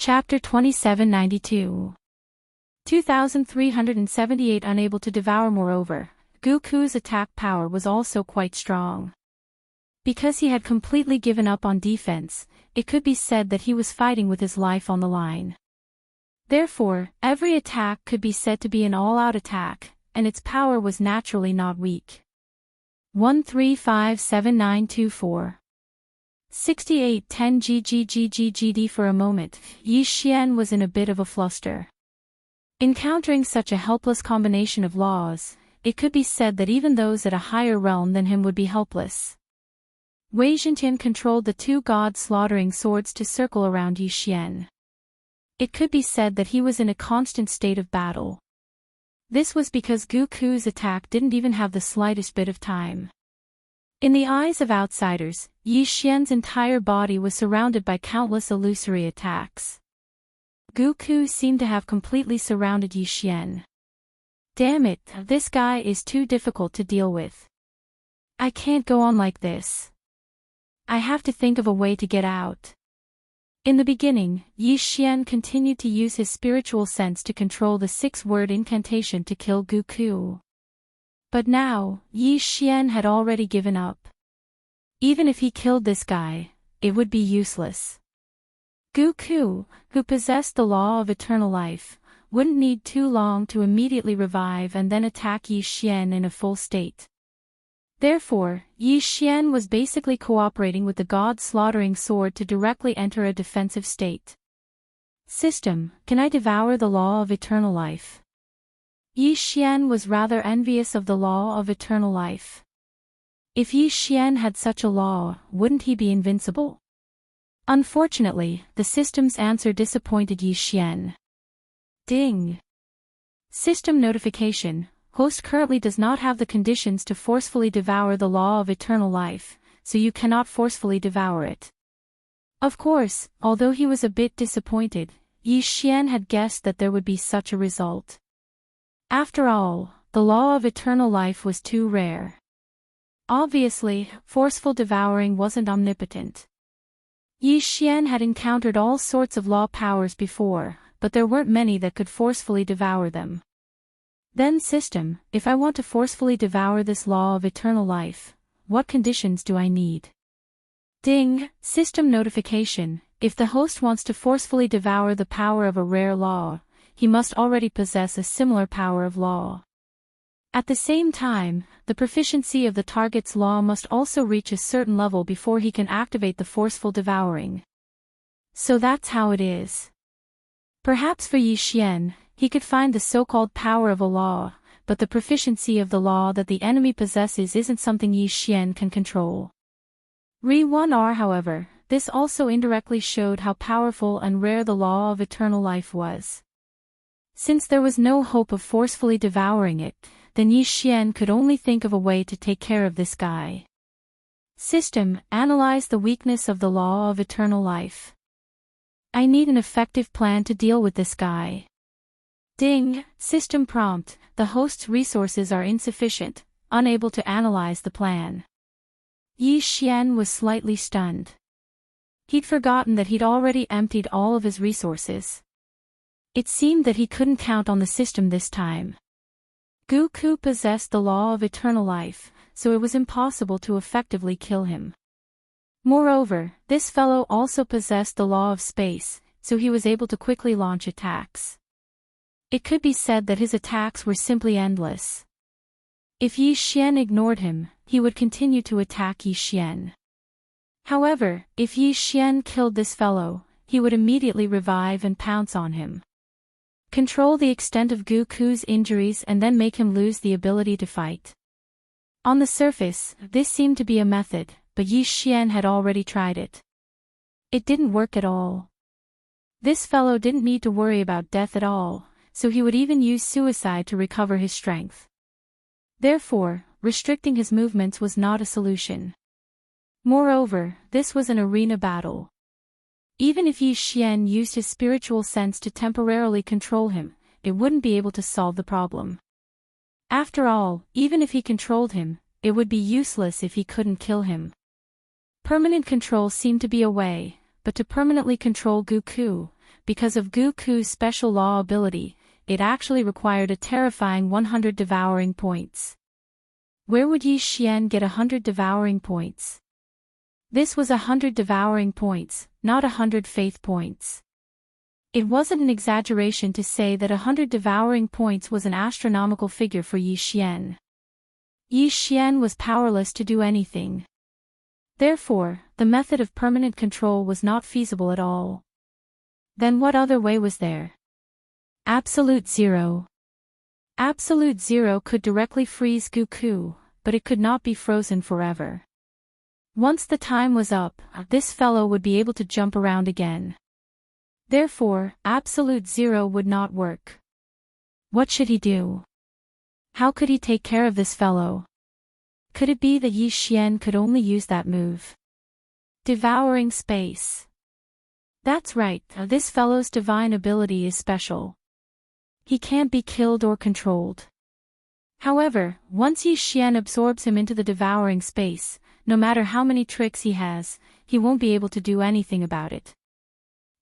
Chapter 2792. 2378. Unable to devour. Moreover, Goku's attack power was also quite strong. Because he had completely given up on defense, it could be said that he was fighting with his life on the line. Therefore, every attack could be said to be an all-out attack, and its power was naturally not weak. 1357924. 6810 GGGGGD. For a moment, Yi Xian was in a bit of a fluster. Encountering such a helpless combination of laws, it could be said that even those at a higher realm than him would be helpless. Wei Zhentian controlled the two god-slaughtering swords to circle around Yi Xian. It could be said that he was in a constant state of battle. This was because Goku's attack didn't even have the slightest bit of time. In the eyes of outsiders, Yi Xian's entire body was surrounded by countless illusory attacks. Goku seemed to have completely surrounded Yi Xian. Damn it, this guy is too difficult to deal with. I can't go on like this. I have to think of a way to get out. In the beginning, Yi Xian continued to use his spiritual sense to control the 6-word incantation to kill Goku. But now, Yi Xian had already given up. Even if he killed this guy, it would be useless. Goku, who possessed the law of eternal life, wouldn't need too long to immediately revive and then attack Yi Xian in a full state. Therefore, Yi Xian was basically cooperating with the god-slaughtering sword to directly enter a defensive state. System, can I devour the law of eternal life? Yi Xian was rather envious of the law of eternal life. If Yi Xian had such a law, wouldn't he be invincible? Unfortunately, the system's answer disappointed Yi Xian. Ding! System notification: host currently does not have the conditions to forcefully devour the law of eternal life, so you cannot forcefully devour it. Of course, although he was a bit disappointed, Yi Xian had guessed that there would be such a result. After all, the law of eternal life was too rare. Obviously, forceful devouring wasn't omnipotent. Yi Xian had encountered all sorts of law powers before, but there weren't many that could forcefully devour them. Then system, if I want to forcefully devour this law of eternal life, what conditions do I need? Ding! System notification: if the host wants to forcefully devour the power of a rare law, he must already possess a similar power of law. At the same time, the proficiency of the target's law must also reach a certain level before he can activate the forceful devouring. So that's how it is. Perhaps for Yi Xian, he could find the so-called power of a law, but the proficiency of the law that the enemy possesses isn't something Yi Xian can control. Re-1R. However, this also indirectly showed how powerful and rare the law of eternal life was. Since there was no hope of forcefully devouring it, then Yi Xian could only think of a way to take care of this guy. System, analyze the weakness of the law of eternal life. I need an effective plan to deal with this guy. Ding! System prompt: the host's resources are insufficient, unable to analyze the plan. Yi Xian was slightly stunned. He'd forgotten that he'd already emptied all of his resources. It seemed that he couldn't count on the system this time. Goku possessed the law of eternal life, so it was impossible to effectively kill him. Moreover, this fellow also possessed the law of space, so he was able to quickly launch attacks. It could be said that his attacks were simply endless. If Yi Xian ignored him, he would continue to attack Yi Xian. However, if Yi Xian killed this fellow, he would immediately revive and pounce on him. Control the extent of Goku's injuries and then make him lose the ability to fight. On the surface, this seemed to be a method, but Yi Xian had already tried it. It didn't work at all. This fellow didn't need to worry about death at all, so he would even use suicide to recover his strength. Therefore, restricting his movements was not a solution. Moreover, this was an arena battle. Even if Yi Xian used his spiritual sense to temporarily control him, it wouldn't be able to solve the problem. After all, even if he controlled him, it would be useless if he couldn't kill him. Permanent control seemed to be a way, but to permanently control Goku, because of Goku's special law ability, it actually required a terrifying 100 devouring points. Where would Yi Xian get 100 devouring points? This was 100 devouring points, not 100 faith points. It wasn't an exaggeration to say that 100 devouring points was an astronomical figure for Yi Xian. Yi Xian was powerless to do anything. Therefore, the method of permanent control was not feasible at all. Then what other way was there? Absolute Zero. Absolute Zero could directly freeze Goku, but it could not be frozen forever. Once the time was up, this fellow would be able to jump around again. Therefore, Absolute Zero would not work. What should he do? How could he take care of this fellow? Could it be that Yi Xian could only use that move? Devouring Space. That's right, this fellow's divine ability is special. He can't be killed or controlled. However, once Yi Xian absorbs him into the devouring space, no matter how many tricks he has, he won't be able to do anything about it.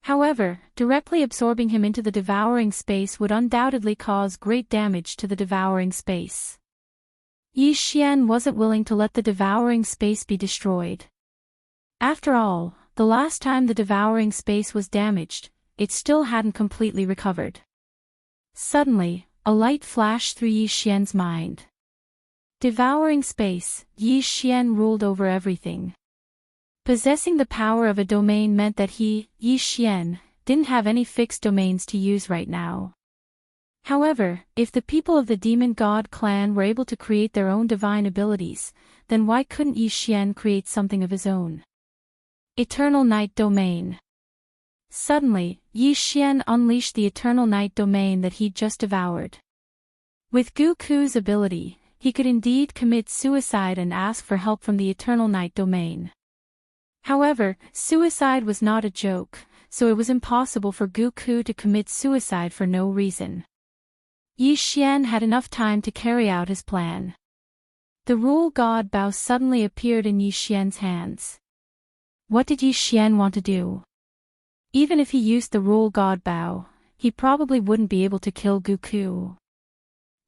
However, directly absorbing him into the devouring space would undoubtedly cause great damage to the devouring space. Yi Xian wasn't willing to let the devouring space be destroyed. After all, the last time the devouring space was damaged, it still hadn't completely recovered. Suddenly, a light flashed through Yi Xian's mind. Devouring space, Yi Xian ruled over everything. Possessing the power of a domain meant that he, Yi Xian, didn't have any fixed domains to use right now. However, if the people of the Demon God clan were able to create their own divine abilities, then why couldn't Yi Xian create something of his own? Eternal Night Domain. Suddenly, Yi Xian unleashed the Eternal Night Domain that he'd just devoured. With Goku's ability, he could indeed commit suicide and ask for help from the Eternal Night Domain. However, suicide was not a joke, so it was impossible for Goku to commit suicide for no reason. Yi Xian had enough time to carry out his plan. The Rule God Bow suddenly appeared in Yi Xian's hands. What did Yi Xian want to do? Even if he used the Rule God Bow, he probably wouldn't be able to kill Goku.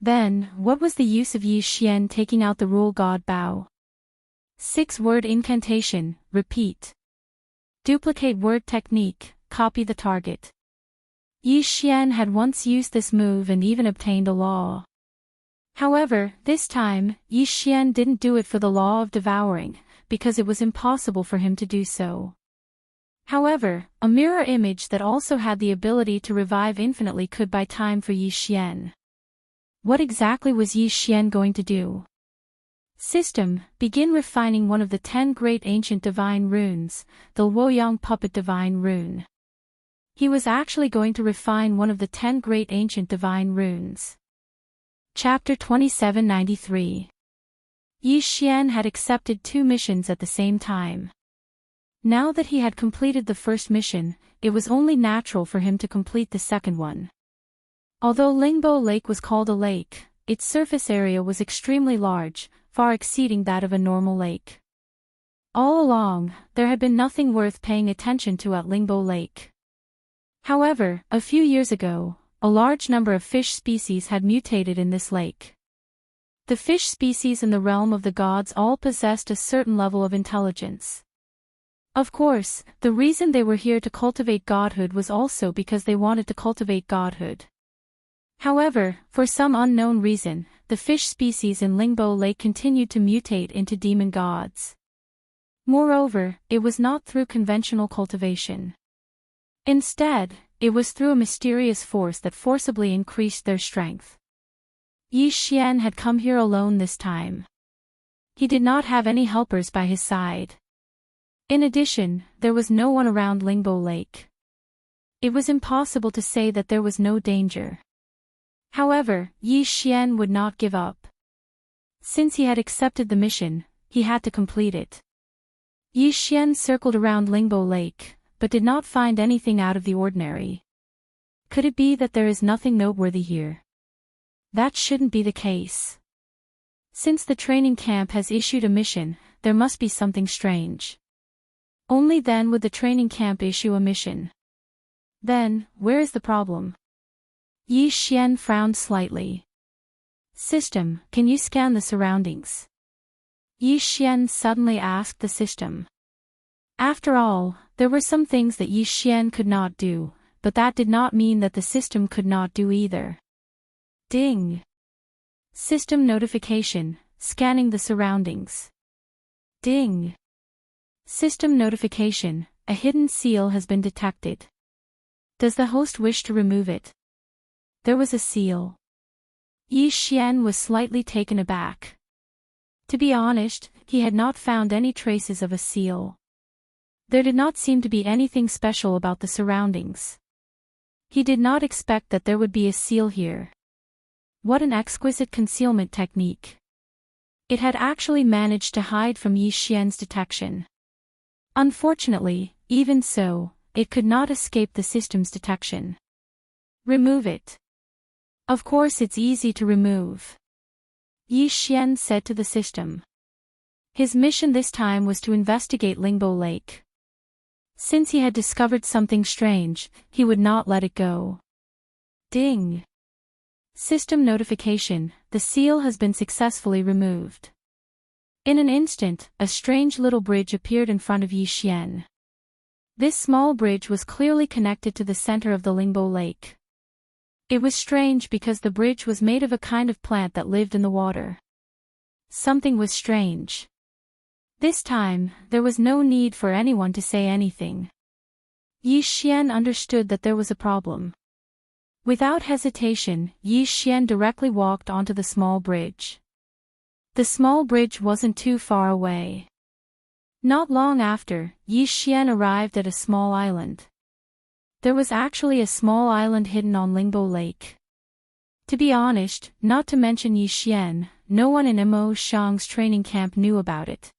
Then, what was the use of Yi Xian taking out the Rule God Bow? 6-word incantation, repeat. Duplicate word technique, copy the target. Yi Xian had once used this move and even obtained a law. However, this time, Yi Xian didn't do it for the law of devouring, because it was impossible for him to do so. However, a mirror image that also had the ability to revive infinitely could buy time for Yi Xian. What exactly was Yi Xian going to do? System, begin refining one of the 10 great ancient divine runes, the Luoyang puppet divine rune. He was actually going to refine one of the 10 great ancient divine runes. Chapter 2793. Yi Xian had accepted 2 missions at the same time. Now that he had completed the first mission, it was only natural for him to complete the second one. Although Lingbo Lake was called a lake, its surface area was extremely large, far exceeding that of a normal lake. All along, there had been nothing worth paying attention to at Lingbo Lake. However, a few years ago, a large number of fish species had mutated in this lake. The fish species in the realm of the gods all possessed a certain level of intelligence. Of course, the reason they were here to cultivate godhood was also because they wanted to cultivate godhood. However, for some unknown reason, the fish species in Lingbo Lake continued to mutate into demon gods. Moreover, it was not through conventional cultivation. Instead, it was through a mysterious force that forcibly increased their strength. Yi Xian had come here alone this time. He did not have any helpers by his side. In addition, there was no one around Lingbo Lake. It was impossible to say that there was no danger. However, Yi Xian would not give up. Since he had accepted the mission, he had to complete it. Yi Xian circled around Lingbo Lake, but did not find anything out of the ordinary. Could it be that there is nothing noteworthy here? That shouldn't be the case. Since the training camp has issued a mission, there must be something strange. Only then would the training camp issue a mission. Then, where is the problem? Yi Xian frowned slightly. System, can you scan the surroundings? Yi Xian suddenly asked the system. After all, there were some things that Yi Xian could not do, but that did not mean that the system could not do either. Ding! System notification, scanning the surroundings. Ding! System notification, a hidden seal has been detected. Does the host wish to remove it? There was a seal. Yi Xian was slightly taken aback. To be honest, he had not found any traces of a seal. There did not seem to be anything special about the surroundings. He did not expect that there would be a seal here. What an exquisite concealment technique. It had actually managed to hide from Yi Xian's detection. Unfortunately, even so, it could not escape the system's detection. Remove it. Of course it's easy to remove. Yi Xian said to the system. His mission this time was to investigate Lingbo Lake. Since he had discovered something strange, he would not let it go. Ding! System notification, the seal has been successfully removed. In an instant, a strange little bridge appeared in front of Yi Xian. This small bridge was clearly connected to the center of the Lingbo Lake. It was strange because the bridge was made of a kind of plant that lived in the water. Something was strange. This time, there was no need for anyone to say anything. Yi Xian understood that there was a problem. Without hesitation, Yi Xian directly walked onto the small bridge. The small bridge wasn't too far away. Not long after, Yi Xian arrived at a small island. There was actually a small island hidden on Lingbo Lake. To be honest, not to mention Yi Xian, no one in Mo Xiang's training camp knew about it.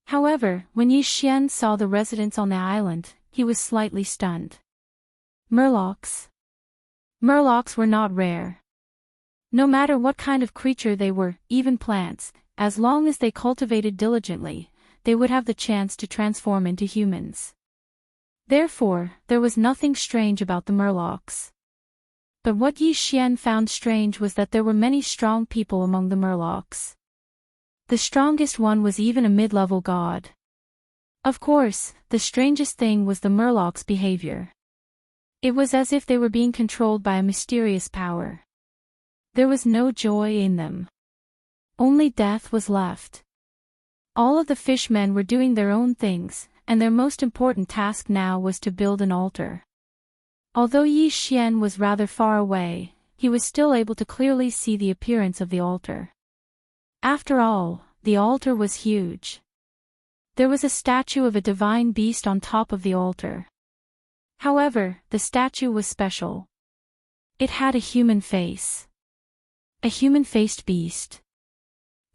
However, when Yi Xian saw the residents on the island, he was slightly stunned. Murlocs. Murlocs were not rare. No matter what kind of creature they were, even plants, as long as they cultivated diligently, they would have the chance to transform into humans. Therefore, there was nothing strange about the Murlocs. But what Yi Xian found strange was that there were many strong people among the Murlocs. The strongest one was even a mid-level god. Of course, the strangest thing was the Murlocs' behavior. It was as if they were being controlled by a mysterious power. There was no joy in them. Only death was left. All of the fishmen were doing their own things, and their most important task now was to build an altar. Although Yi Xian was rather far away, he was still able to clearly see the appearance of the altar. After all, the altar was huge. There was a statue of a divine beast on top of the altar. However, the statue was special. It had a human face. A human-faced beast.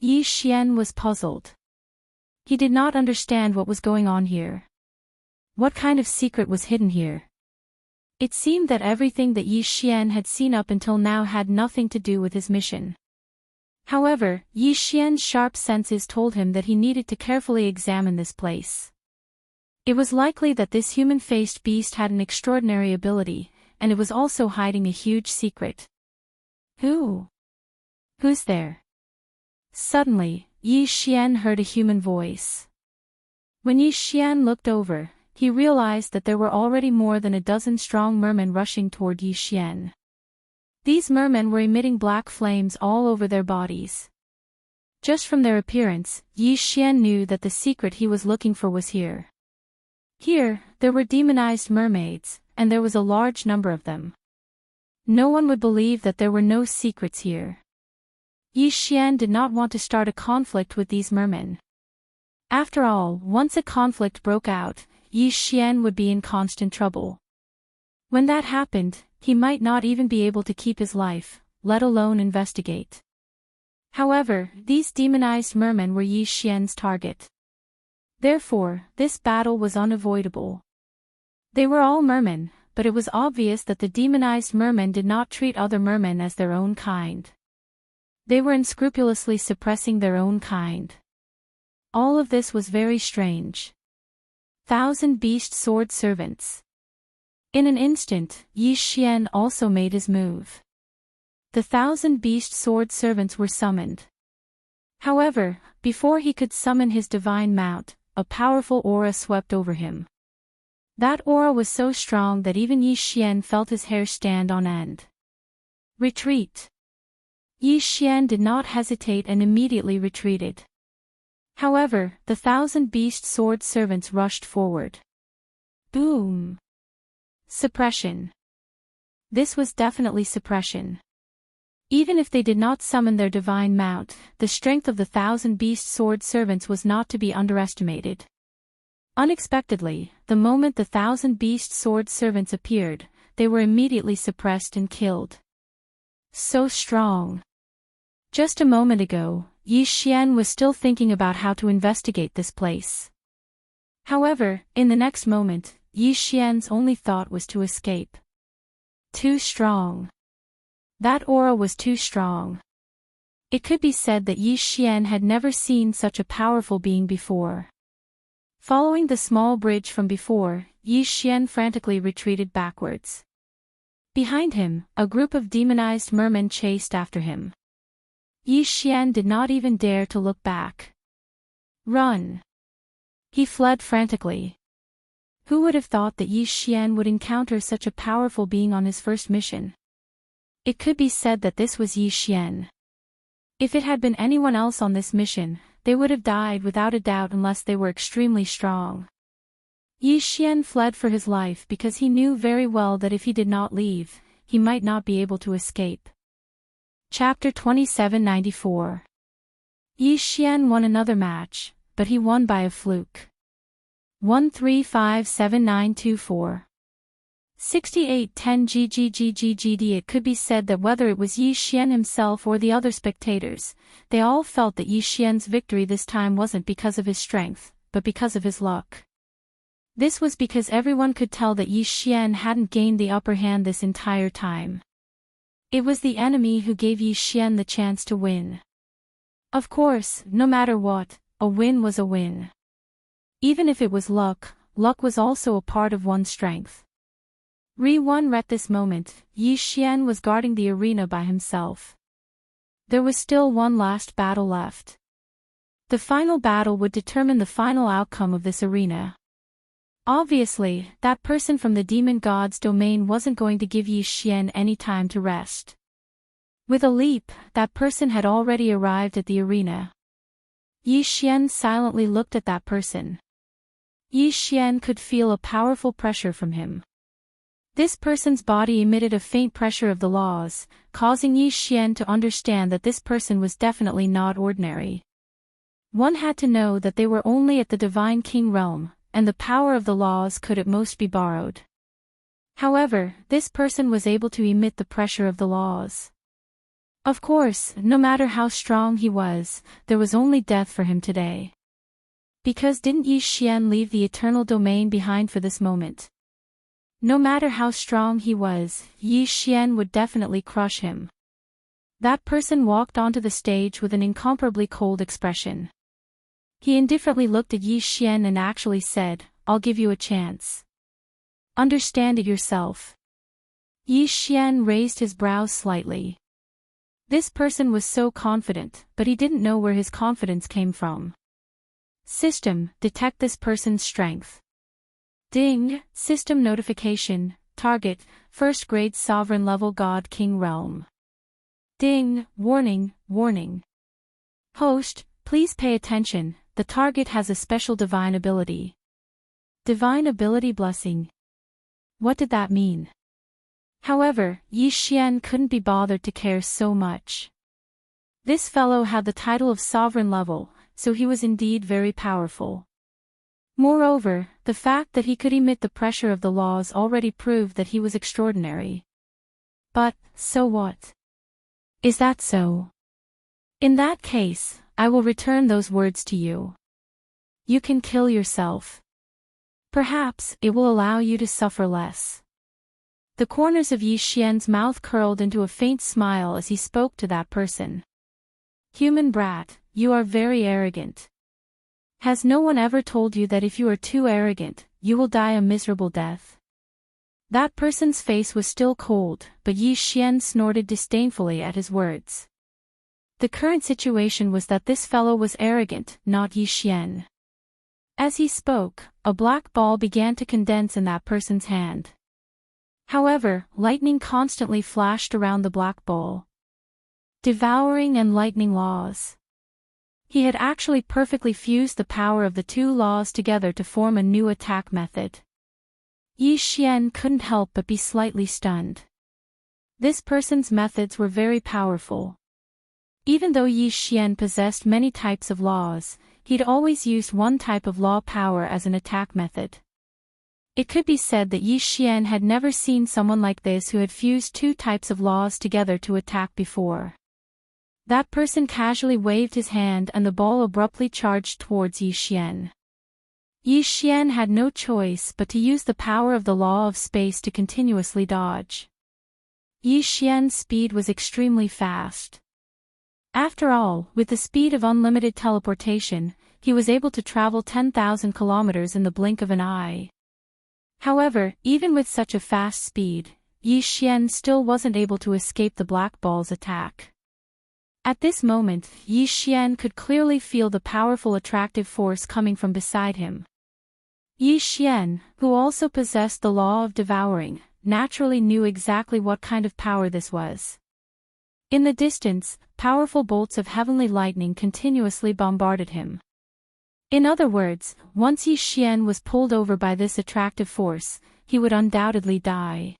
Yi Xian was puzzled. He did not understand what was going on here. What kind of secret was hidden here? It seemed that everything that Yi Xian had seen up until now had nothing to do with his mission. However, Yi Xian's sharp senses told him that he needed to carefully examine this place. It was likely that this human-faced beast had an extraordinary ability, and it was also hiding a huge secret. Who's there? Suddenly, Yi Xian heard a human voice. When Yi Xian looked over, he realized that there were already more than a dozen strong mermen rushing toward Yi Xian. These mermen were emitting black flames all over their bodies. Just from their appearance, Yi Xian knew that the secret he was looking for was here. Here, there were demonized mermaids, and there was a large number of them. No one would believe that there were no secrets here. Yi Xian did not want to start a conflict with these mermen. After all, once a conflict broke out, Yi Xian would be in constant trouble. When that happened, he might not even be able to keep his life, let alone investigate. However, these demonized mermen were Yi Xian's target. Therefore, this battle was unavoidable. They were all mermen, but it was obvious that the demonized mermen did not treat other mermen as their own kind. They were unscrupulously suppressing their own kind. All of this was very strange. 1,000 beast sword servants. In an instant, Yi Xian also made his move. The 1,000-beast sword servants were summoned. However, before he could summon his divine mount, a powerful aura swept over him. That aura was so strong that even Yi Xian felt his hair stand on end. Retreat. Yi Xian did not hesitate and immediately retreated. However, the 1,000-beast sword servants rushed forward. Boom! Suppression. This was definitely suppression. Even if they did not summon their divine mount, the strength of the 1,000-beast sword servants was not to be underestimated. Unexpectedly, the moment the 1,000-beast sword servants appeared, they were immediately suppressed and killed. So strong. Just a moment ago, Yi Xian was still thinking about how to investigate this place. However, in the next moment, Yi Xian's only thought was to escape. Too strong. That aura was too strong. It could be said that Yi Xian had never seen such a powerful being before. Following the small bridge from before, Yi Xian frantically retreated backwards. Behind him, a group of demonized mermen chased after him. Yi Xian did not even dare to look back. Run! He fled frantically. Who would have thought that Yi Xian would encounter such a powerful being on his first mission? It could be said that this was Yi Xian. If it had been anyone else on this mission, they would have died without a doubt unless they were extremely strong. Yi Xian fled for his life because he knew very well that if he did not leave, he might not be able to escape. Chapter 2794. Yi Xian won another match, but he won by a fluke. 1357924. 6810 GGGGGD. It could be said that whether it was Yi Xian himself or the other spectators, they all felt that Yi Xian's victory this time wasn't because of his strength, but because of his luck. This was because everyone could tell that Yi Xian hadn't gained the upper hand this entire time. It was the enemy who gave Yi Xian the chance to win. Of course, no matter what, a win was a win. Even if it was luck, luck was also a part of one's strength. At this moment, Yi Xian was guarding the arena by himself. There was still one last battle left. The final battle would determine the final outcome of this arena. Obviously, that person from the demon god's domain wasn't going to give Yi Xian any time to rest. With a leap, that person had already arrived at the arena. Yi Xian silently looked at that person. Yi Xian could feel a powerful pressure from him. This person's body emitted a faint pressure of the laws, causing Yi Xian to understand that this person was definitely not ordinary. One had to know that they were only at the Divine King realm, and the power of the laws could at most be borrowed. However, this person was able to emit the pressure of the laws. Of course, no matter how strong he was, there was only death for him today. Because didn't Yi Xian leave the eternal domain behind for this moment? No matter how strong he was, Yi Xian would definitely crush him. That person walked onto the stage with an incomparably cold expression. He indifferently looked at Yi Xian and actually said, "I'll give you a chance. Understand it yourself." Yi Xian raised his brows slightly. This person was so confident, but he didn't know where his confidence came from. System, detect this person's strength. Ding, system notification, target, first grade sovereign level God King realm. Ding, warning, warning. Host, please pay attention, the target has a special divine ability. Divine ability blessing. What did that mean? However, Yi Xian couldn't be bothered to care so much. This fellow had the title of sovereign level, so he was indeed very powerful. Moreover, the fact that he could emit the pressure of the laws already proved that he was extraordinary. But, so what? Is that so? In that case, I will return those words to you. You can kill yourself. Perhaps it will allow you to suffer less. The corners of Yi Xian's mouth curled into a faint smile as he spoke to that person. Human brat, you are very arrogant. Has no one ever told you that if you are too arrogant, you will die a miserable death? That person's face was still cold, but Yi Xian snorted disdainfully at his words. The current situation was that this fellow was arrogant, not Yi Xian. As he spoke, a black ball began to condense in that person's hand. However, lightning constantly flashed around the black ball. Devouring and lightning laws. He had actually perfectly fused the power of the two laws together to form a new attack method. Yi Xian couldn't help but be slightly stunned. This person's methods were very powerful. Even though Yi Xian possessed many types of laws, he'd always used one type of law power as an attack method. It could be said that Yi Xian had never seen someone like this who had fused two types of laws together to attack before. That person casually waved his hand and the ball abruptly charged towards Yi Xian. Yi Xian had no choice but to use the power of the law of space to continuously dodge. Yi Xian's speed was extremely fast. After all, with the speed of unlimited teleportation, he was able to travel 10,000 kilometers in the blink of an eye. However, even with such a fast speed, Yi Xian still wasn't able to escape the black ball's attack. At this moment, Yi Xian could clearly feel the powerful attractive force coming from beside him. Yi Xian, who also possessed the law of devouring, naturally knew exactly what kind of power this was. In the distance, powerful bolts of heavenly lightning continuously bombarded him. In other words, once Yi Xian was pulled over by this attractive force, he would undoubtedly die.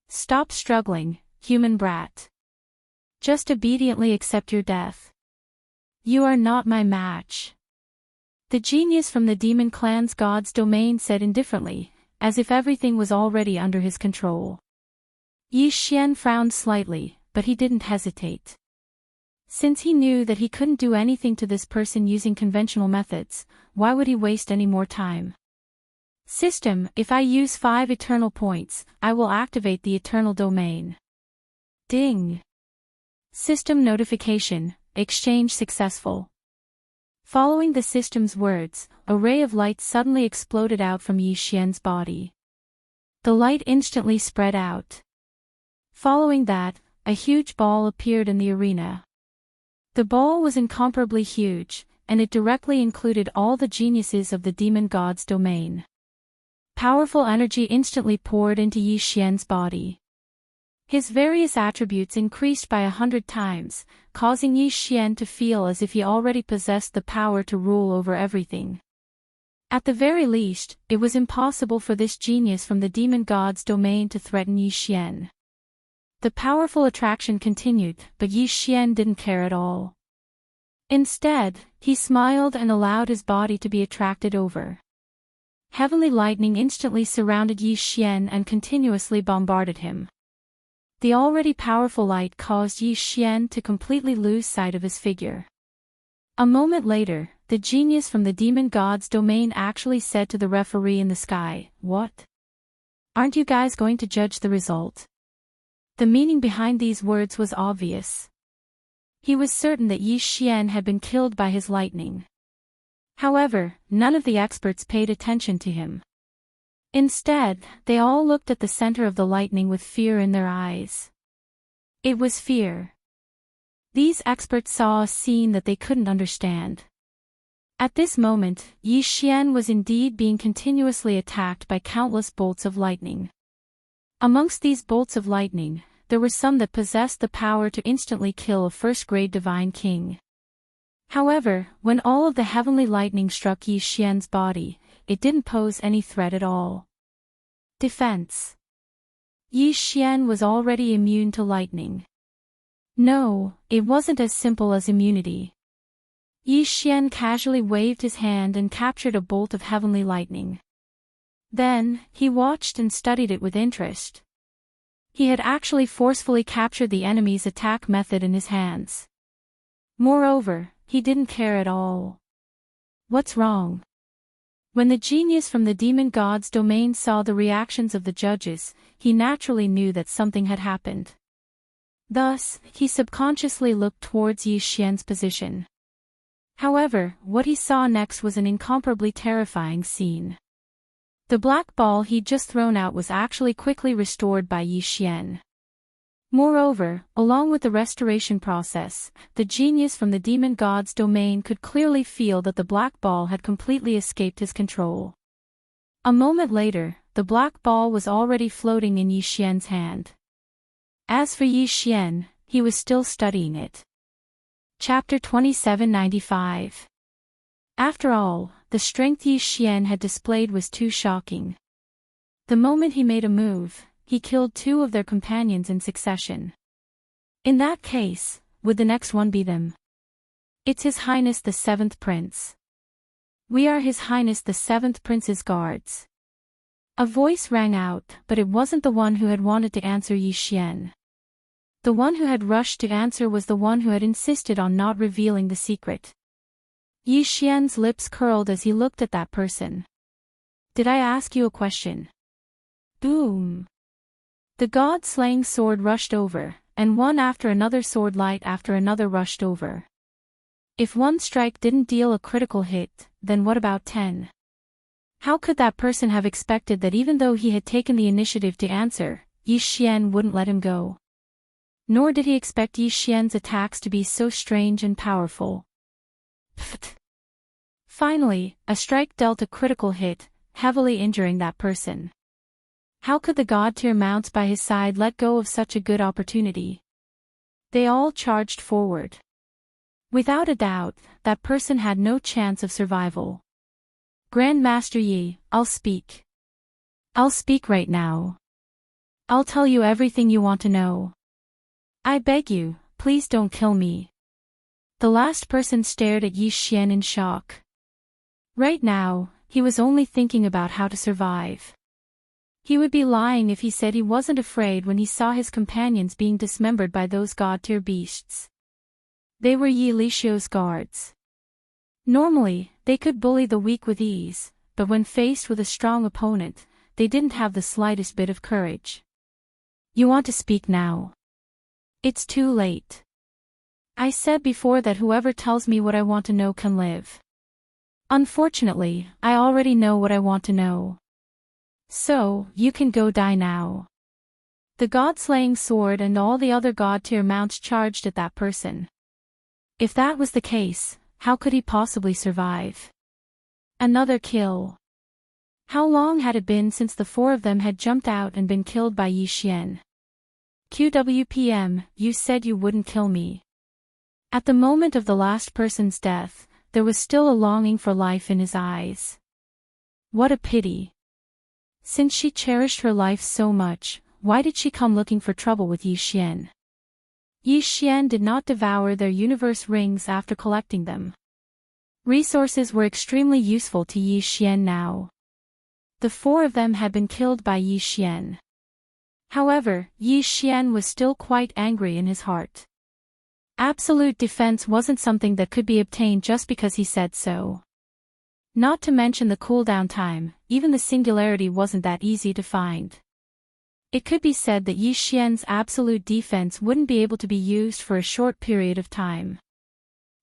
Stop struggling, human brat. Just obediently accept your death. You are not my match. The genius from the demon clan's god's domain said indifferently, as if everything was already under his control. Yi Xian frowned slightly, but he didn't hesitate. Since he knew that he couldn't do anything to this person using conventional methods, why would he waste any more time? System, if I use 5 eternal points, I will activate the eternal domain. Ding! System notification, exchange successful. Following the system's words, a ray of light suddenly exploded out from Yi Xian's body. The light instantly spread out. Following that, a huge ball appeared in the arena. The ball was incomparably huge, and it directly included all the geniuses of the demon god's domain. Powerful energy instantly poured into Yi Xian's body. His various attributes increased by 100 times, causing Yi Xian to feel as if he already possessed the power to rule over everything. At the very least, it was impossible for this genius from the demon god's domain to threaten Yi Xian. The powerful attraction continued, but Yi Xian didn't care at all. Instead, he smiled and allowed his body to be attracted over. Heavenly lightning instantly surrounded Yi Xian and continuously bombarded him. The already powerful light caused Yi Xian to completely lose sight of his figure. A moment later, the genius from the demon god's domain actually said to the referee in the sky, "What? Aren't you guys going to judge the result?" The meaning behind these words was obvious. He was certain that Yi Xian had been killed by his lightning. However, none of the experts paid attention to him. Instead, they all looked at the center of the lightning with fear in their eyes. It was fear. These experts saw a scene that they couldn't understand. At this moment, Yi Xian was indeed being continuously attacked by countless bolts of lightning. Amongst these bolts of lightning, there were some that possessed the power to instantly kill a first-grade divine king. However, when all of the heavenly lightning struck Yi Xian's body, it didn't pose any threat at all. Defense. Yi Xian was already immune to lightning. No, it wasn't as simple as immunity. Yi Xian casually waved his hand and captured a bolt of heavenly lightning. Then, he watched and studied it with interest. He had actually forcefully captured the enemy's attack method in his hands. Moreover, he didn't care at all. What's wrong? When the genius from the demon god's domain saw the reactions of the judges, he naturally knew that something had happened. Thus, he subconsciously looked towards Yi Xian's position. However, what he saw next was an incomparably terrifying scene. The black ball he'd just thrown out was actually quickly restored by Yi Xian. Moreover, along with the restoration process, the genius from the demon god's domain could clearly feel that the black ball had completely escaped his control. A moment later, the black ball was already floating in Yi Xian's hand. As for Yi Xian, he was still studying it. Chapter 2795. After all, the strength Yi Xian had displayed was too shocking. The moment he made a move, he killed 2 of their companions in succession. In that case, would the next one be them? It's His Highness the 7th Prince. We are His Highness the 7th Prince's guards. A voice rang out, but it wasn't the one who had wanted to answer Yi Xian. The one who had rushed to answer was the one who had insisted on not revealing the secret. Yi Xian's lips curled as he looked at that person. Did I ask you a question? Boom! The god-slaying sword rushed over, and one after another sword light after another rushed over. If one strike didn't deal a critical hit, then what about 10? How could that person have expected that even though he had taken the initiative to answer, Yi Xian wouldn't let him go? Nor did he expect Yi Xian's attacks to be so strange and powerful. Pfft. Finally, a strike dealt a critical hit, heavily injuring that person. How could the god-tier mounts by his side let go of such a good opportunity? They all charged forward. Without a doubt, that person had no chance of survival. Grand Master Yi, I'll speak. I'll speak right now. I'll tell you everything you want to know. I beg you, please don't kill me. The last person stared at Yi Xian in shock. Right now, he was only thinking about how to survive. He would be lying if he said he wasn't afraid when he saw his companions being dismembered by those god-tier beasts. They were Yi Lixiu's guards. Normally, they could bully the weak with ease, but when faced with a strong opponent, they didn't have the slightest bit of courage. You want to speak now? It's too late. I said before that whoever tells me what I want to know can live. Unfortunately, I already know what I want to know. So, you can go die now. The god-slaying sword and all the other god-tier mounts charged at that person. If that was the case, how could he possibly survive? Another kill. How long had it been since the 4 of them had jumped out and been killed by Yi Xian? QWPM, you said you wouldn't kill me. At the moment of the last person's death, there was still a longing for life in his eyes. What a pity. Since she cherished her life so much, why did she come looking for trouble with Yi Xian? Yi Xian did not devour their universe rings after collecting them. Resources were extremely useful to Yi Xian now. The 4 of them had been killed by Yi Xian. However, Yi Xian was still quite angry in his heart. Absolute defense wasn't something that could be obtained just because he said so. Not to mention the cooldown time, even the singularity wasn't that easy to find. It could be said that Yi Xian's absolute defense wouldn't be able to be used for a short period of time.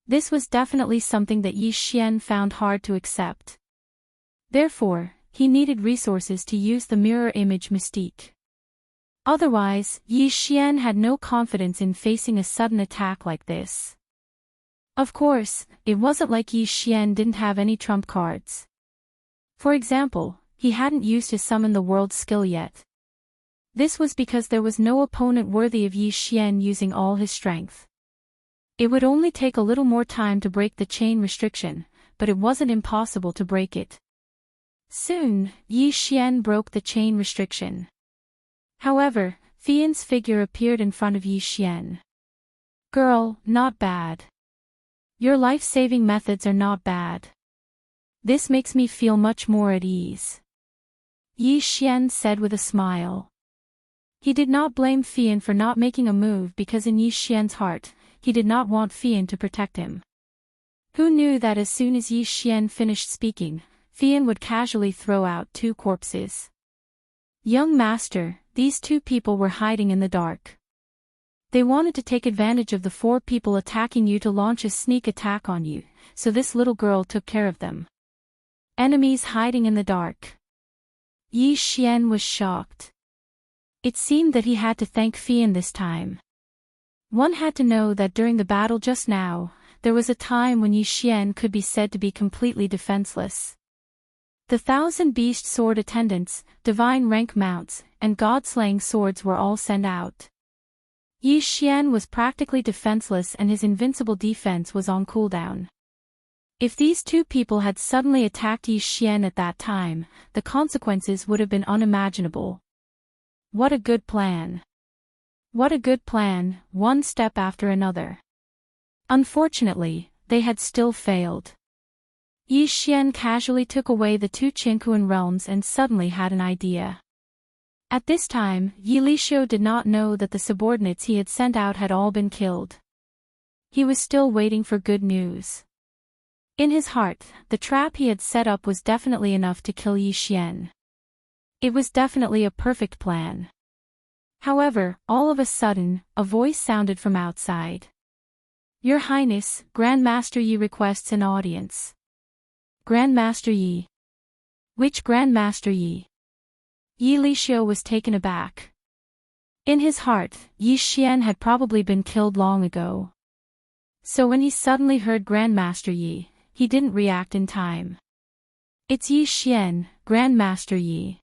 This was definitely something that Yi Xian found hard to accept. Therefore, he needed resources to use the mirror image mystique. Otherwise, Yi Xian had no confidence in facing a sudden attack like this. Of course, it wasn't like Yi Xian didn't have any trump cards. For example, he hadn't used his summon the world skill yet. This was because there was no opponent worthy of Yi Xian using all his strength. It would only take a little more time to break the chain restriction, but it wasn't impossible to break it. Soon, Yi Xian broke the chain restriction. However, Fian's figure appeared in front of Yi Xian. Girl, not bad. Your life-saving methods are not bad. This makes me feel much more at ease. Yi Xian said with a smile. He did not blame Fian for not making a move because in Yi Xian's heart, he did not want Fian to protect him. Who knew that as soon as Yi Xian finished speaking, Fian would casually throw out 2 corpses. Young master, these 2 people were hiding in the dark. They wanted to take advantage of the 4 people attacking you to launch a sneak attack on you, so this little girl took care of them. Enemies hiding in the dark. Yi Xian was shocked. It seemed that he had to thank Fian this time. One had to know that during the battle just now, there was a time when Yi Xian could be said to be completely defenseless. The 1,000-beast sword attendants, divine rank mounts, and god-slaying swords were all sent out. Yi Xian was practically defenseless and his invincible defense was on cooldown. If these two people had suddenly attacked Yi Xian at that time, the consequences would have been unimaginable. What a good plan. What a good plan, one step after another. Unfortunately, they had still failed. Yi Xian casually took away the two Qinkuan realms and suddenly had an idea. At this time, Yi Lixio did not know that the subordinates he had sent out had all been killed. He was still waiting for good news. In his heart, the trap he had set up was definitely enough to kill Yi Xian. It was definitely a perfect plan. However, all of a sudden, a voice sounded from outside. "Your Highness, Grandmaster Yi requests an audience." Grandmaster Yi? Which Grandmaster Yi? Yi Lixio was taken aback. In his heart, Yi Xian had probably been killed long ago. So when he suddenly heard Grandmaster Yi, he didn't react in time. "It's Yi Xian, Grandmaster Yi."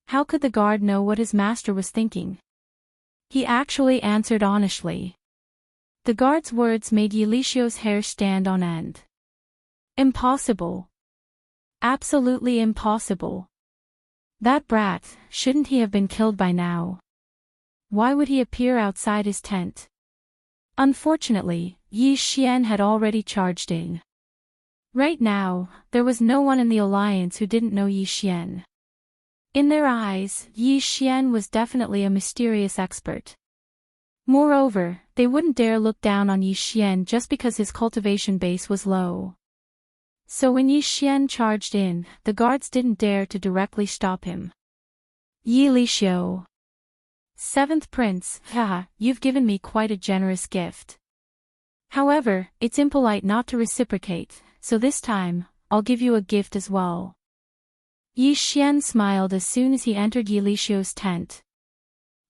How could the guard know what his master was thinking? He actually answered honestly. The guard's words made Yi Lixio's hair stand on end. Impossible. Absolutely impossible. That brat, shouldn't he have been killed by now? Why would he appear outside his tent? Unfortunately, Yi Xian had already charged in. Right now, there was no one in the alliance who didn't know Yi Xian. In their eyes, Yi Xian was definitely a mysterious expert. Moreover, they wouldn't dare look down on Yi Xian just because his cultivation base was low. So when Yi Xian charged in, the guards didn't dare to directly stop him. "Yi Lixio. 7th Prince, haha, you've given me quite a generous gift. However, it's impolite not to reciprocate, so this time, I'll give you a gift as well." Yi Xian smiled as soon as he entered Yi Lixio's tent.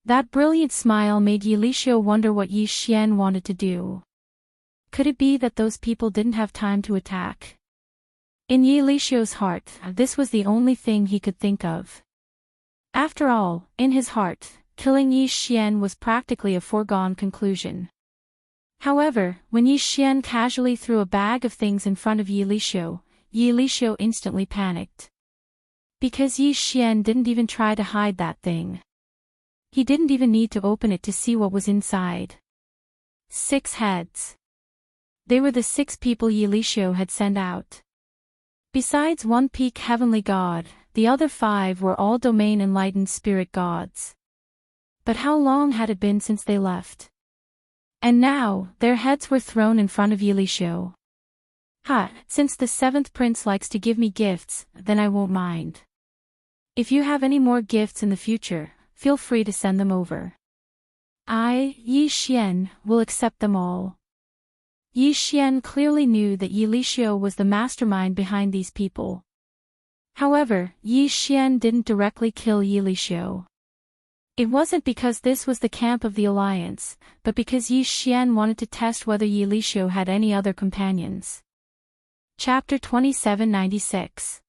That brilliant smile made Yi Lixio wonder what Yi Xian wanted to do. Could it be that those people didn't have time to attack? In Yi Lixio's heart, this was the only thing he could think of. After all, in his heart, killing Yi Xian was practically a foregone conclusion. However, when Yi Xian casually threw a bag of things in front of Yi Lixio instantly panicked. Because Yi Xian didn't even try to hide that thing. He didn't even need to open it to see what was inside. 6 heads. They were the 6 people Yi Lixio had sent out. Besides one peak heavenly god, the other 5 were all domain enlightened spirit gods. But how long had it been since they left? And now, their heads were thrown in front of Yi Lixio. "Ha, since the 7th prince likes to give me gifts, then I won't mind. If you have any more gifts in the future, feel free to send them over. I, Yi Xian, will accept them all." Yi Xian clearly knew that Yi Lixio was the mastermind behind these people. However, Yi Xian didn't directly kill Yi Lixio. It wasn't because this was the camp of the alliance, but because Yi Xian wanted to test whether Yi Lixio had any other companions. Chapter 2796.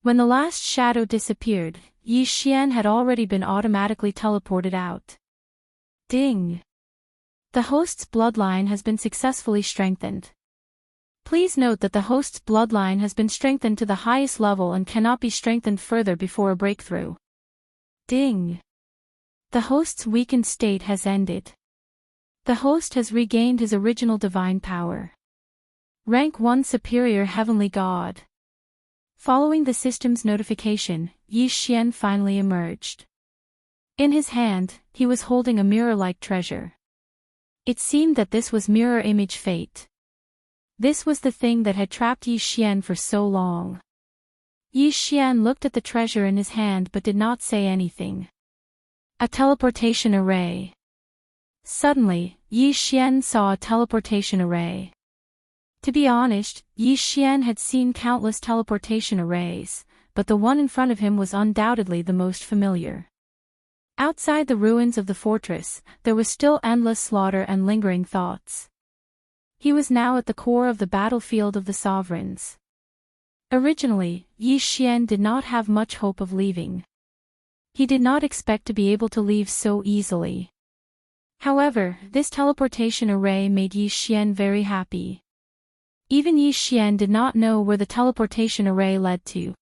When the last shadow disappeared, Yi Xian had already been automatically teleported out. Ding! The host's bloodline has been successfully strengthened. Please note that the host's bloodline has been strengthened to the highest level and cannot be strengthened further before a breakthrough. Ding! The host's weakened state has ended. The host has regained his original divine power. Rank 1 Superior Heavenly God. Following the system's notification, Yi Xian finally emerged. In his hand, he was holding a mirror-like treasure. It seemed that this was mirror image fate. This was the thing that had trapped Yi Xian for so long. Yi Xian looked at the treasure in his hand but did not say anything. A teleportation array. Suddenly, Yi Xian saw a teleportation array. To be honest, Yi Xian had seen countless teleportation arrays, but the one in front of him was undoubtedly the most familiar. Outside the ruins of the fortress, there was still endless slaughter and lingering thoughts. He was now at the core of the battlefield of the sovereigns. Originally, Yi Xian did not have much hope of leaving. He did not expect to be able to leave so easily. However, this teleportation array made Yi Xian very happy. Even Yi Xian did not know where the teleportation array led to.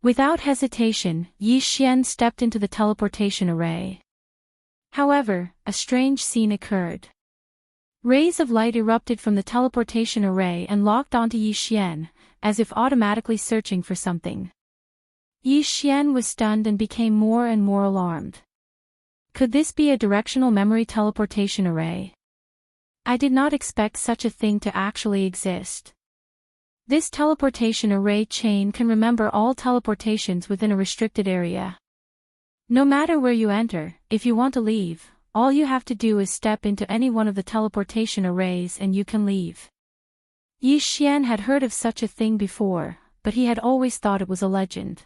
Without hesitation, Yi Xian stepped into the teleportation array. However, a strange scene occurred. Rays of light erupted from the teleportation array and locked onto Yi Xian, as if automatically searching for something. Yi Xian was stunned and became more and more alarmed. Could this be a directional memory teleportation array? I did not expect such a thing to actually exist. This teleportation array chain can remember all teleportations within a restricted area. No matter where you enter, if you want to leave, all you have to do is step into any one of the teleportation arrays and you can leave. Yi Xian had heard of such a thing before, but he had always thought it was a legend.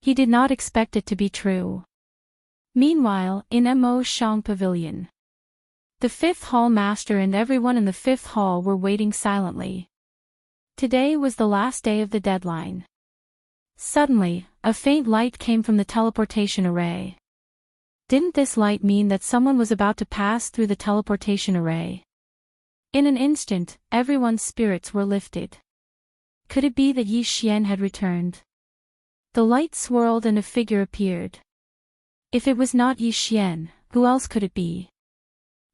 He did not expect it to be true. Meanwhile, in Mo Shang Pavilion, the fifth hall master and everyone in the fifth hall were waiting silently. Today was the last day of the deadline. Suddenly, a faint light came from the teleportation array. Didn't this light mean that someone was about to pass through the teleportation array? In an instant, everyone's spirits were lifted. Could it be that Yi Xian had returned? The light swirled and a figure appeared. If it was not Yi Xian, who else could it be?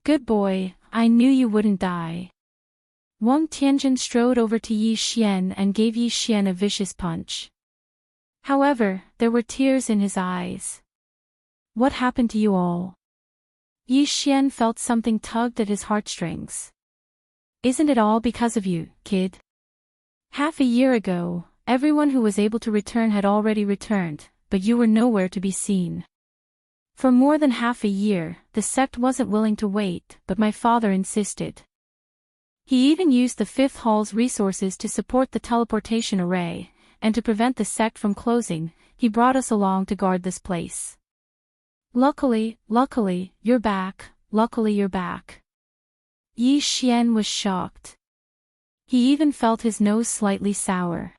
Good boy, I knew you wouldn't die. Wang Tianjin strode over to Yi Xian and gave Yi Xian a vicious punch. However, there were tears in his eyes. What happened to you all? Yi Xian felt something tugged at his heartstrings. Isn't it all because of you, kid? Half a year ago, everyone who was able to return had already returned, but you were nowhere to be seen. For more than half a year, the sect wasn't willing to wait, but my father insisted. He even used the fifth hall's resources to support the teleportation array, and to prevent the sect from closing, he brought us along to guard this place. Luckily, you're back, luckily you're back. Yi Xian was shocked. He even felt his nose slightly sour.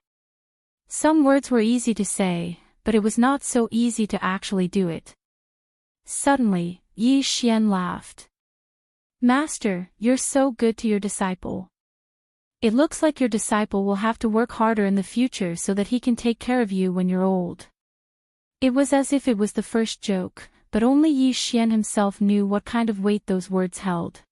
Some words were easy to say, but it was not so easy to actually do it. Suddenly, Yi Xian laughed. Master, you're so good to your disciple. It looks like your disciple will have to work harder in the future so that he can take care of you when you're old. It was as if it was the first joke, but only Yi Xian himself knew what kind of weight those words held.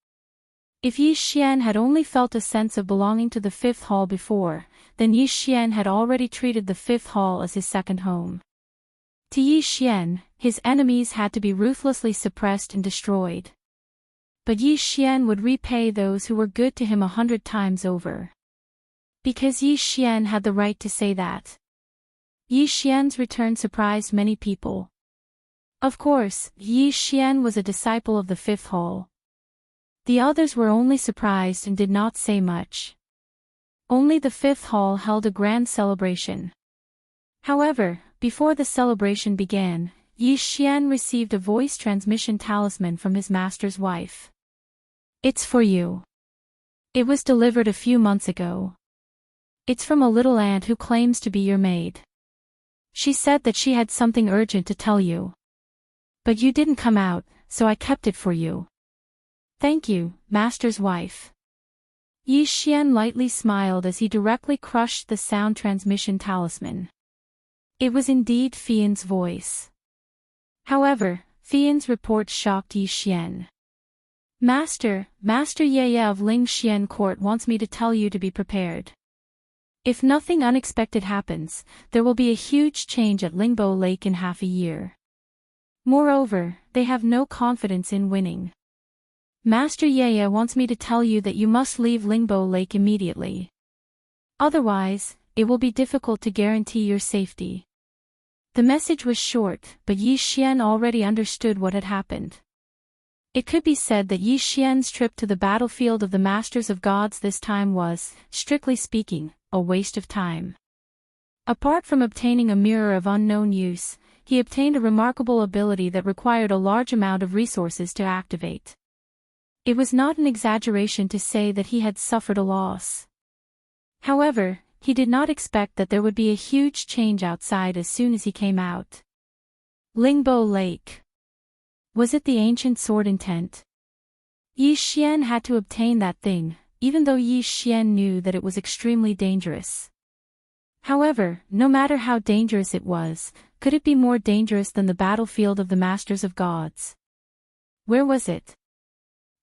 If Yi Xian had only felt a sense of belonging to the fifth hall before, then Yi Xian had already treated the fifth hall as his second home. To Yi Xian, his enemies had to be ruthlessly suppressed and destroyed. But Yi Xian would repay those who were good to him 100 times over. Because Yi Xian had the right to say that. Yi Xian's return surprised many people. Of course, Yi Xian was a disciple of the fifth hall. The others were only surprised and did not say much. Only the fifth hall held a grand celebration. However, before the celebration began, Yi Xian received a voice transmission talisman from his master's wife. It's for you. It was delivered a few months ago. It's from a little ant who claims to be your maid. She said that she had something urgent to tell you. But you didn't come out, so I kept it for you. Thank you, master's wife. Yi Xian lightly smiled as he directly crushed the sound transmission talisman. It was indeed Fian's voice. However, Fian's report shocked Yi Xian. Master Ye of Ling Xian Court wants me to tell you to be prepared. If nothing unexpected happens, there will be a huge change at Lingbo Lake in half a year. Moreover, they have no confidence in winning. Master Ye wants me to tell you that you must leave Lingbo Lake immediately. Otherwise, it will be difficult to guarantee your safety. The message was short, but Yi Xian already understood what had happened. It could be said that Yi Xian's trip to the battlefield of the Masters of Gods this time was, strictly speaking, a waste of time. Apart from obtaining a mirror of unknown use, he obtained a remarkable ability that required a large amount of resources to activate. It was not an exaggeration to say that he had suffered a loss. However, he did not expect that there would be a huge change outside as soon as he came out. Lingbo Lake. Was it the ancient sword intent? Yi Xian had to obtain that thing, even though Yi Xian knew that it was extremely dangerous. However, no matter how dangerous it was, could it be more dangerous than the battlefield of the Masters of Gods? Where was it?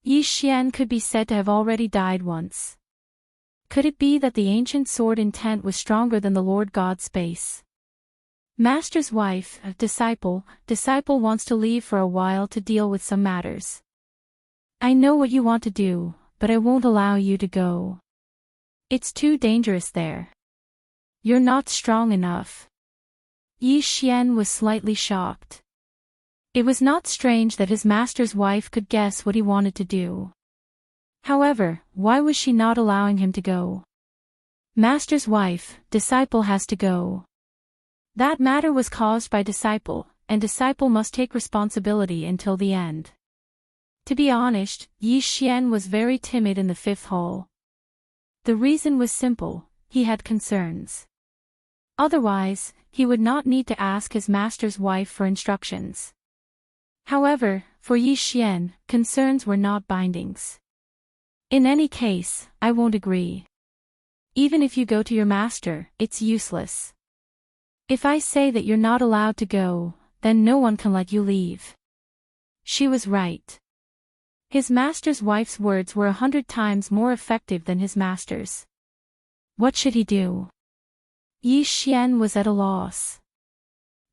Yi Xian could be said to have already died once. Could it be that the ancient sword intent was stronger than the Lord God's space? Master's wife, disciple wants to leave for a while to deal with some matters. I know what you want to do, but I won't allow you to go. It's too dangerous there. You're not strong enough. Yi Xian was slightly shocked. It was not strange that his master's wife could guess what he wanted to do. However, why was she not allowing him to go? Master's wife, disciple has to go. That matter was caused by disciple, and disciple must take responsibility until the end. To be honest, Yi Xian was very timid in the fifth hall. The reason was simple, he had concerns. Otherwise, he would not need to ask his master's wife for instructions. However, for Yi Xian, concerns were not bindings. In any case, I won't agree. Even if you go to your master, it's useless. If I say that you're not allowed to go, then no one can let you leave. She was right. His master's wife's words were 100 times more effective than his master's. What should he do? Yi Xian was at a loss.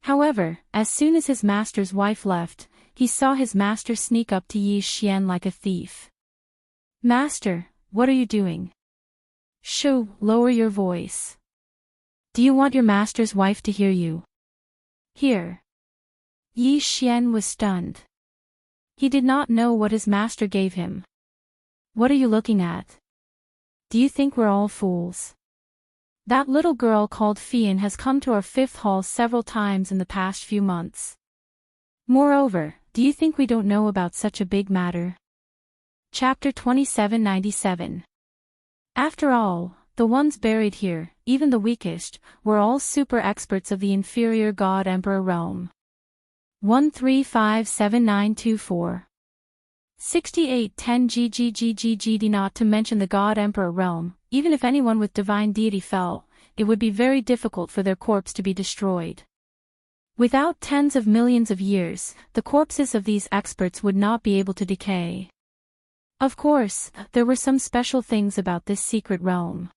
However, as soon as his master's wife left, he saw his master sneak up to Yi Xian like a thief. Master, what are you doing? Shoo, lower your voice. Do you want your master's wife to hear you? Here. Yi Xian was stunned. He did not know what his master gave him. What are you looking at? Do you think we're all fools? That little girl called Fian has come to our fifth hall several times in the past few months. Moreover, do you think we don't know about such a big matter? Chapter 2797. After all, the ones buried here, even the weakest, were all super experts of the inferior God Emperor realm. 1357924. 6810 GGGGGD. Not to mention the God Emperor realm, even if anyone with divine deity fell, it would be very difficult for their corpse to be destroyed. Without tens of millions of years, the corpses of these experts would not be able to decay. Of course, there were some special things about this secret realm.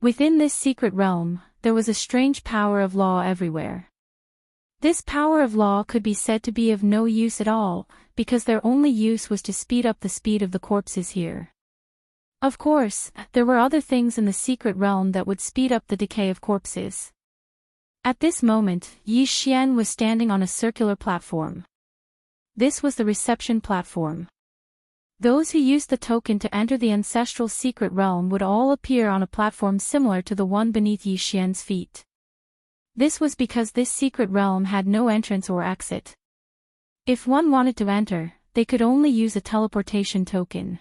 Within this secret realm, there was a strange power of law everywhere. This power of law could be said to be of no use at all, because their only use was to speed up the speed of the corpses here. Of course, there were other things in the secret realm that would speed up the decay of corpses. At this moment, Yi Xian was standing on a circular platform. This was the reception platform. Those who used the token to enter the ancestral secret realm would all appear on a platform similar to the one beneath Yi Xian's feet. This was because this secret realm had no entrance or exit. If one wanted to enter, they could only use a teleportation token.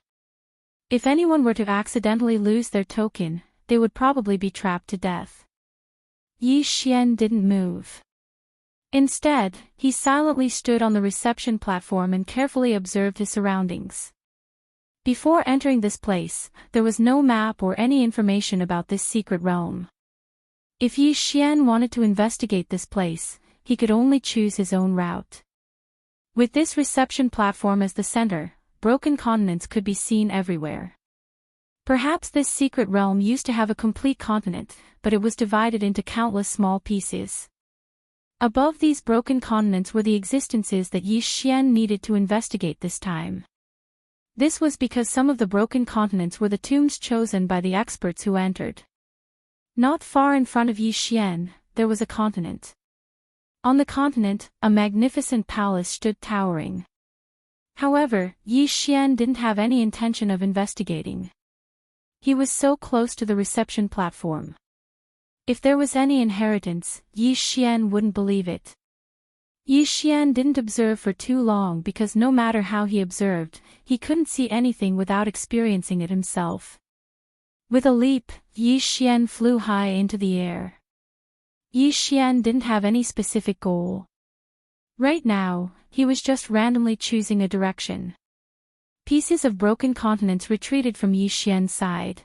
If anyone were to accidentally lose their token, they would probably be trapped to death. Yi Xian didn't move. Instead, he silently stood on the reception platform and carefully observed his surroundings. Before entering this place, there was no map or any information about this secret realm. If Yi Xian wanted to investigate this place, he could only choose his own route. With this reception platform as the center, broken continents could be seen everywhere. Perhaps this secret realm used to have a complete continent, but it was divided into countless small pieces. Above these broken continents were the existences that Yi Xian needed to investigate this time. This was because some of the broken continents were the tombs chosen by the experts who entered. Not far in front of Yi Xian, there was a continent. On the continent, a magnificent palace stood towering. However, Yi Xian didn't have any intention of investigating. He was so close to the reception platform. If there was any inheritance, Yi Xian wouldn't believe it. Yi Xian didn't observe for too long because no matter how he observed, he couldn't see anything without experiencing it himself. With a leap, Yi Xian flew high into the air. Yi Xian didn't have any specific goal. Right now, he was just randomly choosing a direction. Pieces of broken continents retreated from Yi Xian's side.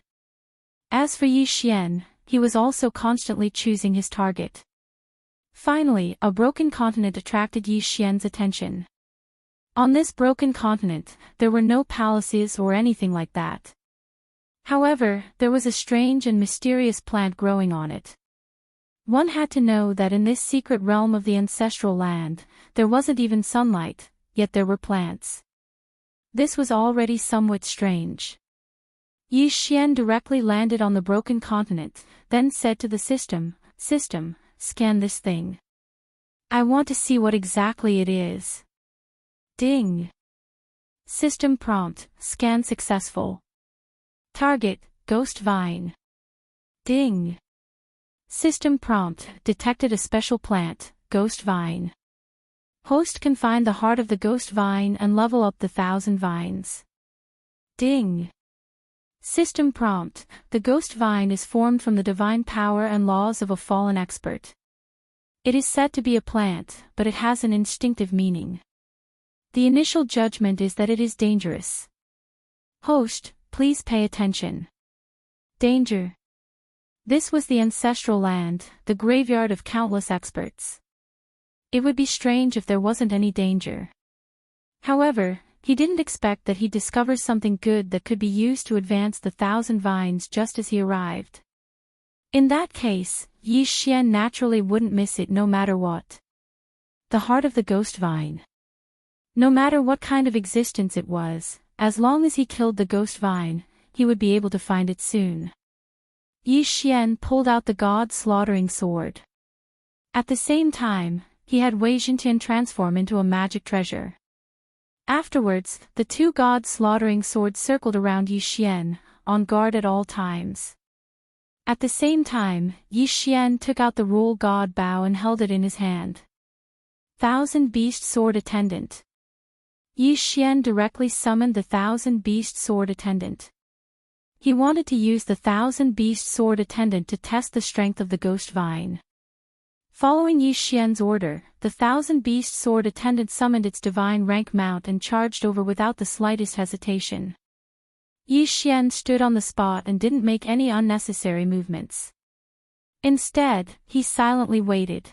As for Yi Xian, he was also constantly choosing his target. Finally, a broken continent attracted Yi Xian's attention. On this broken continent, there were no palaces or anything like that. However, there was a strange and mysterious plant growing on it. One had to know that in this secret realm of the ancestral land, there wasn't even sunlight, yet there were plants. This was already somewhat strange. Yi Xian directly landed on the broken continent, then said to the system, "System, scan this thing. I want to see what exactly it is." Ding. System prompt, scan successful. Target, ghost vine. Ding. System prompt, detected a special plant, ghost vine. Host can find the heart of the ghost vine and level up the 1,000 vines. Ding. System prompt, the ghost vine is formed from the divine power and laws of a fallen expert. It is said to be a plant, but it has an instinctive meaning. The initial judgment is that it is dangerous. Host, please pay attention. Danger. This was the ancestral land, the graveyard of countless experts. It would be strange if there wasn't any danger. However, he didn't expect that he'd discover something good that could be used to advance the 1,000 vines just as he arrived. In that case, Yi Xian naturally wouldn't miss it no matter what. The heart of the ghost vine. No matter what kind of existence it was, as long as he killed the ghost vine, he would be able to find it soon. Yi Xian pulled out the god-slaughtering sword. At the same time, he had Wei Xintian transform into a magic treasure. Afterwards, the two god-slaughtering swords circled around Yi Xian, on guard at all times. At the same time, Yi Xian took out the rule god bow and held it in his hand. 1,000 Beast Sword Attendant. Yi Xian directly summoned the 1,000 Beast Sword Attendant. He wanted to use the 1,000 Beast Sword Attendant to test the strength of the ghost vine. Following Yi Xian's order, the 1,000 Beast Sword Attendant summoned its divine rank mount and charged over without the slightest hesitation. Yi Xian stood on the spot and didn't make any unnecessary movements. Instead, he silently waited.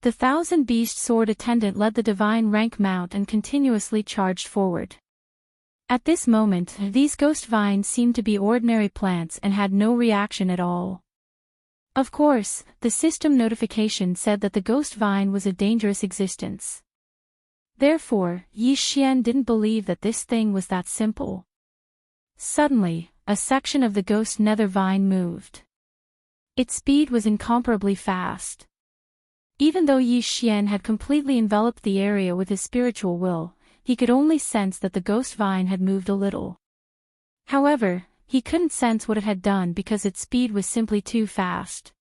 The 1,000 Beast Sword Attendant led the divine rank mount and continuously charged forward. At this moment, these ghost vines seemed to be ordinary plants and had no reaction at all. Of course, the system notification said that the ghost vine was a dangerous existence. Therefore, Yi Xian didn't believe that this thing was that simple. Suddenly, a section of the ghost nether vine moved. Its speed was incomparably fast. Even though Yi Xian had completely enveloped the area with his spiritual will, he could only sense that the ghost vine had moved a little. However, he couldn't sense what it had done because its speed was simply too fast.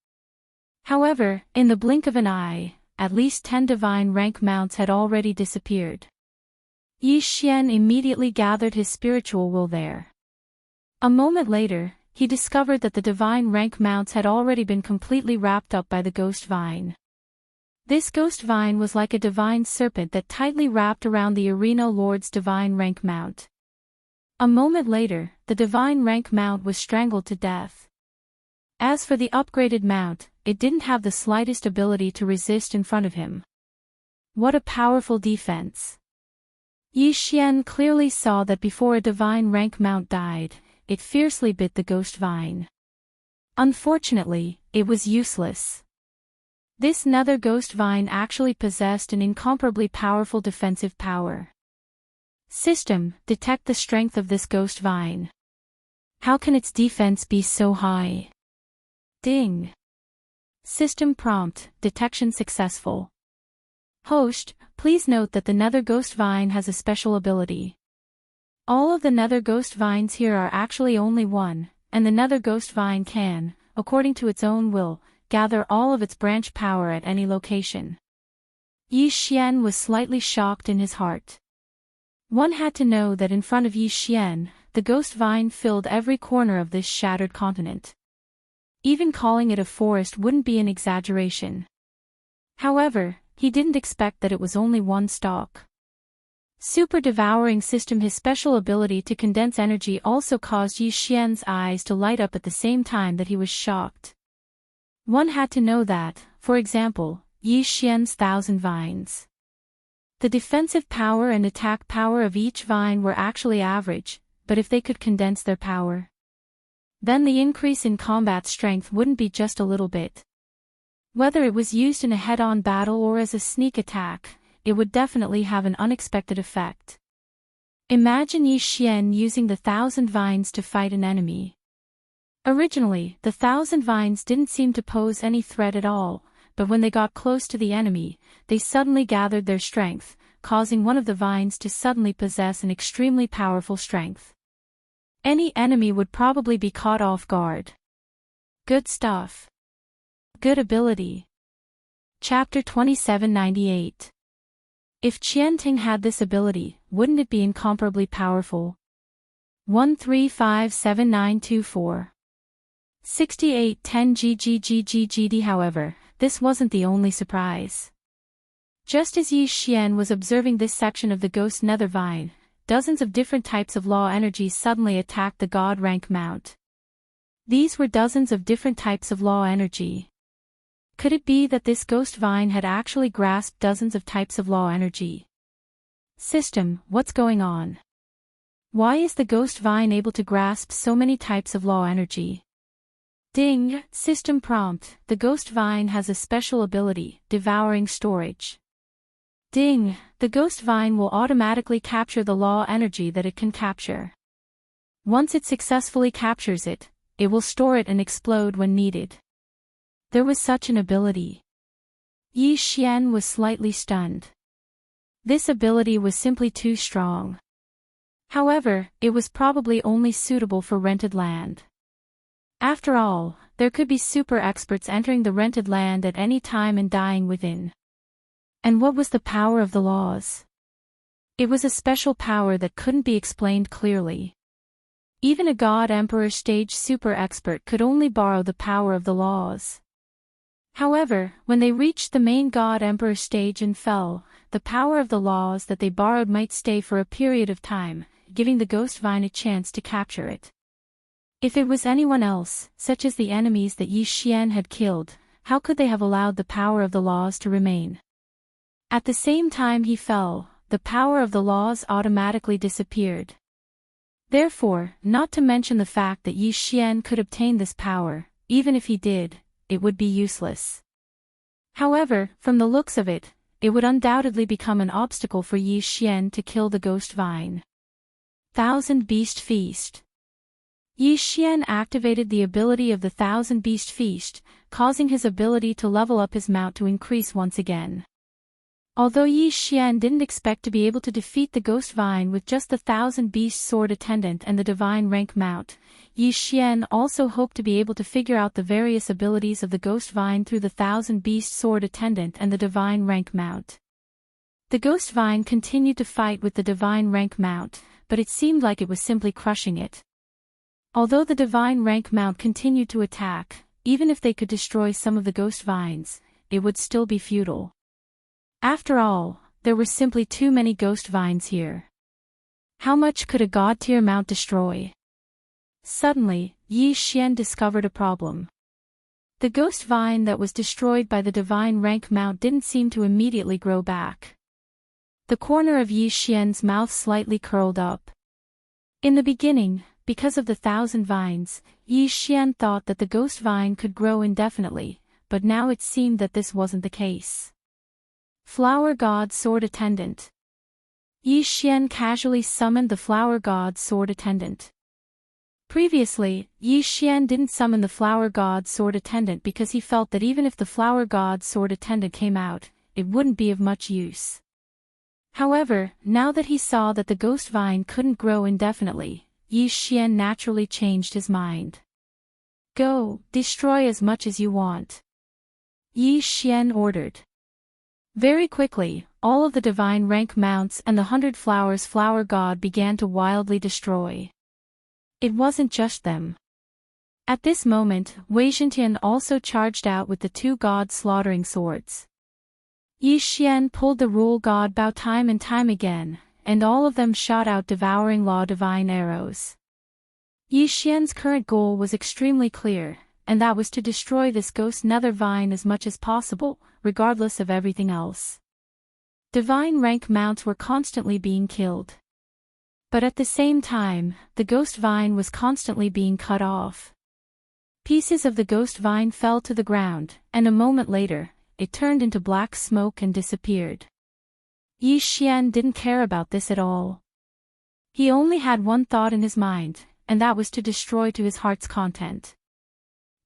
However, in the blink of an eye, at least 10 divine rank mounts had already disappeared. Yi Xian immediately gathered his spiritual will there. A moment later, he discovered that the divine rank mounts had already been completely wrapped up by the ghost vine. This ghost vine was like a divine serpent that tightly wrapped around the arena lord's divine rank mount. A moment later, the divine rank mount was strangled to death. As for the upgraded mount, it didn't have the slightest ability to resist in front of him. What a powerful defense! Yi Xian clearly saw that before a divine rank mount died, it fiercely bit the ghost vine. Unfortunately, it was useless. This nether ghost vine actually possessed an incomparably powerful defensive power. System, detect the strength of this ghost vine. How can its defense be so high? Ding. System prompt, detection successful. Host, please note that the nether ghost vine has a special ability. All of the nether ghost vines here are actually only one, and the nether ghost vine can, according to its own will, gather all of its branch power at any location. Yi Xian was slightly shocked in his heart. One had to know that in front of Yi Xian, the ghost vine filled every corner of this shattered continent. Even calling it a forest wouldn't be an exaggeration. However, he didn't expect that it was only one stalk. Super devouring system. His special ability to condense energy also caused Yi Xian's eyes to light up at the same time that he was shocked. One had to know that, for example, Yi Xian's 1,000 vines. The defensive power and attack power of each vine were actually average, but if they could condense their power, then the increase in combat strength wouldn't be just a little bit. Whether it was used in a head-on battle or as a sneak attack, it would definitely have an unexpected effect. Imagine Yi Xian using the 1,000 vines to fight an enemy. Originally, the 1,000 vines didn't seem to pose any threat at all, but when they got close to the enemy, they suddenly gathered their strength, causing one of the vines to suddenly possess an extremely powerful strength. Any enemy would probably be caught off guard. Good stuff. Good ability. Chapter 2798. If Qianting had this ability, wouldn't it be incomparably powerful? 1357924. 6810 GGGGGD. However, this wasn't the only surprise. Just as Yi Xian was observing this section of the ghost nether vine, dozens of different types of law energies suddenly attacked the god rank mount. These were dozens of different types of law energy. Could it be that this ghost vine had actually grasped dozens of types of law energy? System, what's going on? Why is the ghost vine able to grasp so many types of law energy? Ding, system prompt, the ghost vine has a special ability, devouring storage. Ding, the ghost vine will automatically capture the law energy that it can capture. Once it successfully captures it, it will store it and explode when needed. There was such an ability. Yi Xian was slightly stunned. This ability was simply too strong. However, it was probably only suitable for rented land. After all, there could be super experts entering the rented land at any time and dying within. And what was the power of the laws? It was a special power that couldn't be explained clearly. Even a God Emperor stage super expert could only borrow the power of the laws. However, when they reached the main God Emperor stage and fell, the power of the laws that they borrowed might stay for a period of time, giving the ghost vine a chance to capture it. If it was anyone else, such as the enemies that Yi Xian had killed, how could they have allowed the power of the laws to remain? At the same time he fell, the power of the laws automatically disappeared. Therefore, not to mention the fact that Yi Xian could obtain this power, even if he did, it would be useless. However, from the looks of it, it would undoubtedly become an obstacle for Yi Xian to kill the ghost vine. 1,000 Beast Feast. Yi Xian activated the ability of the 1,000 Beast Feast, causing his ability to level up his mount to increase once again. Although Yi Xian didn't expect to be able to defeat the ghost vine with just the 1,000 Beast Sword Attendant and the Divine Rank Mount, Yi Xian also hoped to be able to figure out the various abilities of the ghost vine through the 1,000 Beast Sword Attendant and the Divine Rank Mount. The ghost vine continued to fight with the Divine Rank Mount, but it seemed like it was simply crushing it. Although the Divine Rank Mount continued to attack, even if they could destroy some of the ghost vines, it would still be futile. After all, there were simply too many ghost vines here. How much could a god-tier mount destroy? Suddenly, Yi Xian discovered a problem. The ghost vine that was destroyed by the Divine Rank Mount didn't seem to immediately grow back. The corner of Yi Xian's mouth slightly curled up. In the beginning, because of the 1,000 vines, Yi Xian thought that the ghost vine could grow indefinitely, but now it seemed that this wasn't the case. Flower God Sword Attendant. Yi Xian casually summoned the Flower God Sword Attendant. Previously, Yi Xian didn't summon the Flower God Sword Attendant because he felt that even if the Flower God Sword Attendant came out, it wouldn't be of much use. However, now that he saw that the ghost vine couldn't grow indefinitely, Yi Xian naturally changed his mind. Go, destroy as much as you want. Yi Xian ordered. Very quickly, all of the divine rank mounts and the 100 Flowers flower god began to wildly destroy. It wasn't just them. At this moment, Wei Zhentian also charged out with the 2 gods slaughtering swords. Yi Xian pulled the rule god Bao time and time again, and all of them shot out devouring law divine arrows. Yi Xian's current goal was extremely clear, and that was to destroy this ghost nether vine as much as possible, regardless of everything else. Divine rank mounts were constantly being killed. But at the same time, the ghost vine was constantly being cut off. Pieces of the ghost vine fell to the ground, and a moment later, it turned into black smoke and disappeared. Yi Xian didn't care about this at all. He only had one thought in his mind, and that was to destroy to his heart's content.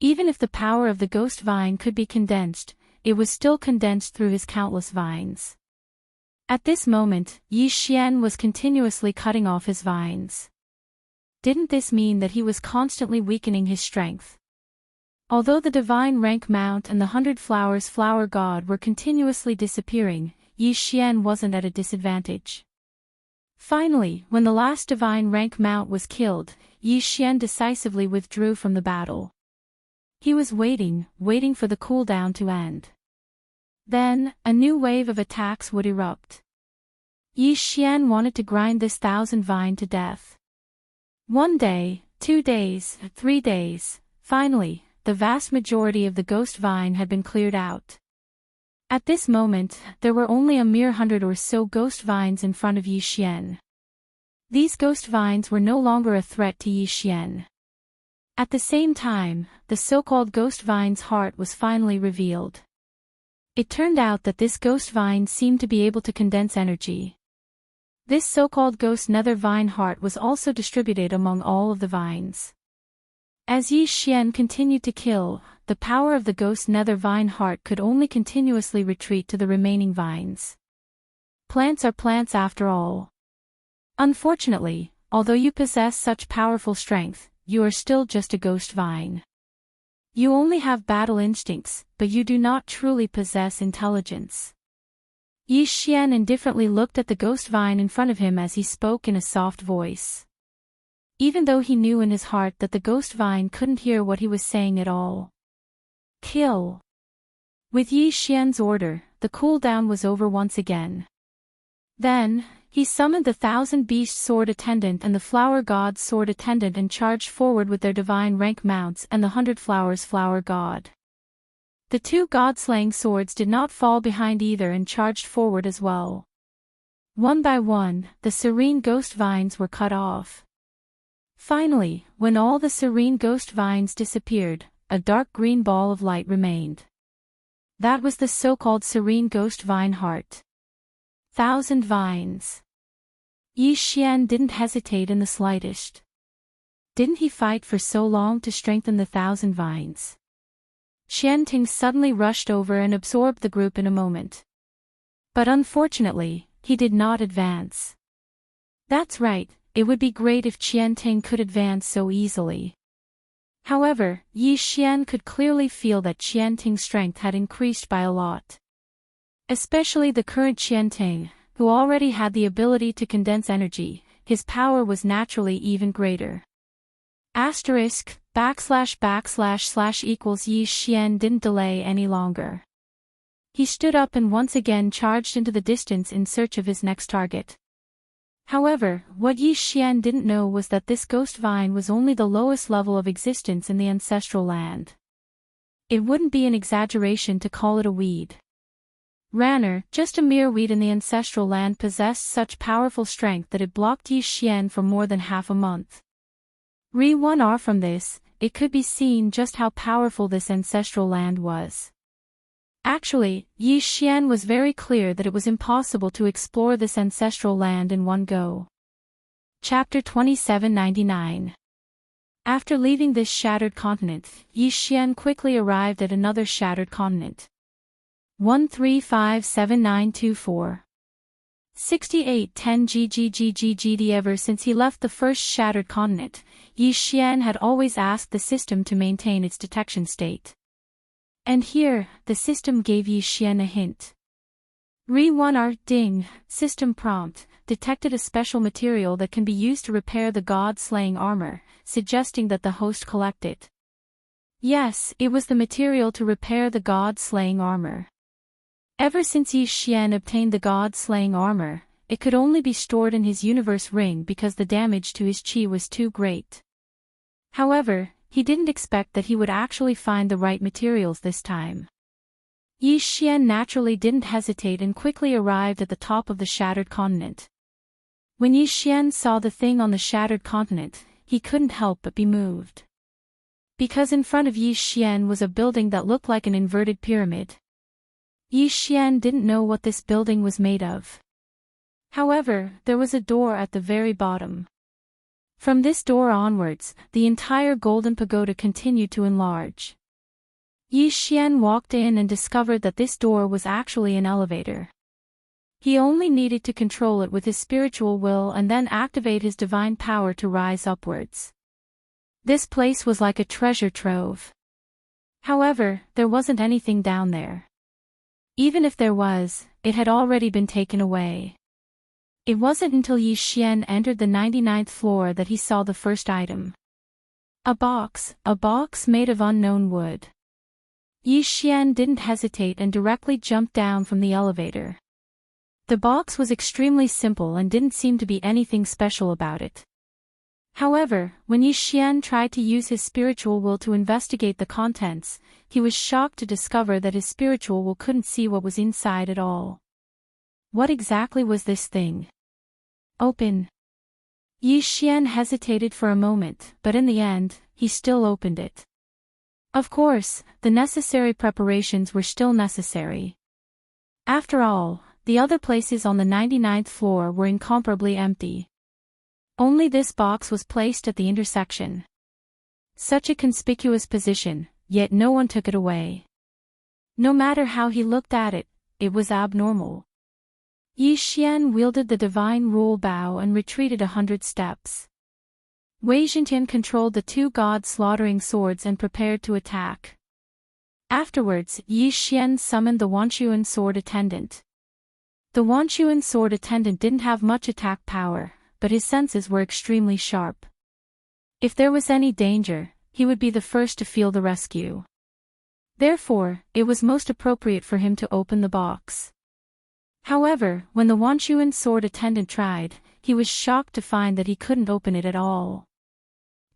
Even if the power of the ghost vine could be condensed, it was still condensed through his countless vines. At this moment, Yi Xian was continuously cutting off his vines. Didn't this mean that he was constantly weakening his strength? Although the divine rank mount and the 100 Flowers flower god were continuously disappearing, Yi Xian wasn't at a disadvantage. Finally, when the last divine rank mount was killed, Yi Xian decisively withdrew from the battle. He was waiting for the cooldown to end. Then, a new wave of attacks would erupt. Yi Xian wanted to grind this 1,000 vine to death. 1 day, 2 days, 3 days, finally, the vast majority of the ghost vine had been cleared out. At this moment, there were only a mere 100 or so ghost vines in front of Yi Xian. These ghost vines were no longer a threat to Yi Xian. At the same time, the so-called ghost vine's heart was finally revealed. It turned out that this ghost vine seemed to be able to condense energy. This so-called ghost nether vine heart was also distributed among all of the vines. As Yi Xian continued to kill, the power of the ghost nether vine heart could only continuously retreat to the remaining vines. Plants are plants after all. Unfortunately, although you possess such powerful strength, you are still just a ghost vine. You only have battle instincts, but you do not truly possess intelligence. Yi Xian indifferently looked at the ghost vine in front of him as he spoke in a soft voice. Even though he knew in his heart that the ghost vine couldn't hear what he was saying at all. Kill. With Yi Xian's order, the cooldown was over once again. Then, he summoned the 1,000-beast sword attendant and the flower god's sword attendant and charged forward with their divine rank mounts and the 100 Flowers flower god. The 2 god-slaying swords did not fall behind either and charged forward as well. One by one, the serene ghost vines were cut off. Finally, when all the serene ghost vines disappeared, a dark green ball of light remained. That was the so-called serene ghost vine heart. 1,000 vines. Yi Xian didn't hesitate in the slightest. Didn't he fight for so long to strengthen the 1,000 vines? Qianting suddenly rushed over and absorbed the group in a moment. But unfortunately, he did not advance. That's right, it would be great if Qianting could advance so easily. However, Yi Xian could clearly feel that Qianting's strength had increased by a lot. Especially the current Qianting, who already had the ability to condense energy, his power was naturally even greater. Asterisk, / equals Yi Xian didn't delay any longer. He stood up and once again charged into the distance in search of his next target. However, what Yi Xian didn't know was that this ghost vine was only the lowest level of existence in the ancestral land. It wouldn't be an exaggeration to call it a weed. Ranner, just a mere weed in the ancestral land, possessed such powerful strength that it blocked Yi Xian for more than half a month. Re-1R from this, it could be seen just how powerful this ancestral land was. Actually, Yi Xian was very clear that it was impossible to explore this ancestral land in one go. Chapter 2799. After leaving this shattered continent, Yi Xian quickly arrived at another shattered continent. 135794. 6810 GGGGGD. Ever since he left the first shattered continent, Yi Xian had always asked the system to maintain its detection state. And here, the system gave Yi Xian a hint. Re-1R ding, system prompt, detected a special material that can be used to repair the god-slaying armor, suggesting that the host collect it. Yes, it was the material to repair the god-slaying armor. Ever since Yi Xian obtained the god-slaying armor, it could only be stored in his universe ring because the damage to his chi was too great. However, he didn't expect that he would actually find the right materials this time. Yi Xian naturally didn't hesitate and quickly arrived at the top of the shattered continent. When Yi Xian saw the thing on the shattered continent, he couldn't help but be moved. Because in front of Yi Xian was a building that looked like an inverted pyramid. Yi Xian didn't know what this building was made of. However, there was a door at the very bottom. From this door onwards, the entire golden pagoda continued to enlarge. Yi Xian walked in and discovered that this door was actually an elevator. He only needed to control it with his spiritual will and then activate his divine power to rise upwards. This place was like a treasure trove. However, there wasn't anything down there. Even if there was, it had already been taken away. It wasn't until Yi Xian entered the 99th floor that he saw the first item. A box made of unknown wood. Yi Xian didn't hesitate and directly jumped down from the elevator. The box was extremely simple and didn't seem to be anything special about it. However, when Yi Xian tried to use his spiritual will to investigate the contents, he was shocked to discover that his spiritual will couldn't see what was inside at all. What exactly was this thing? Open. Yi Xian hesitated for a moment, but in the end, he still opened it. Of course, the necessary preparations were still necessary. After all, the other places on the 99th floor were incomparably empty. Only this box was placed at the intersection. Such a conspicuous position, yet no one took it away. No matter how he looked at it, it was abnormal. Yi Xian wielded the divine rule bow and retreated 100 steps. Wei Zhentian controlled the two god-slaughtering swords and prepared to attack. Afterwards, Yi Xian summoned the Wanchuan sword attendant. The Wanchuan sword attendant didn't have much attack power, but his senses were extremely sharp. If there was any danger, he would be the first to feel the rescue. Therefore, it was most appropriate for him to open the box. However, when the Wanchuan sword attendant tried, he was shocked to find that he couldn't open it at all.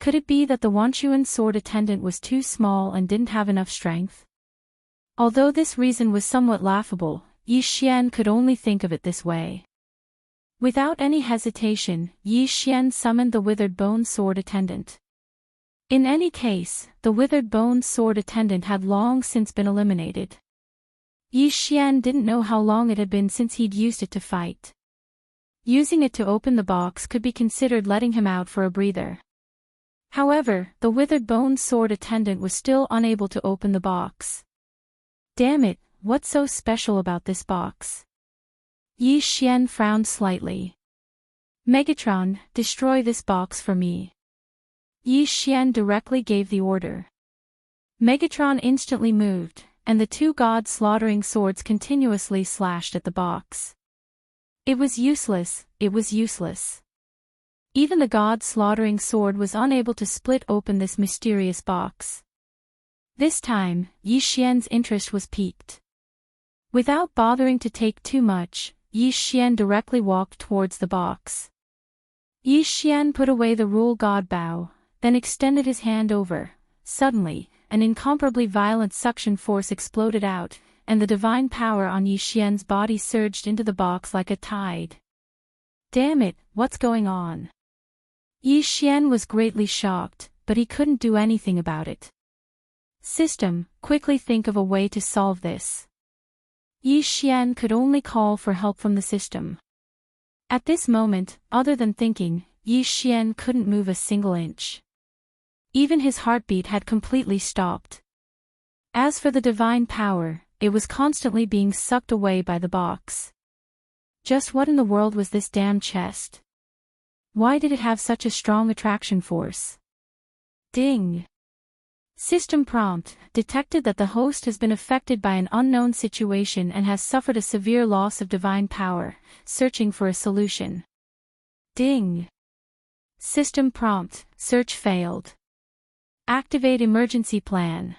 Could it be that the Wanchuan sword attendant was too small and didn't have enough strength? Although this reason was somewhat laughable, Yi Xian could only think of it this way. Without any hesitation, Yi Xian summoned the withered bone sword attendant. In any case, the withered bone sword attendant had long since been eliminated. Yi Xian didn't know how long it had been since he'd used it to fight. Using it to open the box could be considered letting him out for a breather. However, the withered bone sword attendant was still unable to open the box. Damn it, what's so special about this box? Yi Xian frowned slightly. Megatron, destroy this box for me. Yi Xian directly gave the order. Megatron instantly moved, and the two god-slaughtering swords continuously slashed at the box. It was useless, it was useless. Even the god-slaughtering sword was unable to split open this mysterious box. This time, Yi Xian's interest was piqued. Without bothering to take too much, Yi Xian directly walked towards the box. Yi Xian put away the rule god bow, then extended his hand over. Suddenly, an incomparably violent suction force exploded out, and the divine power on Yi Xian's body surged into the box like a tide. Damn it, what's going on? Yi Xian was greatly shocked, but he couldn't do anything about it. System, quickly think of a way to solve this. Yi Xian could only call for help from the system. At this moment, other than thinking, Yi Xian couldn't move a single inch. Even his heartbeat had completely stopped. As for the divine power, it was constantly being sucked away by the box. Just what in the world was this damn chest? Why did it have such a strong attraction force? Ding. System prompt, detected that the host has been affected by an unknown situation and has suffered a severe loss of divine power, searching for a solution. Ding. System prompt, search failed. Activate emergency plan.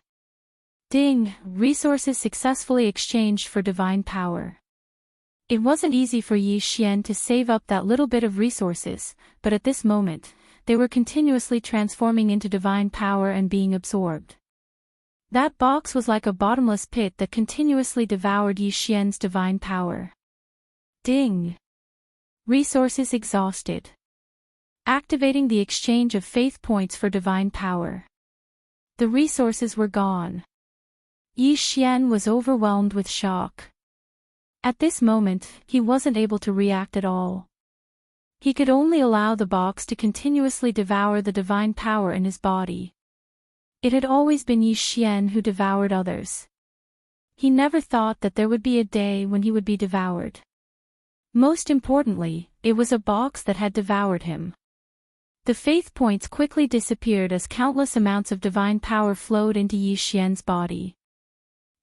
Ding, resources successfully exchanged for divine power. It wasn't easy for Yi Xian to save up that little bit of resources, but at this moment, they were continuously transforming into divine power and being absorbed. That box was like a bottomless pit that continuously devoured Yi Xian's divine power. Ding. Resources exhausted. Activating the exchange of faith points for divine power. The resources were gone. Yi Xian was overwhelmed with shock. At this moment, he wasn't able to react at all. He could only allow the box to continuously devour the divine power in his body. It had always been Yi Xian who devoured others. He never thought that there would be a day when he would be devoured. Most importantly, it was a box that had devoured him. The faith points quickly disappeared as countless amounts of divine power flowed into Yi Xian's body.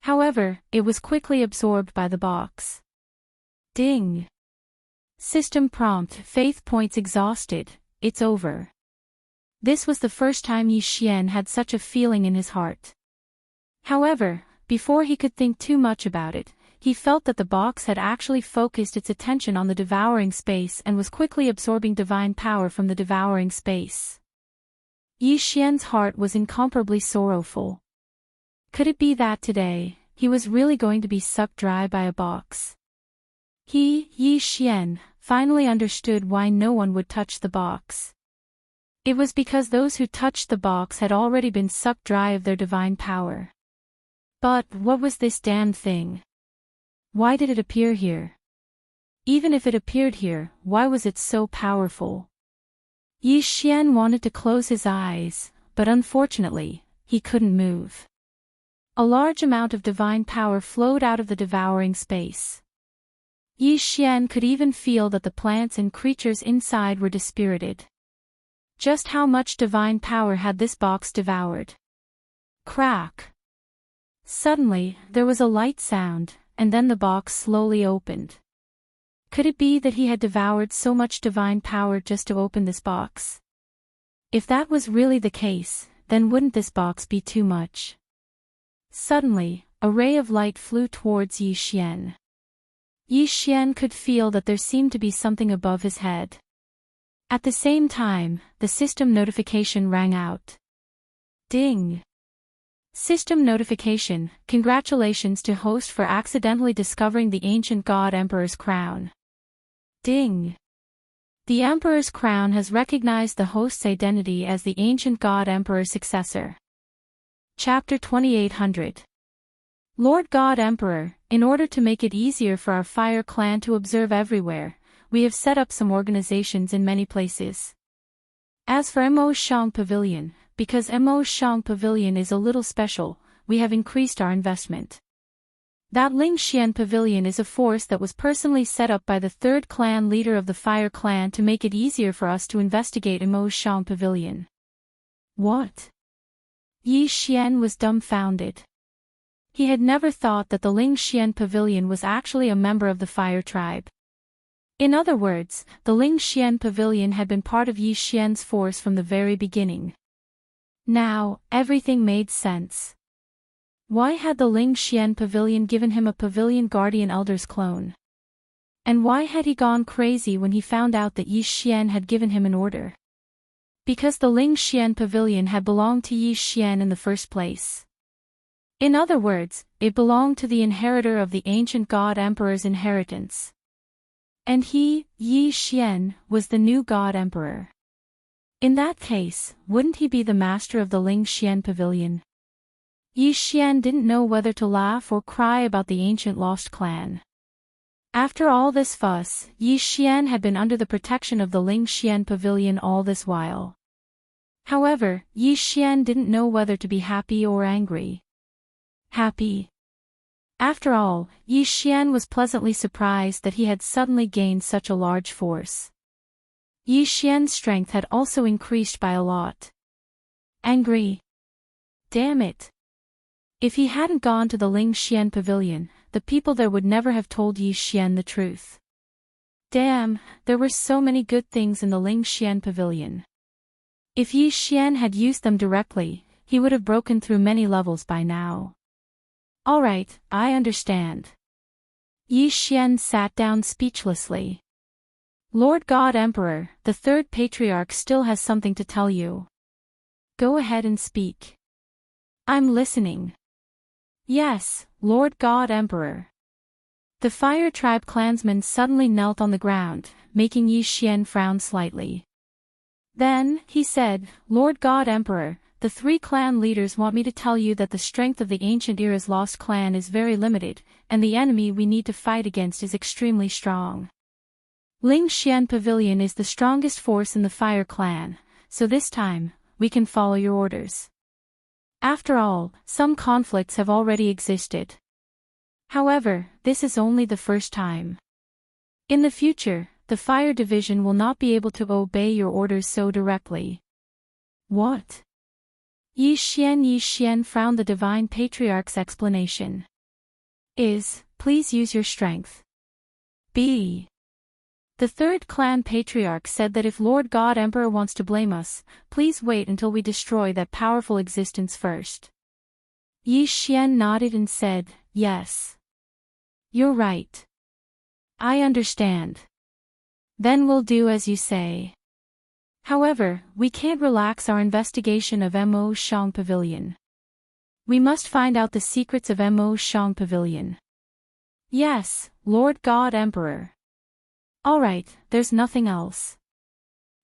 However, it was quickly absorbed by the box. Ding. System prompt, faith points exhausted, it's over. This was the first time Yi Xian had such a feeling in his heart. However, before he could think too much about it, he felt that the box had actually focused its attention on the devouring space and was quickly absorbing divine power from the devouring space. Yi Xian's heart was incomparably sorrowful. Could it be that today, he was really going to be sucked dry by a box? He, Yi Xian, finally understood why no one would touch the box. It was because those who touched the box had already been sucked dry of their divine power. But what was this damned thing? Why did it appear here? Even if it appeared here, why was it so powerful? Yi Xian wanted to close his eyes, but unfortunately, he couldn't move. A large amount of divine power flowed out of the devouring space. Yi Xian could even feel that the plants and creatures inside were dispirited. Just how much divine power had this box devoured? Crack! Suddenly, there was a light sound, and then the box slowly opened. Could it be that he had devoured so much divine power just to open this box? If that was really the case, then wouldn't this box be too much? Suddenly, a ray of light flew towards Yi Xian. Yi Xian could feel that there seemed to be something above his head. At the same time, the system notification rang out. Ding! System notification, congratulations to host for accidentally discovering the ancient God Emperor's crown. Ding! The Emperor's crown has recognized the host's identity as the ancient God Emperor's successor. Chapter 2800. Lord God Emperor, in order to make it easier for our fire clan to observe everywhere, we have set up some organizations in many places. As for Mo Shang Pavilion, because Mo Shang Pavilion is a little special, we have increased our investment. That Ling Xian Pavilion is a force that was personally set up by the third clan leader of the Fire Clan to make it easier for us to investigate Mo Shang Pavilion. What? Yi Xian was dumbfounded. He had never thought that the Ling Xian Pavilion was actually a member of the Fire Tribe. In other words, the Ling Xian Pavilion had been part of Yi Xian's force from the very beginning. Now, everything made sense. Why had the Ling Xian Pavilion given him a Pavilion Guardian Elder's clone? And why had he gone crazy when he found out that Yi Xian had given him an order? Because the Ling Xian Pavilion had belonged to Yi Xian in the first place. In other words, it belonged to the inheritor of the ancient God Emperor's inheritance. And he, Yi Xian, was the new God Emperor. In that case, wouldn't he be the master of the Ling Xian Pavilion? Yi Xian didn't know whether to laugh or cry about the ancient lost clan. After all this fuss, Yi Xian had been under the protection of the Ling Xian Pavilion all this while. However, Yi Xian didn't know whether to be happy or angry. Happy. After all, Yi Xian was pleasantly surprised that he had suddenly gained such a large force. Yi Xian's strength had also increased by a lot. Angry. Damn it. If he hadn't gone to the Ling Xian pavilion, the people there would never have told Yi Xian the truth. Damn, there were so many good things in the Ling Xian pavilion. If Yi Xian had used them directly, he would have broken through many levels by now. Alright, I understand. Yi Xian sat down speechlessly. Lord God Emperor, the third patriarch still has something to tell you. Go ahead and speak. I'm listening. Yes, Lord God Emperor. The Fire Tribe clansman suddenly knelt on the ground, making Yi Xian frown slightly. Then, he said, Lord God Emperor, the 3 clan leaders want me to tell you that the strength of the ancient era's lost clan is very limited, and the enemy we need to fight against is extremely strong. Ling Xian Pavilion is the strongest force in the Fire Clan, so this time, we can follow your orders. After all, some conflicts have already existed. However, this is only the first time. In the future, the Fire Division will not be able to obey your orders so directly. What? Yi Xian frowned. The Divine Patriarch's explanation is, please use your strength. B. The third clan patriarch said that if Lord God Emperor wants to blame us, please wait until we destroy that powerful existence first. Yi Xian nodded and said, yes. You're right. I understand. Then we'll do as you say. However, we can't relax our investigation of Mo Shang Pavilion. We must find out the secrets of Mo Shang Pavilion. Yes, Lord God Emperor. Alright, there's nothing else.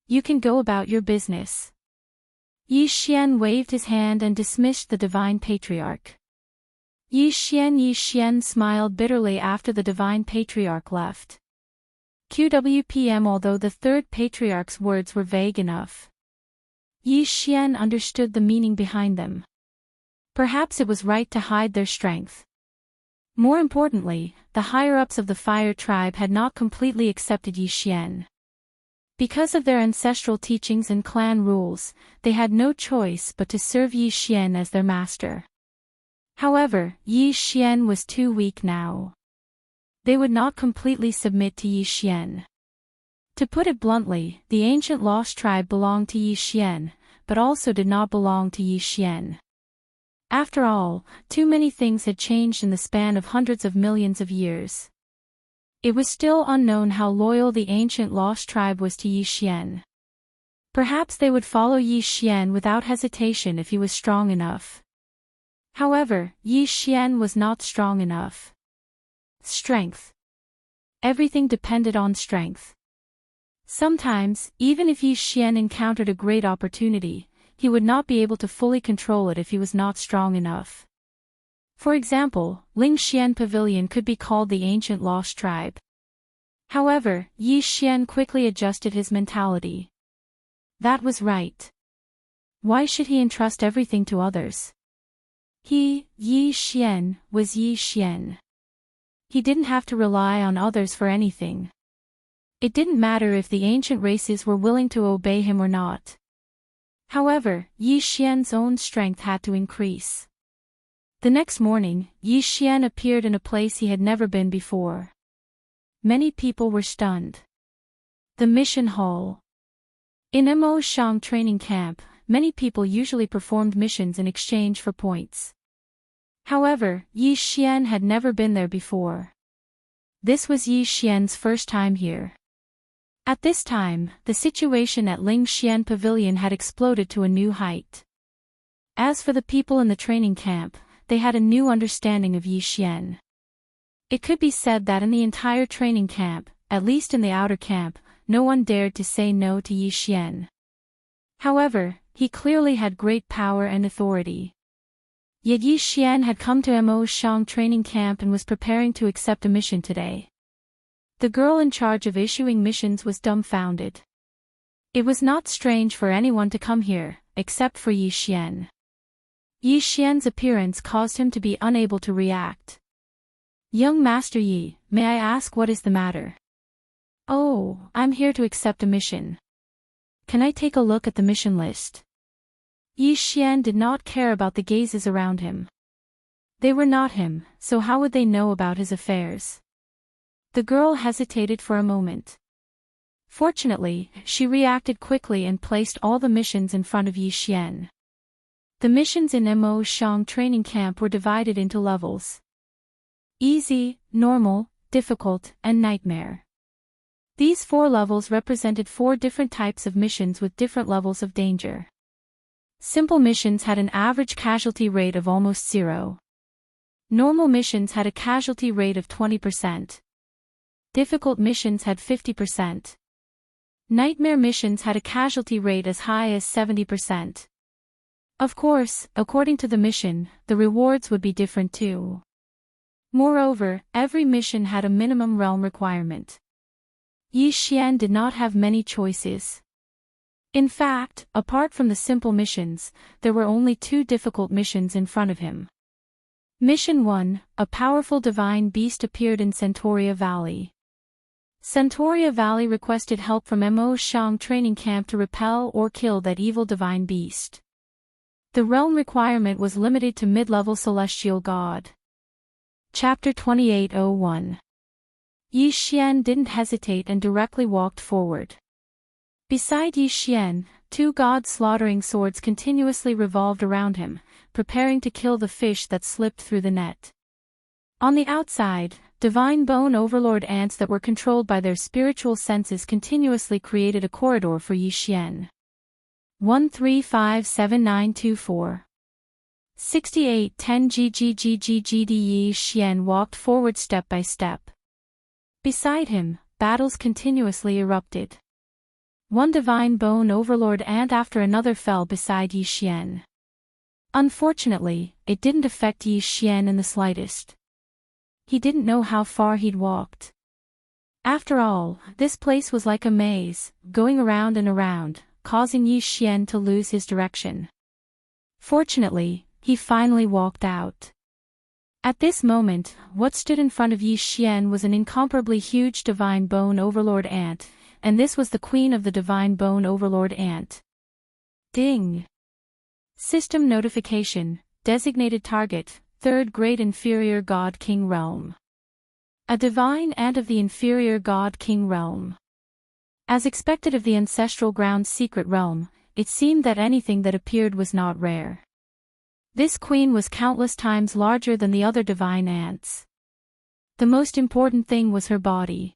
You can go about your business. Yi Xian waved his hand and dismissed the Divine Patriarch. Yi Xian smiled bitterly after the Divine Patriarch left. QWPM. Although the third patriarch's words were vague enough, Yi Xian understood the meaning behind them. Perhaps it was right to hide their strength. More importantly, the higher-ups of the Fire Tribe had not completely accepted Yi Xian. Because of their ancestral teachings and clan rules, they had no choice but to serve Yi Xian as their master. However, Yi Xian was too weak now. They would not completely submit to Yi Xian. To put it bluntly, the ancient lost tribe belonged to Yi Xian, but also did not belong to Yi Xian. After all, too many things had changed in the span of hundreds of millions of years. It was still unknown how loyal the ancient lost tribe was to Yi Xian. Perhaps they would follow Yi Xian without hesitation if he was strong enough. However, Yi Xian was not strong enough. Strength. Everything depended on strength. Sometimes, even if Yi Xian encountered a great opportunity, he would not be able to fully control it if he was not strong enough. For example, Ling Xian Pavilion could be called the ancient lost tribe. However, Yi Xian quickly adjusted his mentality. That was right. Why should he entrust everything to others? He, Yi Xian, was Yi Xian. He didn't have to rely on others for anything. It didn't matter if the ancient races were willing to obey him or not. However, Yi Xian's own strength had to increase. The next morning, Yi Xian appeared in a place he had never been before. Many people were stunned. The mission hall. In Mo Shang training camp, many people usually performed missions in exchange for points. However, Yi Xian had never been there before. This was Yi Xian's first time here. At this time, the situation at Ling Xian Pavilion had exploded to a new height. As for the people in the training camp, they had a new understanding of Yi Xian. It could be said that in the entire training camp, at least in the outer camp, no one dared to say no to Yi Xian. However, he clearly had great power and authority. Yet Yi Xian had come to Mo Shang training camp and was preparing to accept a mission today. The girl in charge of issuing missions was dumbfounded. It was not strange for anyone to come here, except for Yi Xian. Yi Xian's appearance caused him to be unable to react. Young Master Yi, may I ask what is the matter? Oh, I'm here to accept a mission. Can I take a look at the mission list? Yi Xian did not care about the gazes around him. They were not him, so how would they know about his affairs? The girl hesitated for a moment. Fortunately, she reacted quickly and placed all the missions in front of Yi Xian. The missions in Mo Shang training camp were divided into levels: easy, normal, difficult, and nightmare. These 4 levels represented 4 different types of missions with different levels of danger. Simple missions had an average casualty rate of almost 0. Normal missions had a casualty rate of 20%. Difficult missions had 50%. Nightmare missions had a casualty rate as high as 70%. Of course, according to the mission, the rewards would be different too. Moreover, every mission had a minimum realm requirement. Yi Xian did not have many choices. In fact, apart from the simple missions, there were only 2 difficult missions in front of him. Mission 1, a powerful divine beast appeared in Centauria Valley. Centauria Valley requested help from Mo Shang training camp to repel or kill that evil divine beast. The realm requirement was limited to mid-level celestial god. Chapter 2801. Yi Xian didn't hesitate and directly walked forward. Beside Yi Xian, 2 god-slaughtering swords continuously revolved around him, preparing to kill the fish that slipped through the net. On the outside, divine bone overlord ants that were controlled by their spiritual senses continuously created a corridor for Yi Xian. 135794. 6810 GGGGGD. Yi Xian walked forward step by step. Beside him, battles continuously erupted. One divine bone overlord ant after another fell beside Yi Xian. Unfortunately, it didn't affect Yi Xian in the slightest. He didn't know how far he'd walked. After all, this place was like a maze, going around and around, causing Yi Xian to lose his direction. Fortunately, he finally walked out. At this moment, what stood in front of Yi Xian was an incomparably huge divine bone overlord ant, and this was the queen of the divine bone overlord ant. Ding! System notification, designated target, 3rd grade inferior god king realm. A divine ant of the inferior god king realm. As expected of the ancestral ground's secret realm, it seemed that anything that appeared was not rare. This queen was countless times larger than the other divine ants. The most important thing was her body.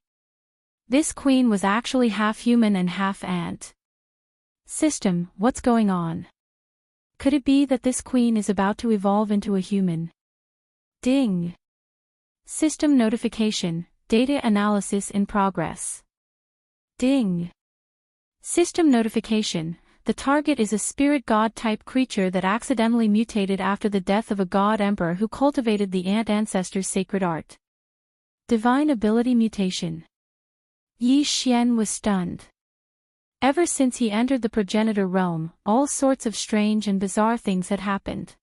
This queen was actually half human and half ant. System, what's going on? Could it be that this queen is about to evolve into a human? Ding! System notification, data analysis in progress. Ding! System notification, the target is a spirit god-type creature that accidentally mutated after the death of a god emperor who cultivated the ant ancestor's sacred art. Divine ability mutation. Yi Xian was stunned. Ever since he entered the progenitor realm, all sorts of strange and bizarre things had happened.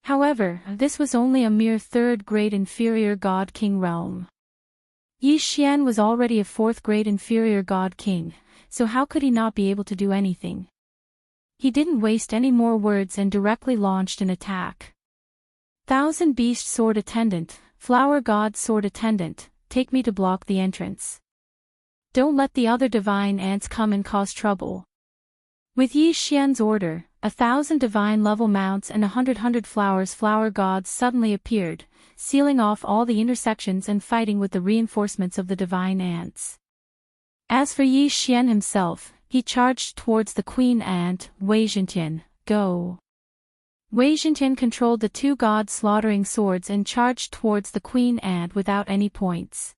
However, this was only a mere 3rd grade inferior god king realm. Yi Xian was already a 4th grade inferior god king, so how could he not be able to do anything? He didn't waste any more words and directly launched an attack. Thousand Beast Sword Attendant, Flower God Sword Attendant, take me to block the entrance. Don't let the other divine ants come and cause trouble. With Yi Xian's order, 1,000 divine level mounts and 100 flower gods suddenly appeared, sealing off all the intersections and fighting with the reinforcements of the divine ants. As for Yi Xian himself, he charged towards the queen ant, Wei Zhentian. Go! Wei Zhentian controlled the 2 god-slaughtering swords and charged towards the queen ant without any points.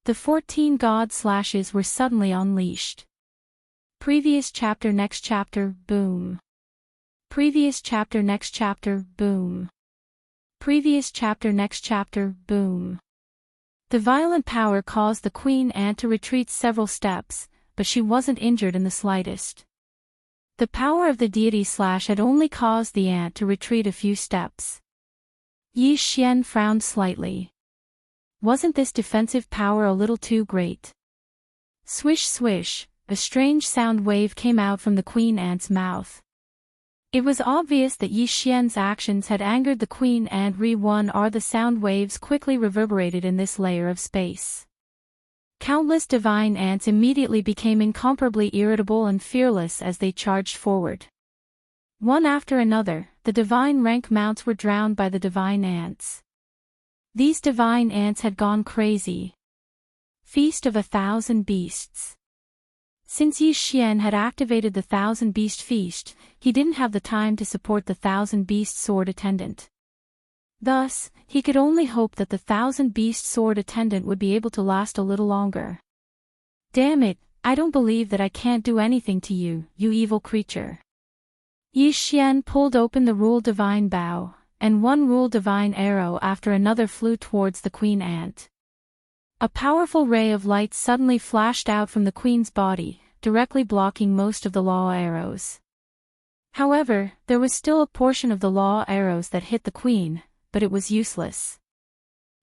The 14 god slashes were suddenly unleashed. Previous chapter next chapter, boom. Previous chapter next chapter, boom. Previous chapter next chapter, boom. The violent power caused the queen ant to retreat several steps, but she wasn't injured in the slightest. The power of the deity slash had only caused the ant to retreat a few steps. Yi Xian frowned slightly. Wasn't this defensive power a little too great? Swish swish, a strange sound wave came out from the queen ant's mouth. It was obvious that Yi Xian's actions had angered the queen ant. The sound waves quickly reverberated in this layer of space. Countless divine ants immediately became incomparably irritable and fearless as they charged forward. One after another, the divine rank mounts were drowned by the divine ants. These divine ants had gone crazy. Feast of 1,000 Beasts. Since Yi Xian had activated the 1,000 Beast Feast, he didn't have the time to support the 1,000 Beast Sword Attendant. Thus, he could only hope that the 1,000 Beast Sword Attendant would be able to last a little longer. Damn it, I don't believe that I can't do anything to you, you evil creature. Yi Xian pulled open the Rule Divine Bow, and one Rule Divine Arrow after another flew towards the queen ant. A powerful ray of light suddenly flashed out from the queen's body, directly blocking most of the law arrows. However, there was still a portion of the law arrows that hit the queen, but it was useless.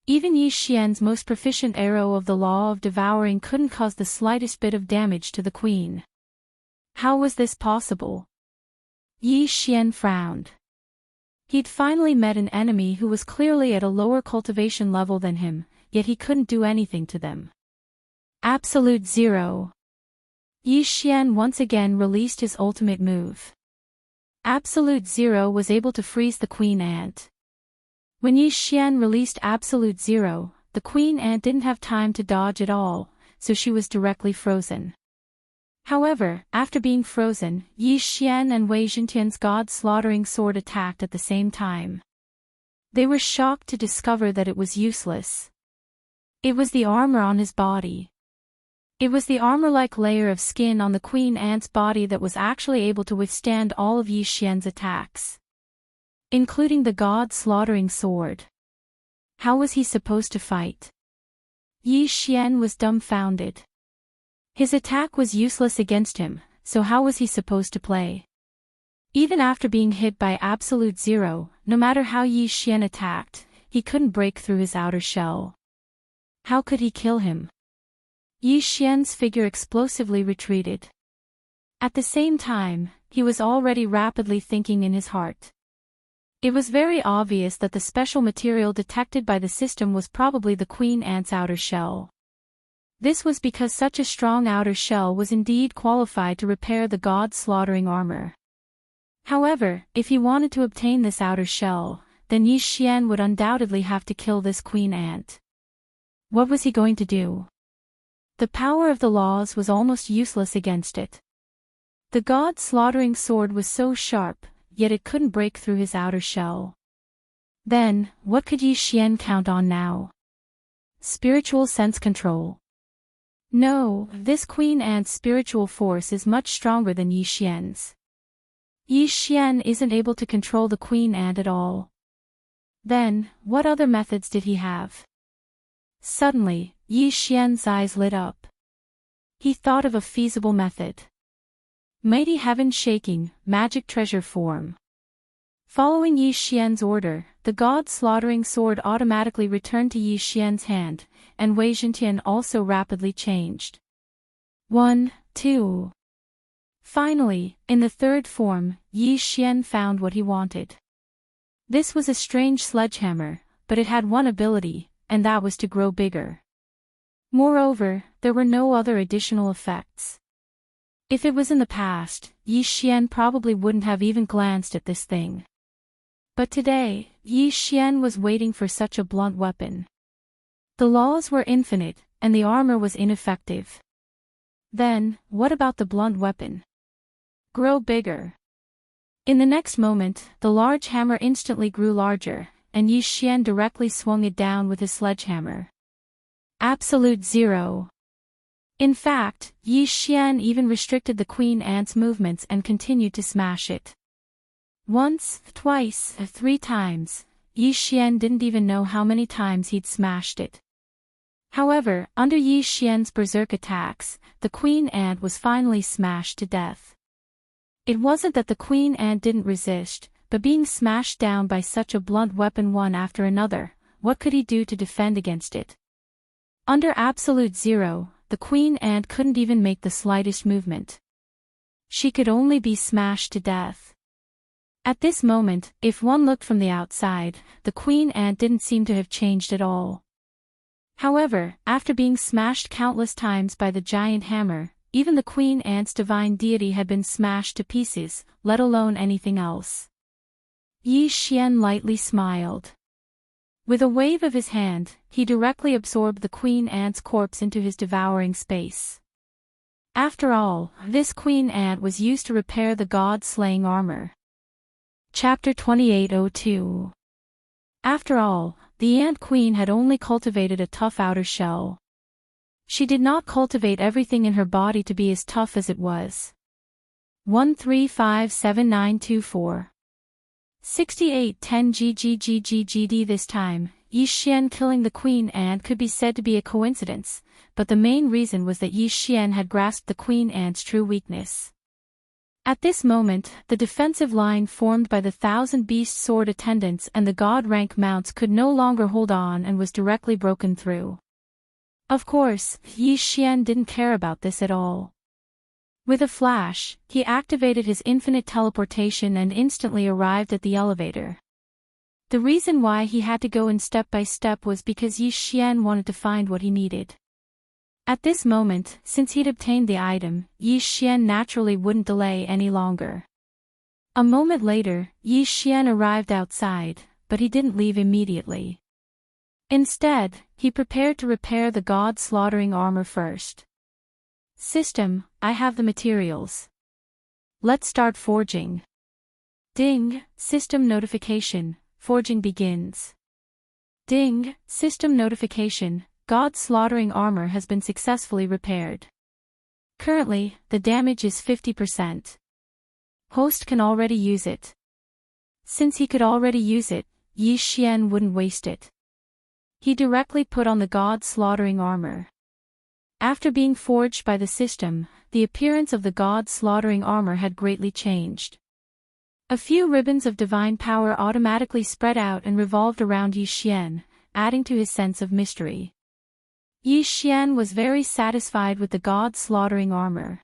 Even Yi Xian's most proficient arrow of the law of devouring couldn't cause the slightest bit of damage to the queen. How was this possible? Yi Xian frowned. He'd finally met an enemy who was clearly at a lower cultivation level than him, yet he couldn't do anything to them. Absolute Zero. Yi Xian once again released his ultimate move. Absolute Zero was able to freeze the queen ant. When Yi Xian released Absolute Zero, the queen ant didn't have time to dodge at all, so she was directly frozen. However, after being frozen, Yi Xian and Wei Zhentian's God-slaughtering sword attacked at the same time. They were shocked to discover that it was useless. It was the armor on his body. It was the armor-like layer of skin on the queen ant's body that was actually able to withstand all of Yi Xian's attacks, including the God-slaughtering sword. How was he supposed to fight? Yi Xian was dumbfounded. His attack was useless against him, so how was he supposed to play? Even after being hit by Absolute Zero, no matter how Yi Xian attacked, he couldn't break through his outer shell. How could he kill him? Yi Xian's figure explosively retreated. At the same time, he was already rapidly thinking in his heart. It was very obvious that the special material detected by the system was probably the queen ant's outer shell. This was because such a strong outer shell was indeed qualified to repair the God-slaughtering armor. However, if he wanted to obtain this outer shell, then Yi Xian would undoubtedly have to kill this queen ant. What was he going to do? The power of the laws was almost useless against it. The God-slaughtering sword was so sharp, yet it couldn't break through his outer shell. Then, what could Yi Xian count on now? Spiritual sense control. No, this queen ant's spiritual force is much stronger than Yi Xian's. Yi Xian isn't able to control the queen ant at all. Then, what other methods did he have? Suddenly, Yi Xian's eyes lit up. He thought of a feasible method. Mighty heaven-shaking, magic treasure form. Following Yi Xian's order, the God-slaughtering sword automatically returned to Yi Xian's hand, and Wei Zhentian also rapidly changed. 1, 2. Finally, in the third form, Yi Xian found what he wanted. This was a strange sledgehammer, but it had one ability, and that was to grow bigger. Moreover, there were no other additional effects. If it was in the past, Yi Xian probably wouldn't have even glanced at this thing. But today, Yi Xian was waiting for such a blunt weapon. The laws were infinite, and the armor was ineffective. Then, what about the blunt weapon? Grow bigger. In the next moment, the large hammer instantly grew larger, and Yi Xian directly swung it down with his sledgehammer. Absolute Zero. In fact, Yi Xian even restricted the queen ant's movements and continued to smash it. Once, twice, 3 times, Yi Xian didn't even know how many times he'd smashed it. However, under Yi Xian's berserk attacks, the queen ant was finally smashed to death. It wasn't that the queen ant didn't resist, but being smashed down by such a blunt weapon one after another, what could he do to defend against it? Under absolute zero, the queen ant couldn't even make the slightest movement. She could only be smashed to death. At this moment, if one looked from the outside, the queen ant didn't seem to have changed at all. However, after being smashed countless times by the giant hammer, even the queen ant's divine deity had been smashed to pieces, let alone anything else. Yi Xian lightly smiled. With a wave of his hand, he directly absorbed the queen ant's corpse into his devouring space. After all, this queen ant was used to repair the god-slaying armor. Chapter 2802. After all, the ant queen had only cultivated a tough outer shell. She did not cultivate everything in her body to be as tough as it was. 1357924. 6810 GGGGGD. This time, Yi Xian killing the queen ant could be said to be a coincidence, but the main reason was that Yi Xian had grasped the queen ant's true weakness. At this moment, the defensive line formed by the thousand-beast sword attendants and the god-rank mounts could no longer hold on and was directly broken through. Of course, Yi Xian didn't care about this at all. With a flash, he activated his infinite teleportation and instantly arrived at the elevator. The reason why he had to go in step by step was because Yi Xian wanted to find what he needed. At this moment, since he'd obtained the item, Yi Xian naturally wouldn't delay any longer. A moment later, Yi Xian arrived outside, but he didn't leave immediately. Instead, he prepared to repair the god-slaughtering armor first. System, I have the materials. Let's start forging. Ding, system notification, forging begins. Ding, system notification, god-slaughtering armor has been successfully repaired. Currently, the damage is 50%. Host can already use it. Since he could already use it, Yi Xian wouldn't waste it. He directly put on the god-slaughtering armor. After being forged by the system, the appearance of the god-slaughtering armor had greatly changed. A few ribbons of divine power automatically spread out and revolved around Yi Xian, adding to his sense of mystery. Yi Xian was very satisfied with the god-slaughtering armor.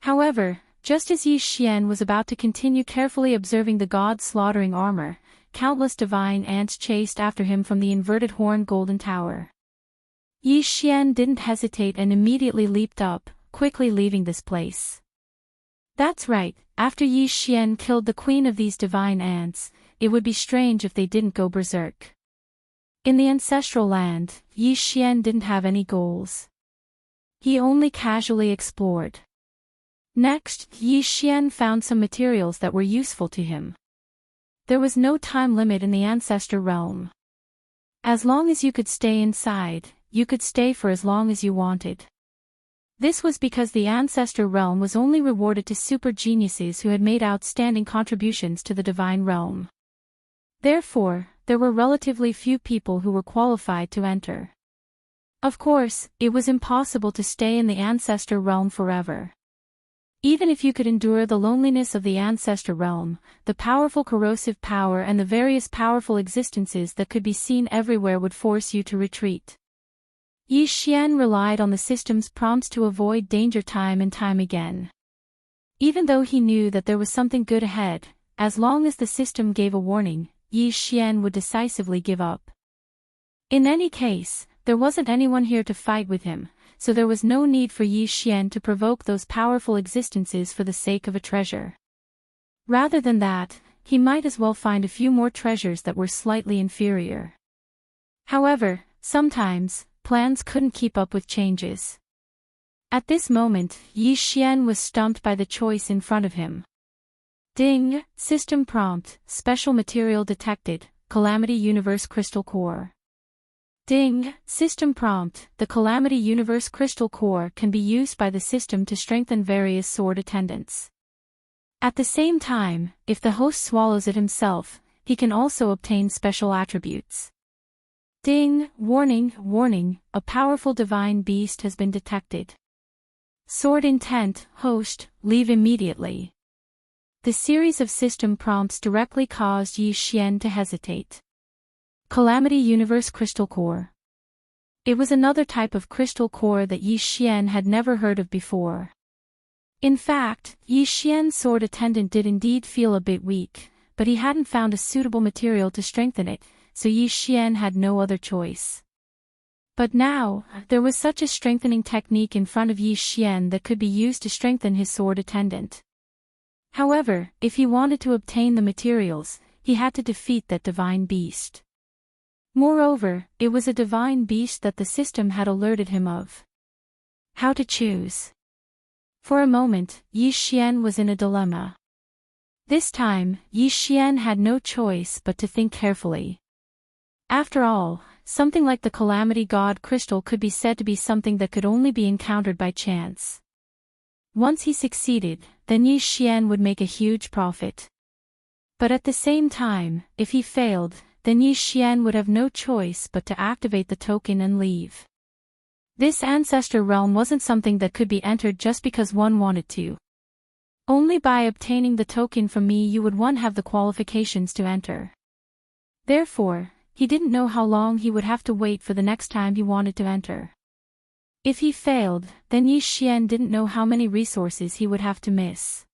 However, just as Yi Xian was about to continue carefully observing the god-slaughtering armor, countless divine ants chased after him from the inverted horn golden tower. Yi Xian didn't hesitate and immediately leaped up, quickly leaving this place. That's right, after Yi Xian killed the queen of these divine ants, it would be strange if they didn't go berserk. In the ancestral land, Yi Xian didn't have any goals. He only casually explored. Next, Yi Xian found some materials that were useful to him. There was no time limit in the ancestor realm. As long as you could stay inside, you could stay for as long as you wanted. This was because the ancestor realm was only rewarded to super geniuses who had made outstanding contributions to the divine realm. Therefore, there were relatively few people who were qualified to enter. Of course, it was impossible to stay in the ancestor realm forever. Even if you could endure the loneliness of the ancestor realm, the powerful corrosive power and the various powerful existences that could be seen everywhere would force you to retreat. Yi Xian relied on the system's prompts to avoid danger time and time again. Even though he knew that there was something good ahead, as long as the system gave a warning, Yi Xian would decisively give up. In any case, there wasn't anyone here to fight with him, so there was no need for Yi Xian to provoke those powerful existences for the sake of a treasure. Rather than that, he might as well find a few more treasures that were slightly inferior. However, sometimes, plans couldn't keep up with changes. At this moment, Yi Xian was stumped by the choice in front of him. Ding, system prompt, special material detected, Calamity Universe Crystal Core. Ding, system prompt, the Calamity Universe Crystal Core can be used by the system to strengthen various sword attendants. At the same time, if the host swallows it himself, he can also obtain special attributes. Ding, warning, warning, a powerful divine beast has been detected. Sword intent, host, leave immediately. The series of system prompts directly caused Yi Xian to hesitate. Calamity Universe Crystal Core. It was another type of crystal core that Yi Xian had never heard of before. In fact, Yi Xian's sword attendant did indeed feel a bit weak, but he hadn't found a suitable material to strengthen it, so Yi Xian had no other choice. But now, there was such a strengthening technique in front of Yi Xian that could be used to strengthen his sword attendant. However, if he wanted to obtain the materials, he had to defeat that divine beast. Moreover, it was a divine beast that the system had alerted him of. How to choose? For a moment, Yi Xian was in a dilemma. This time, Yi Xian had no choice but to think carefully. After all, something like the Calamity God crystal could be said to be something that could only be encountered by chance. Once he succeeded, then Yi Xian would make a huge profit. But at the same time, if he failed, then Yi Xian would have no choice but to activate the token and leave. This ancestor realm wasn't something that could be entered just because one wanted to. Only by obtaining the token from me you would one have the qualifications to enter. Therefore, he didn't know how long he would have to wait for the next time he wanted to enter. If he failed, then Yi Xian didn't know how many resources he would have to miss.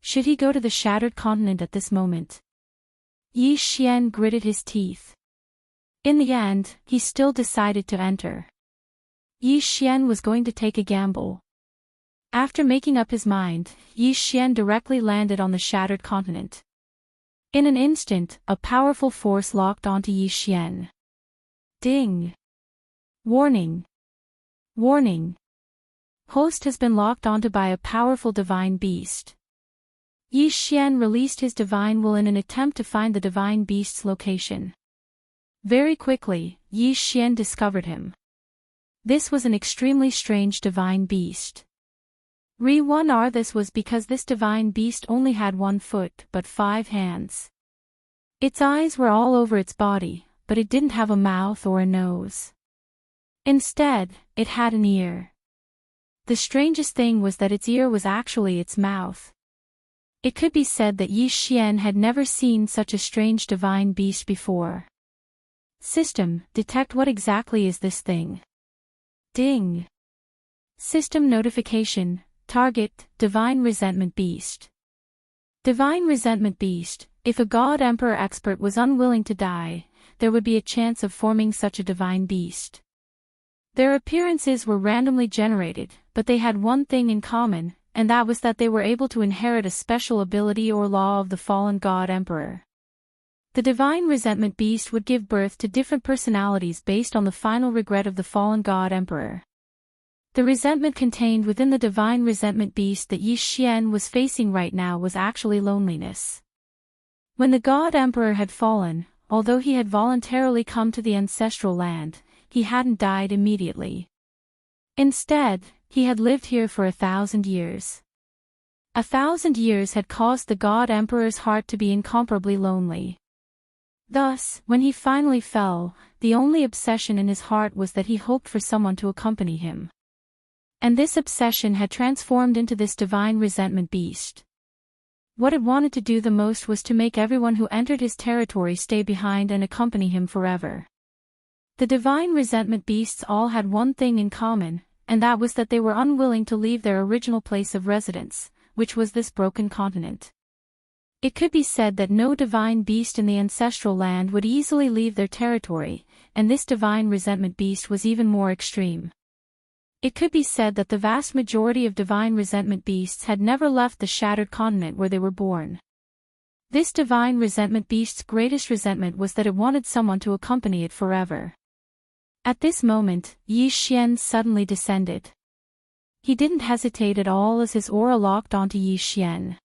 Should he go to the Shattered Continent at this moment? Yi Xian gritted his teeth. In the end, he still decided to enter. Yi Xian was going to take a gamble. After making up his mind, Yi Xian directly landed on the Shattered Continent. In an instant, a powerful force locked onto Yi Xian. Ding! Warning! Warning! Host has been locked onto by a powerful divine beast. Yi Xian released his divine will in an attempt to find the divine beast's location. Very quickly, Yi Xian discovered him. This was an extremely strange divine beast. This was because this divine beast only had 1 foot but 5 hands. Its eyes were all over its body, but it didn't have a mouth or a nose. Instead, it had an ear. The strangest thing was that its ear was actually its mouth. It could be said that Yi Xian had never seen such a strange divine beast before. System, detect what exactly is this thing? Ding! System notification, target, Divine Resentment Beast. Divine Resentment Beast, if a God Emperor expert was unwilling to die, there would be a chance of forming such a divine beast. Their appearances were randomly generated, but they had one thing in common, and that was that they were able to inherit a special ability or law of the fallen God Emperor. The Divine Resentment Beast would give birth to different personalities based on the final regret of the fallen God Emperor. The resentment contained within the Divine Resentment Beast that Yi Xian was facing right now was actually loneliness. When the God Emperor had fallen, although he had voluntarily come to the ancestral land, he hadn't died immediately. Instead, he had lived here for 1,000 years. 1,000 years had caused the God Emperor's heart to be incomparably lonely. Thus, when he finally fell, the only obsession in his heart was that he hoped for someone to accompany him. And this obsession had transformed into this Divine Resentment Beast. What it wanted to do the most was to make everyone who entered his territory stay behind and accompany him forever. The Divine Resentment Beasts all had one thing in common, and that was that they were unwilling to leave their original place of residence, which was this broken continent. It could be said that no divine beast in the ancestral land would easily leave their territory, and this Divine Resentment Beast was even more extreme. It could be said that the vast majority of Divine Resentment Beasts had never left the Shattered Continent where they were born. This Divine Resentment Beast's greatest resentment was that it wanted someone to accompany it forever. At this moment, Yi Xian suddenly descended. He didn't hesitate at all as his aura locked onto Yi Xian.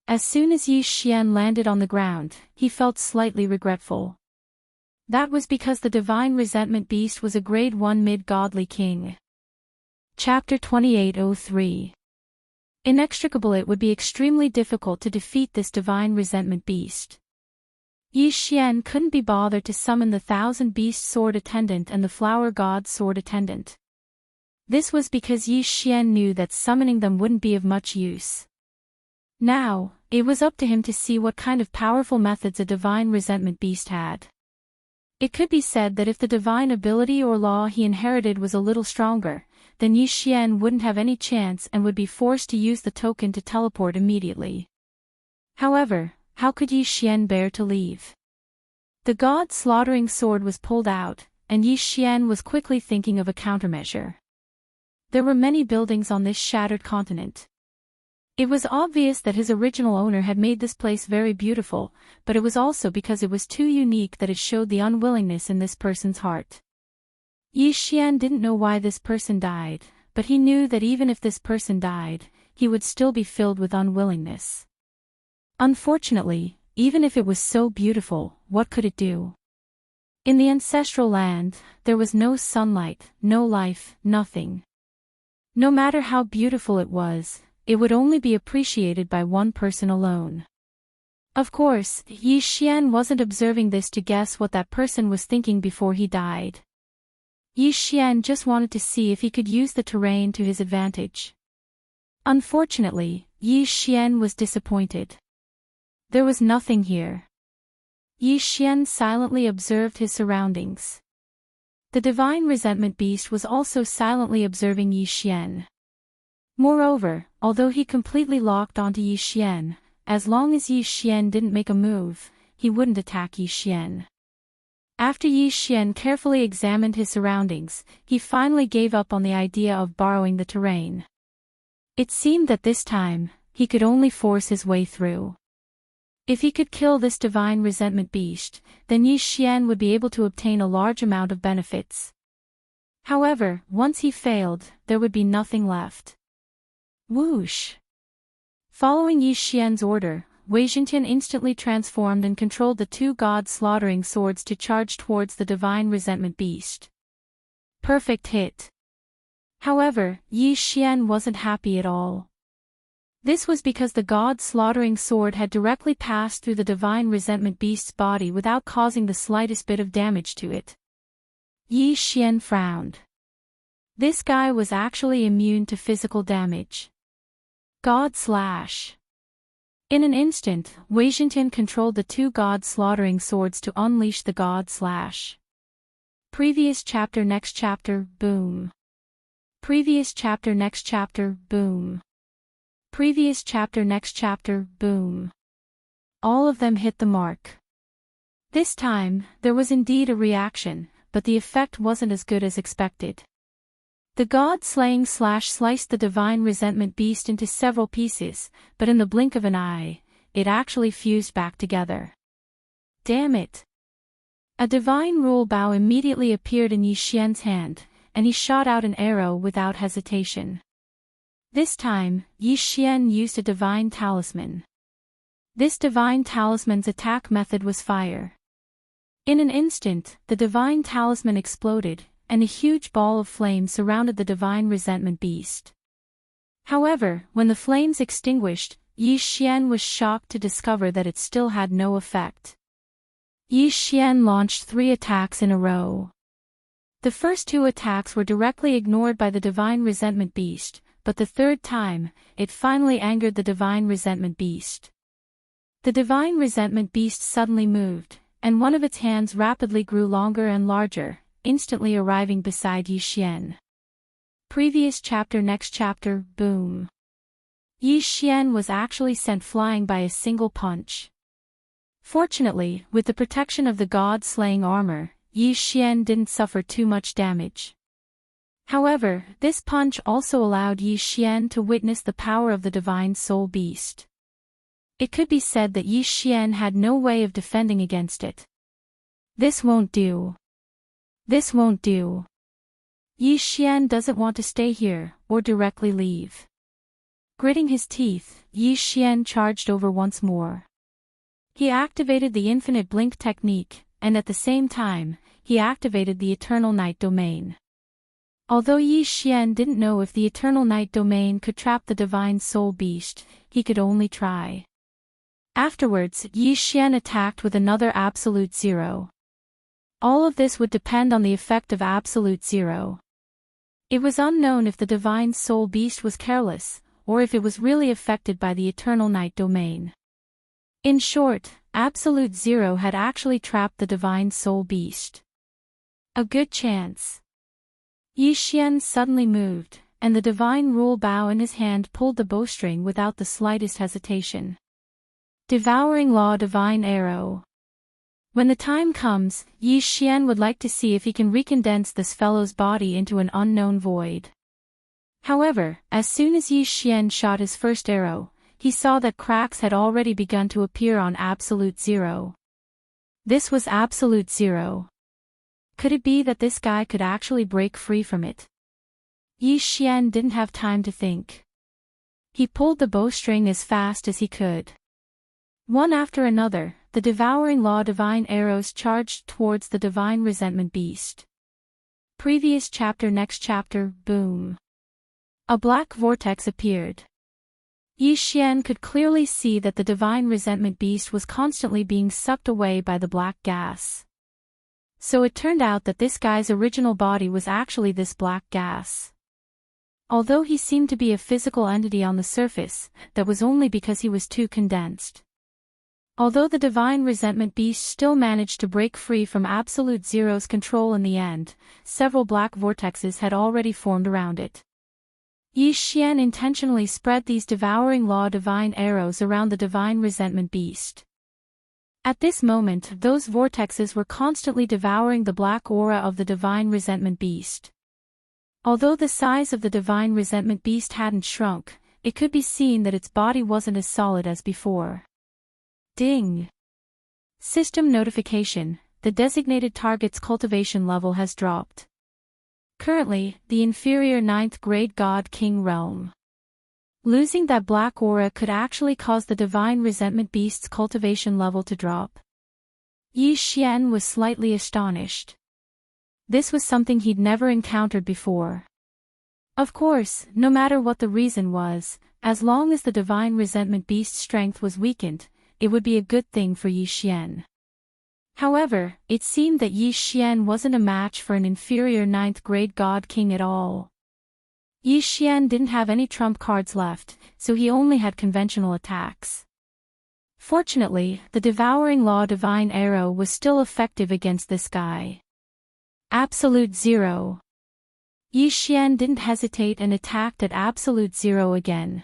As soon as Yi Xian landed on the ground, he felt slightly regretful. That was because the Divine Resentment Beast was a Grade 1 mid-godly king. Chapter 2803. Inextricable. It would be extremely difficult to defeat this Divine Resentment Beast. Yi Xian couldn't be bothered to summon the 1,000 Beast Sword Attendant and the Flower God Sword Attendant. This was because Yi Xian knew that summoning them wouldn't be of much use. Now, it was up to him to see what kind of powerful methods a Divine Resentment Beast had. It could be said that if the divine ability or law he inherited was a little stronger, then Yi Xian wouldn't have any chance and would be forced to use the token to teleport immediately. However, how could Yi Xian bear to leave? The god slaughtering sword was pulled out, and Yi Xian was quickly thinking of a countermeasure. There were many buildings on this shattered continent. It was obvious that his original owner had made this place very beautiful, but it was also because it was too unique that it showed the unwillingness in this person's heart. Yi Xian didn't know why this person died, but he knew that even if this person died, he would still be filled with unwillingness. Unfortunately, even if it was so beautiful, what could it do? In the ancestral land, there was no sunlight, no life, nothing. No matter how beautiful it was, it would only be appreciated by one person alone. Of course, Yi Xian wasn't observing this to guess what that person was thinking before he died. Yi Xian just wanted to see if he could use the terrain to his advantage. Unfortunately, Yi Xian was disappointed. There was nothing here. Yi Xian silently observed his surroundings. The divine resentment beast was also silently observing Yi Xian. Moreover, although he completely locked onto Yi Xian, as long as Yi Xian didn't make a move, he wouldn't attack Yi Xian. After Yi Xian carefully examined his surroundings, he finally gave up on the idea of borrowing the terrain. It seemed that this time, he could only force his way through. If he could kill this divine resentment beast, then Yi Xian would be able to obtain a large amount of benefits. However, once he failed, there would be nothing left. Whoosh! Following Yi Xian's order, Wei Jingtian instantly transformed and controlled the two god-slaughtering swords to charge towards the divine resentment beast. Perfect hit. However, Yi Xian wasn't happy at all. This was because the god-slaughtering sword had directly passed through the divine resentment beast's body without causing the slightest bit of damage to it. Yi Xian frowned. This guy was actually immune to physical damage. God Slash. In an instant, Wei Jingtian controlled the two god-slaughtering swords to unleash the God Slash. Previous chapter next chapter, boom. Previous chapter next chapter, boom. Previous chapter next chapter, boom. All of them hit the mark. This time, there was indeed a reaction, but the effect wasn't as good as expected. The god-slaying slash sliced the divine resentment beast into several pieces, but in the blink of an eye, it actually fused back together. Damn it! A divine rule bow immediately appeared in Yi Xian's hand, and he shot out an arrow without hesitation. This time, Yi Xian used a divine talisman. This divine talisman's attack method was fire. In an instant, the divine talisman exploded, and a huge ball of flame surrounded the divine resentment beast. However, when the flames extinguished, Yi Xian was shocked to discover that it still had no effect. Yi Xian launched 3 attacks in a row. The first 2 attacks were directly ignored by the divine resentment beast, but the third time, it finally angered the divine resentment beast. The divine resentment beast suddenly moved, and one of its hands rapidly grew longer and larger, instantly arriving beside Yi Xian. Previous chapter next chapter, boom. Yi Xian was actually sent flying by a single punch. Fortunately, with the protection of the god-slaying armor, Yi Xian didn't suffer too much damage. However, this punch also allowed Yi Xian to witness the power of the divine soul beast. It could be said that Yi Xian had no way of defending against it. This won't do. This won't do. Yi Xian doesn't want to stay here, or directly leave. Gritting his teeth, Yi Xian charged over once more. He activated the infinite blink technique, and at the same time, he activated the eternal night domain. Although Yi Xian didn't know if the eternal night domain could trap the divine soul beast, he could only try. Afterwards, Yi Xian attacked with another absolute zero. All of this would depend on the effect of absolute zero. It was unknown if the divine soul beast was careless, or if it was really affected by the eternal night domain. In short, Absolute Zero had actually trapped the divine soul beast. A good chance. Yi Xian suddenly moved, and the divine rule bow in his hand pulled the bowstring without the slightest hesitation. Devouring Law Divine Arrow. When the time comes, Yi Xian would like to see if he can recondense this fellow's body into an unknown void. However, as soon as Yi Xian shot his first arrow, he saw that cracks had already begun to appear on Absolute Zero. This was Absolute Zero. Could it be that this guy could actually break free from it? Yi Xian didn't have time to think. He pulled the bowstring as fast as he could. One after another, the Devouring Law Divine arrows charged towards the Divine Resentment Beast. Previous chapter. Next chapter. Boom. A black vortex appeared. Yi Xian could clearly see that the Divine Resentment Beast was constantly being sucked away by the black gas. So it turned out that this guy's original body was actually this black gas. Although he seemed to be a physical entity on the surface, that was only because he was too condensed. Although the Divine Resentment Beast still managed to break free from Absolute Zero's control in the end, several black vortexes had already formed around it. Yi Xian intentionally spread these Devouring Law Divine arrows around the Divine Resentment Beast. At this moment, those vortexes were constantly devouring the black aura of the Divine Resentment Beast. Although the size of the Divine Resentment Beast hadn't shrunk, it could be seen that its body wasn't as solid as before. Ding! System notification: the designated target's cultivation level has dropped. Currently, the inferior 9th grade God King realm. Losing that black aura could actually cause the Divine Resentment Beast's cultivation level to drop. Yi Xian was slightly astonished. This was something he'd never encountered before. Of course, no matter what the reason was, as long as the Divine Resentment Beast's strength was weakened, it would be a good thing for Yi Xian. However, it seemed that Yi Xian wasn't a match for an inferior 9th grade God King at all. Yi Xian didn't have any trump cards left, so he only had conventional attacks. Fortunately, the Devouring Law Divine Arrow was still effective against this guy. Absolute Zero. Yi Xian didn't hesitate and attacked at Absolute Zero again.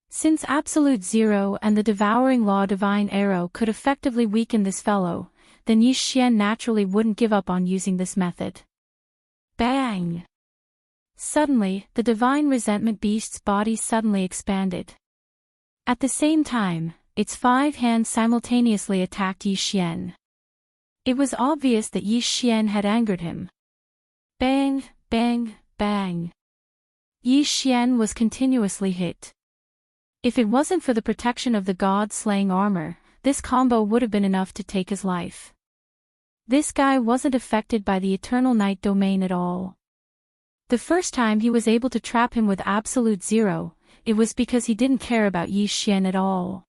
Since Absolute Zero and the Devouring Law Divine Arrow could effectively weaken this fellow, then Yi Xian naturally wouldn't give up on using this method. Bang! Suddenly, the Divine Resentment Beast's body suddenly expanded. At the same time, its 5 hands simultaneously attacked Yi Xian. It was obvious that Yi Xian had angered him. Bang, bang, bang. Yi Xian was continuously hit. If it wasn't for the protection of the God-slaying armor, this combo would have been enough to take his life. This guy wasn't affected by the Eternal Night domain at all. The first time he was able to trap him with Absolute Zero, it was because he didn't care about Yi Xian at all.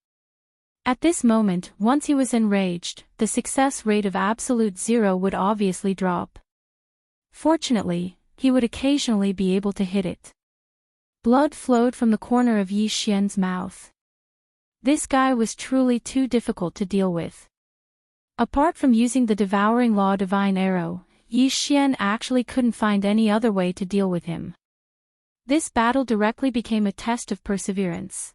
At this moment, once he was enraged, the success rate of Absolute Zero would obviously drop. Fortunately, he would occasionally be able to hit it. Blood flowed from the corner of Yi Xian's mouth. This guy was truly too difficult to deal with. Apart from using the Devouring Law Divine Arrow, Yi Xian actually couldn't find any other way to deal with him. This battle directly became a test of perseverance.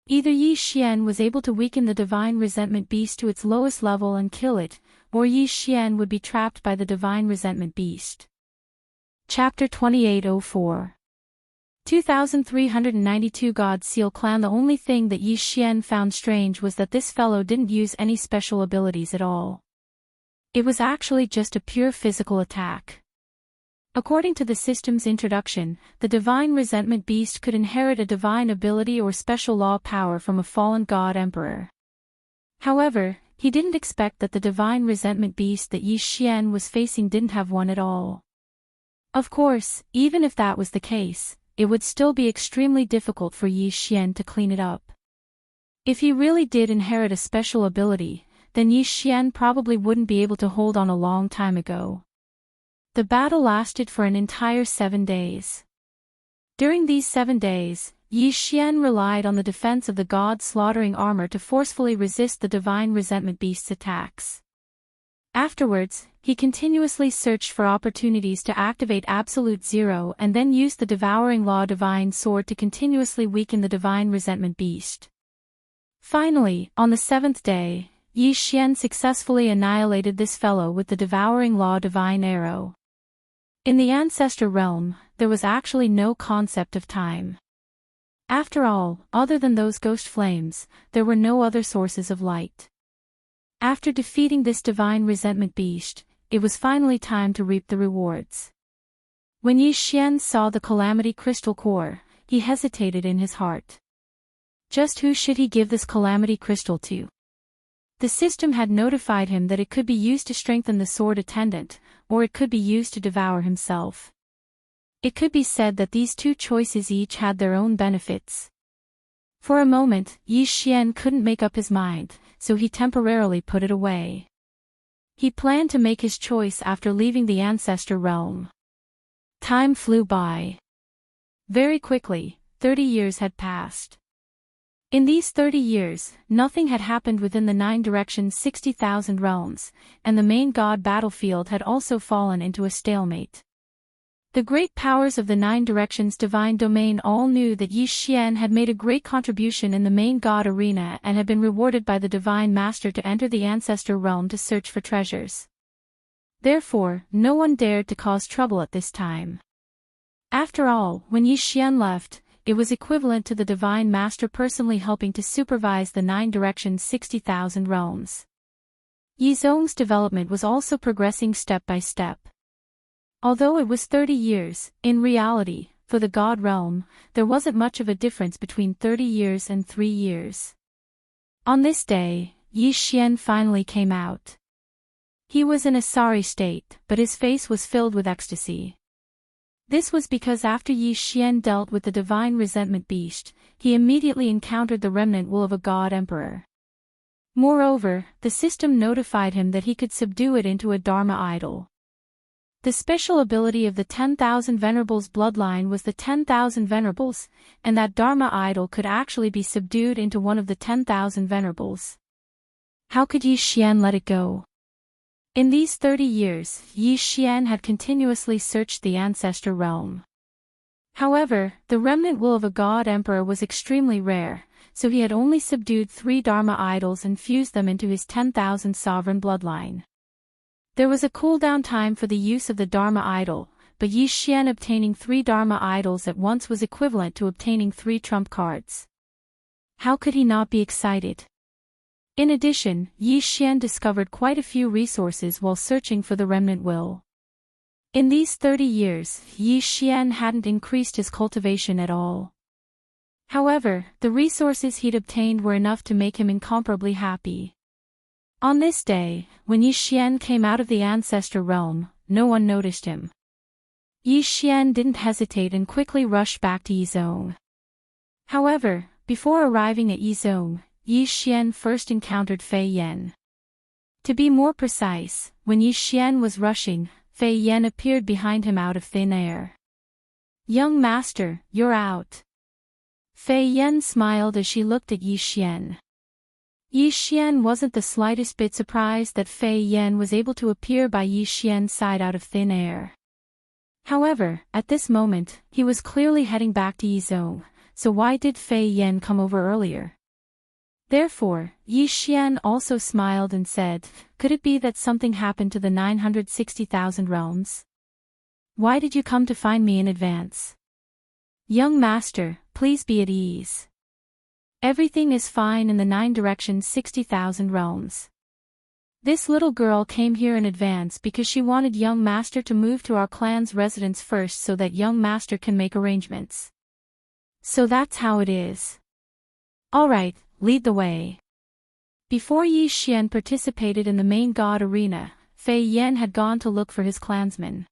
Either Yi Xian was able to weaken the Divine Resentment Beast to its lowest level and kill it, or Yi Xian would be trapped by the Divine Resentment Beast. Chapter 2804. 2392 God Seal Clan. The only thing that Yi Xian found strange was that this fellow didn't use any special abilities at all. It was actually just a pure physical attack. According to the system's introduction, the Divine Resentment Beast could inherit a divine ability or special law power from a fallen god emperor. However, he didn't expect that the Divine Resentment Beast that Yi Xian was facing didn't have one at all. Of course, even if that was the case, it would still be extremely difficult for Yi Xian to clean it up. If he really did inherit a special ability, then Yi Xian probably wouldn't be able to hold on a long time ago. The battle lasted for an entire 7 days. During these 7 days, Yi Xian relied on the defense of the god-slaughtering armor to forcefully resist the divine resentment beast's attacks. Afterwards, he continuously searched for opportunities to activate Absolute Zero and then used the Devouring Law Divine Sword to continuously weaken the divine resentment beast. Finally, on the 7th day, Yi Xian successfully annihilated this fellow with the Devouring Law Divine Arrow. In the Ancestor Realm, there was actually no concept of time. After all, other than those ghost flames, there were no other sources of light. After defeating this divine resentment beast, it was finally time to reap the rewards. When Yi Xian saw the Calamity Crystal Core, he hesitated in his heart. Just who should he give this Calamity Crystal to? The system had notified him that it could be used to strengthen the sword attendant, or it could be used to devour himself. It could be said that these two choices each had their own benefits. For a moment, Yi Xian couldn't make up his mind, so he temporarily put it away. He planned to make his choice after leaving the Ancestor Realm. Time flew by. Very quickly, 30 years had passed. In these 30 years, nothing had happened within the 9 directions 60,000 realms, and the main god battlefield had also fallen into a stalemate. The great powers of the 9 directions divine domain all knew that Yi Xian had made a great contribution in the main god arena and had been rewarded by the divine master to enter the Ancestor Realm to search for treasures. Therefore, no one dared to cause trouble at this time. After all, when Yi Xian left, it was equivalent to the divine master personally helping to supervise the 9 directions 60,000 realms. Yi Zhong's development was also progressing step by step. Although it was 30 years, in reality, for the God realm, there wasn't much of a difference between 30 years and 3 years. On this day, Yi Xian finally came out. He was in a sorry state, but his face was filled with ecstasy. This was because after Yi Xian dealt with the divine resentment beast, he immediately encountered the remnant will of a god emperor. Moreover, the system notified him that he could subdue it into a Dharma idol. The special ability of the 10,000 Venerables bloodline was the 10,000 Venerables, and that Dharma idol could actually be subdued into one of the 10,000 Venerables. How could Yi Xian let it go? In these 30 years, Yi Xian had continuously searched the Ancestor Realm. However, the remnant will of a god emperor was extremely rare, so he had only subdued 3 Dharma idols and fused them into his 10,000 sovereign bloodline. There was a cooldown time for the use of the Dharma idol, but Yi Xian obtaining 3 Dharma idols at once was equivalent to obtaining 3 trump cards. How could he not be excited? In addition, Yi Xian discovered quite a few resources while searching for the remnant will. In these 30 years, Yi Xian hadn't increased his cultivation at all. However, the resources he'd obtained were enough to make him incomparably happy. On this day, when Yi Xian came out of the Ancestor Realm, no one noticed him. Yi Xian didn't hesitate and quickly rushed back to Yizhong. However, before arriving at Yizhong, Yi Xian first encountered Fei Yan. To be more precise, when Yi Xian was rushing, Fei Yan appeared behind him out of thin air. "Young master, you're out." Fei Yan smiled as she looked at Yi Xian. Yi Xian wasn't the slightest bit surprised that Fei Yan was able to appear by Yi Xian's side out of thin air. However, at this moment, he was clearly heading back to Yizhong, so why did Fei Yan come over earlier? Therefore, Yi Xian also smiled and said, "Could it be that something happened to the 960,000 realms? Why did you come to find me in advance?" "Young master, please be at ease. Everything is fine in the 9 directions 60,000 realms. This little girl came here in advance because she wanted young master to move to our clan's residence first so that young master can make arrangements. So that's how it is. Alright, lead the way." Before Yi Xian participated in the main god arena, Fei Yan had gone to look for his clansmen.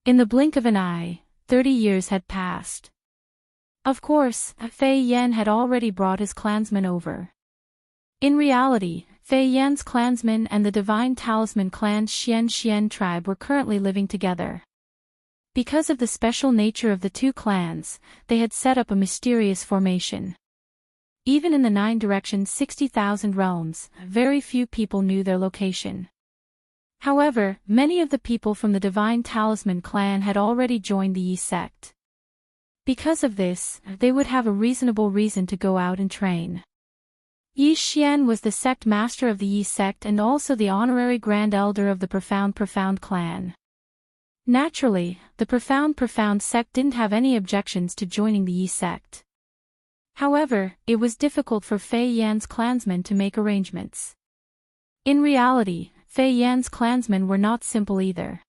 In the blink of an eye, 30 years had passed. Of course, Fei Yan had already brought his clansmen over. In reality, Fei Yan's clansmen and the Divine Talisman clan's Xian tribe were currently living together. Because of the special nature of the two clans, they had set up a mysterious formation. Even in the 9 directions 60,000 realms, very few people knew their location. However, many of the people from the Divine Talisman clan had already joined the Yi sect. Because of this, they would have a reasonable reason to go out and train. Yi Xian was the sect master of the Yi sect and also the honorary grand elder of the Profound clan. Naturally, the Profound sect didn't have any objections to joining the Yi sect. However, it was difficult for Fei Yan's clansmen to make arrangements. In reality, Fei Yan's clansmen were not simple either.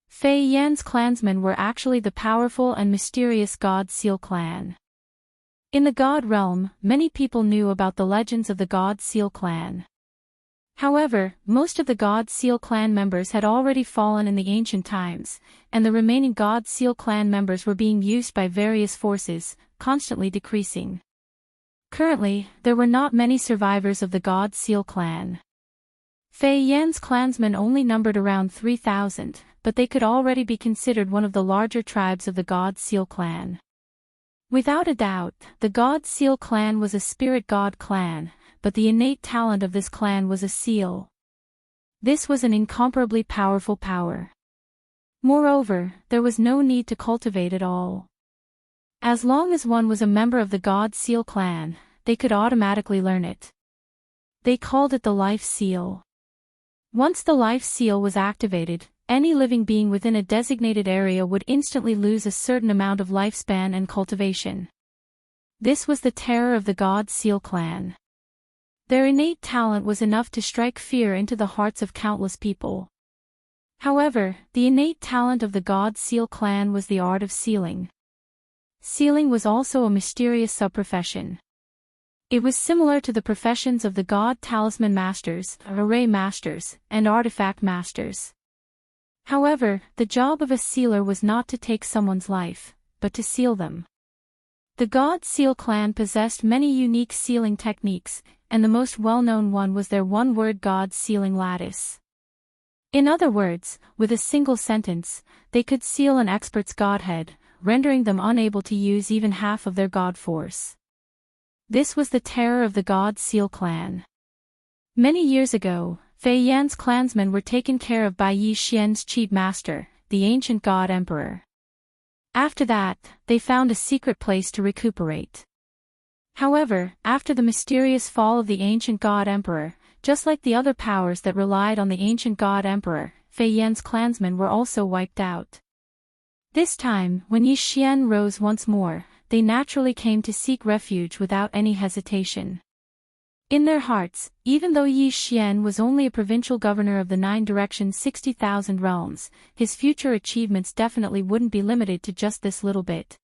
Fei Yan's clansmen were actually the powerful and mysterious God Seal clan. In the God realm, many people knew about the legends of the God Seal clan. However, most of the God Seal clan members had already fallen in the ancient times, and the remaining God Seal clan members were being used by various forces, constantly decreasing. Currently, there were not many survivors of the God Seal clan. Fei Yan's clansmen only numbered around 3,000, but they could already be considered one of the larger tribes of the God Seal clan. Without a doubt, the God Seal clan was a spirit god clan, but the innate talent of this clan was a seal. This was an incomparably powerful power. Moreover, there was no need to cultivate at all. As long as one was a member of the God Seal clan, they could automatically learn it. They called it the Life Seal. Once the Life Seal was activated, any living being within a designated area would instantly lose a certain amount of lifespan and cultivation. This was the terror of the God Seal clan. Their innate talent was enough to strike fear into the hearts of countless people. However, the innate talent of the God Seal clan was the art of sealing. Sealing was also a mysterious sub-profession. It was similar to the professions of the God Talisman Masters, Array Masters, and Artifact Masters. However, the job of a sealer was not to take someone's life, but to seal them. The God Seal clan possessed many unique sealing techniques, and the most well-known one was their one-word God sealing lattice. In other words, with a single sentence, they could seal an expert's godhead, rendering them unable to use even half of their god force. This was the terror of the God Seal clan. Many years ago, Fei Yan's clansmen were taken care of by Yi Xian's chief master, the ancient God Emperor. After that, they found a secret place to recuperate. However, after the mysterious fall of the ancient God Emperor, just like the other powers that relied on the ancient God Emperor, Fei Yan's clansmen were also wiped out. This time, when Yi Xian rose once more, they naturally came to seek refuge without any hesitation. In their hearts, even though Yi Xian was only a provincial governor of the 9 directions 60,000 realms, his future achievements definitely wouldn't be limited to just this little bit.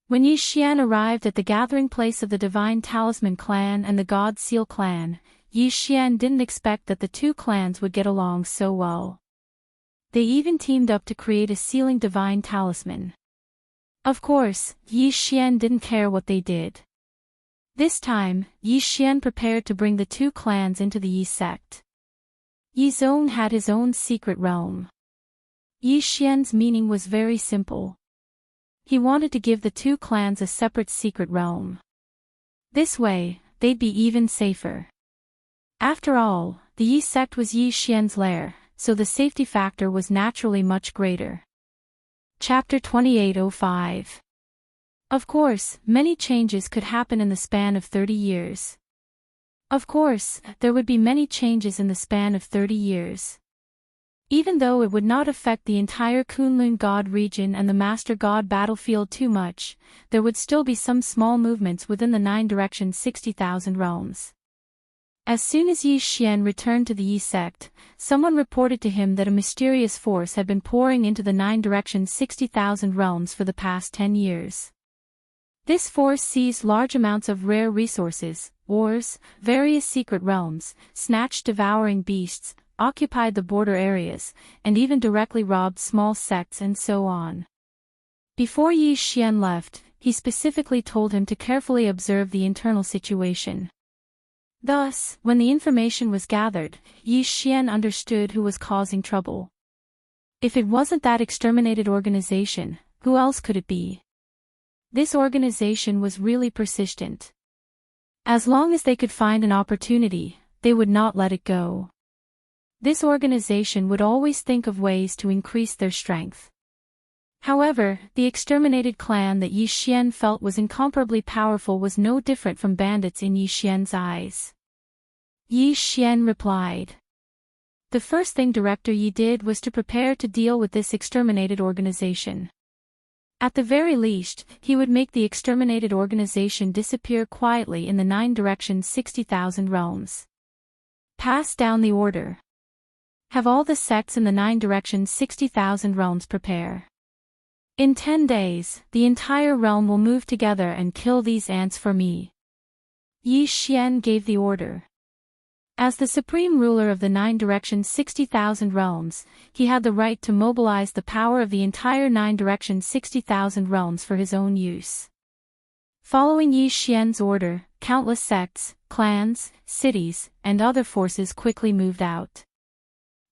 When Yi Xian arrived at the gathering place of the Divine Talisman clan and the God Seal clan, Yi Xian didn't expect that the two clans would get along so well. They even teamed up to create a sealing Divine Talisman. Of course, Yi Xian didn't care what they did. This time, Yi Xian prepared to bring the two clans into the Yi sect. Yi Zong had his own secret realm. Yi Xian's meaning was very simple. He wanted to give the two clans a separate secret realm. This way, they'd be even safer. After all, the Yi sect was Yi Xian's lair, so the safety factor was naturally much greater. Chapter 2805. Of course, many changes could happen in the span of 30 years. Of course, there would be many changes in the span of 30 years. Even though it would not affect the entire Kunlun God region and the Master God battlefield too much, there would still be some small movements within the 9 directions 60,000 realms. As soon as Yi Xian returned to the Yi sect, someone reported to him that a mysterious force had been pouring into the 9 directions 60,000 realms for the past 10 years. This force seized large amounts of rare resources, ores, various secret realms, snatched devouring beasts, occupied the border areas, and even directly robbed small sects and so on. Before Yi Xian left, he specifically told him to carefully observe the internal situation. Thus, when the information was gathered, Yi Xian understood who was causing trouble. If it wasn't that exterminated organization, who else could it be? This organization was really persistent. As long as they could find an opportunity, they would not let it go. This organization would always think of ways to increase their strength. However, the exterminated clan that Yi Xian felt was incomparably powerful was no different from bandits in Yi Xian's eyes. Yi Xian replied. The first thing Director Yi did was to prepare to deal with this exterminated organization. At the very least, he would make the exterminated organization disappear quietly in the 9 directions 60,000 realms. Pass down the order. Have all the sects in the 9 directions 60,000 realms prepare. In 10 days, the entire realm will move together and kill these ants for me. Yi Xian gave the order. As the supreme ruler of the 9 directions 60,000 realms, he had the right to mobilize the power of the entire 9 directions 60,000 realms for his own use. Following Yi Xian's order, countless sects, clans, cities, and other forces quickly moved out.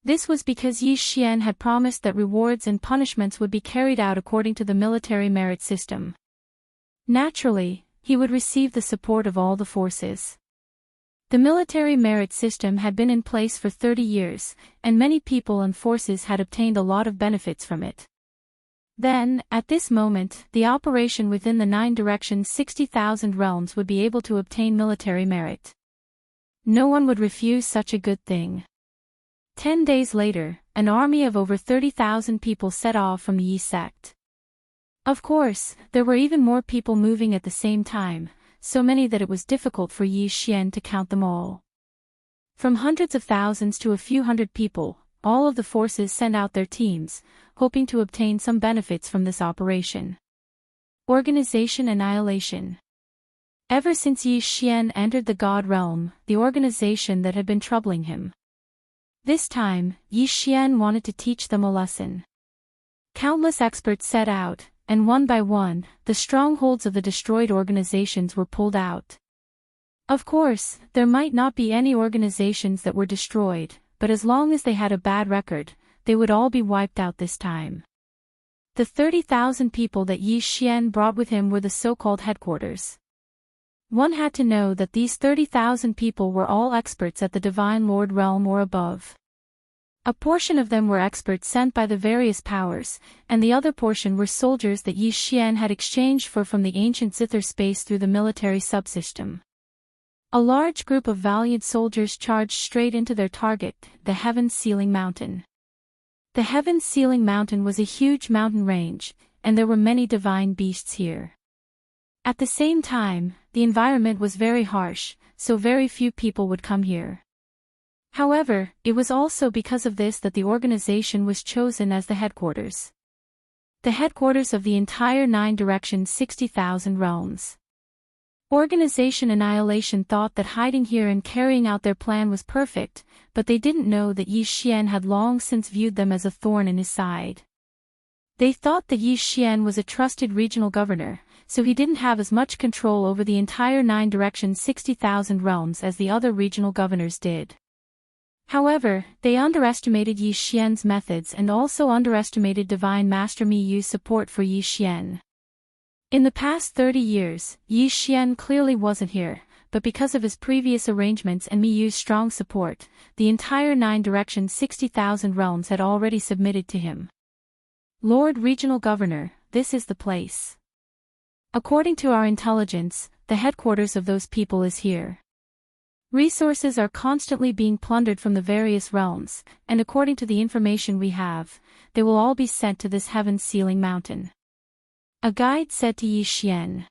This was because Yi Xian had promised that rewards and punishments would be carried out according to the military merit system. Naturally, he would receive the support of all the forces. The military merit system had been in place for 30 years, and many people and forces had obtained a lot of benefits from it. Then, at this moment, the operation within the 9 directions 60,000 realms would be able to obtain military merit. No one would refuse such a good thing. 10 days later, an army of over 30,000 people set off from the Yi sect. Of course, there were even more people moving at the same time, so many that it was difficult for Yi Xian to count them all. From hundreds of thousands to a few hundred people, all of the forces sent out their teams, hoping to obtain some benefits from this operation. Organization annihilation. Ever since Yi Xian entered the God realm, the organization that had been troubling him. This time, Yi Xian wanted to teach them a lesson. Countless experts set out, and one by one, the strongholds of the destroyed organizations were pulled out. Of course, there might not be any organizations that were destroyed, but as long as they had a bad record, they would all be wiped out this time. The 30,000 people that Yi Xian brought with him were the so-called headquarters. One had to know that these 30,000 people were all experts at the Divine Lord realm or above. A portion of them were experts sent by the various powers, and the other portion were soldiers that Yi Xian had exchanged from the ancient Zither space through the military subsystem. A large group of valiant soldiers charged straight into their target, the Heaven-Sealing Mountain. The Heaven-Sealing Mountain was a huge mountain range, and there were many divine beasts here. At the same time, the environment was very harsh, so very few people would come here. However, it was also because of this that the organization was chosen as the headquarters. The headquarters of the entire 9 directions 60,000 realms. Organization Annihilation thought that hiding here and carrying out their plan was perfect, but they didn't know that Yi Xian had long since viewed them as a thorn in his side. They thought that Yi Xian was a trusted regional governor, so he didn't have as much control over the entire 9 directions 60,000 realms as the other regional governors did. However, they underestimated Yi Xian's methods and also underestimated Divine Master Mi Yu's support for Yi Xian. In the past 30 years, Yi Xian clearly wasn't here, but because of his previous arrangements and Mi Yu's strong support, the entire 9 directions 60,000 realms had already submitted to him. Lord Regional Governor, this is the place. According to our intelligence, the headquarters of those people is here. Resources are constantly being plundered from the various realms, and according to the information we have, they will all be sent to this Heaven-Sealing Mountain. A guide said to Yi Xian.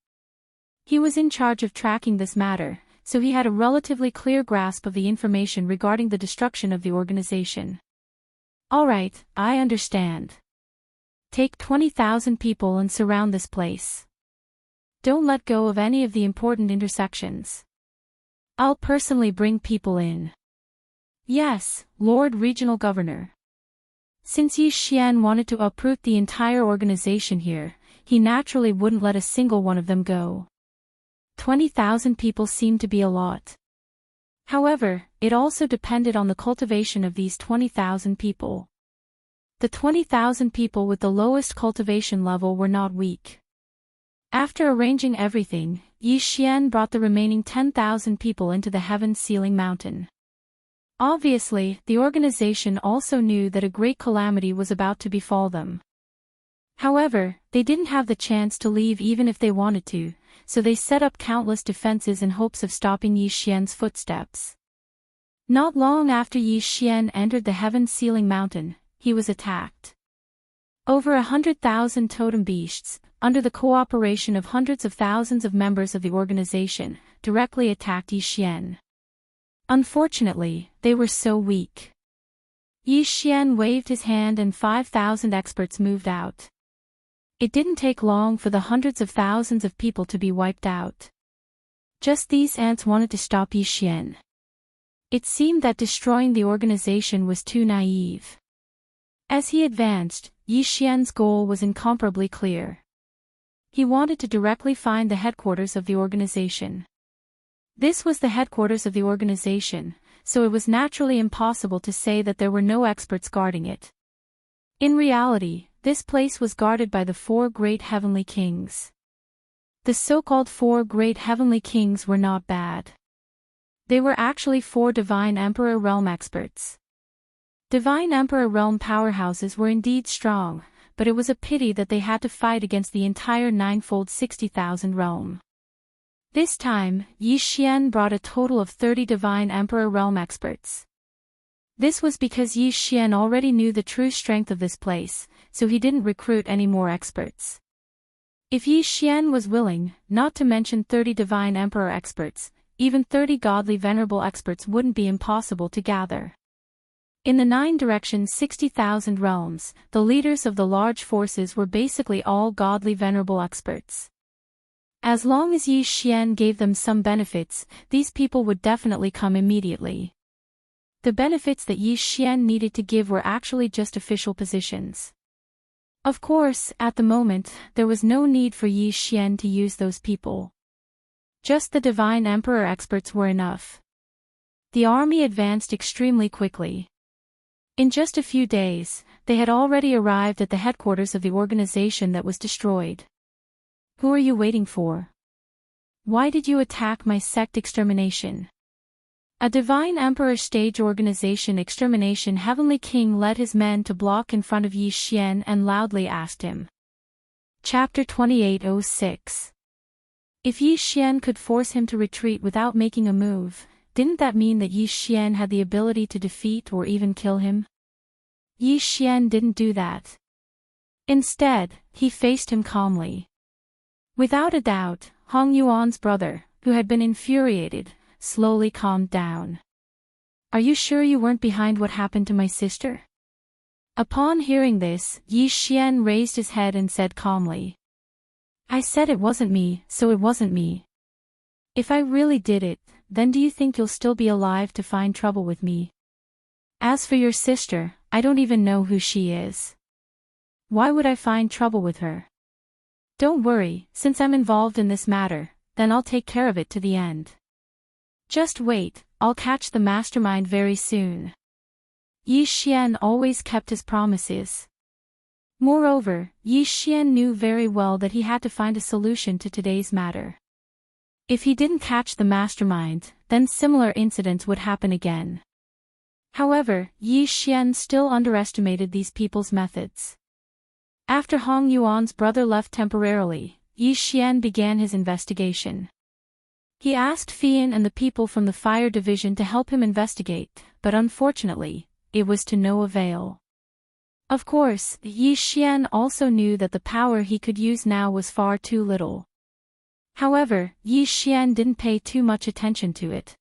He was in charge of tracking this matter, so he had a relatively clear grasp of the information regarding the destruction of the organization. All right, I understand. Take 20,000 people and surround this place. Don't let go of any of the important intersections. I'll personally bring people in. Yes, Lord Regional Governor. Since Yi Xian wanted to uproot the entire organization here, he naturally wouldn't let a single one of them go. 20,000 people seemed to be a lot. However, it also depended on the cultivation of these 20,000 people. The 20,000 people with the lowest cultivation level were not weak. After arranging everything, Yi Xian brought the remaining 10,000 people into the heaven-sealing mountain. Obviously, the organization also knew that a great calamity was about to befall them. However, they didn't have the chance to leave even if they wanted to, so they set up countless defenses in hopes of stopping Yi Xian's footsteps. Not long after Yi Xian entered the heaven-sealing mountain, he was attacked. Over 100,000 totem beasts, under the cooperation of hundreds of thousands of members of the organization, directly attacked Yi Xian. Unfortunately, they were so weak. Yi Xian waved his hand and 5,000 experts moved out. It didn't take long for the hundreds of thousands of people to be wiped out. Just these ants wanted to stop Yi Xian. It seemed that destroying the organization was too naive. As he advanced, Yi Xian's goal was incomparably clear. He wanted to directly find the headquarters of the organization. This was the headquarters of the organization, so it was naturally impossible to say that there were no experts guarding it. In reality, this place was guarded by the 4 great heavenly kings. The so-called 4 great heavenly kings were not bad. They were actually 4 Divine Emperor Realm experts. Divine Emperor Realm powerhouses were indeed strong, but it was a pity that they had to fight against the entire ninefold 60,000 realm. This time, Yi Xian brought a total of 30 Divine Emperor Realm experts. This was because Yi Xian already knew the true strength of this place, so he didn't recruit any more experts. If Yi Xian was willing, not to mention 30 Divine Emperor experts, even 30 godly venerable experts wouldn't be impossible to gather. In the 9 directions 60,000 realms, the leaders of the large forces were basically all godly venerable experts. As long as Yi Xian gave them some benefits, these people would definitely come immediately. The benefits that Yi Xian needed to give were actually just official positions. Of course, at the moment, there was no need for Yi Xian to use those people. Just the Divine Emperor experts were enough. The army advanced extremely quickly. In just a few days, they had already arrived at the headquarters of the organization that was destroyed. Who are you waiting for? Why did you attack my sect extermination? A Divine Emperor stage organization extermination Heavenly King led his men to block in front of Yi Xian and loudly asked him. Chapter 2806. If Yi Xian could force him to retreat without making a move, didn't that mean that Yi Xian had the ability to defeat or even kill him? Yi Xian didn't do that. Instead, he faced him calmly. Without a doubt, Hong Yuan's brother, who had been infuriated, slowly calmed down. Are you sure you weren't behind what happened to my sister? Upon hearing this, Yi Xian raised his head and said calmly. I said it wasn't me, so it wasn't me. If I really did it, then do you think you'll still be alive to find trouble with me? As for your sister, I don't even know who she is. Why would I find trouble with her? Don't worry, since I'm involved in this matter, then I'll take care of it to the end. Just wait, I'll catch the mastermind very soon. Yi Xian always kept his promises. Moreover, Yi Xian knew very well that he had to find a solution to today's matter. If he didn't catch the mastermind, then similar incidents would happen again. However, Yi Xian still underestimated these people's methods. After Hong Yuan's brother left temporarily, Yi Xian began his investigation. He asked Fian and the people from the fire division to help him investigate, but unfortunately, it was to no avail. Of course, Yi Xian also knew that the power he could use now was far too little. However, Yi Xian didn't pay too much attention to it.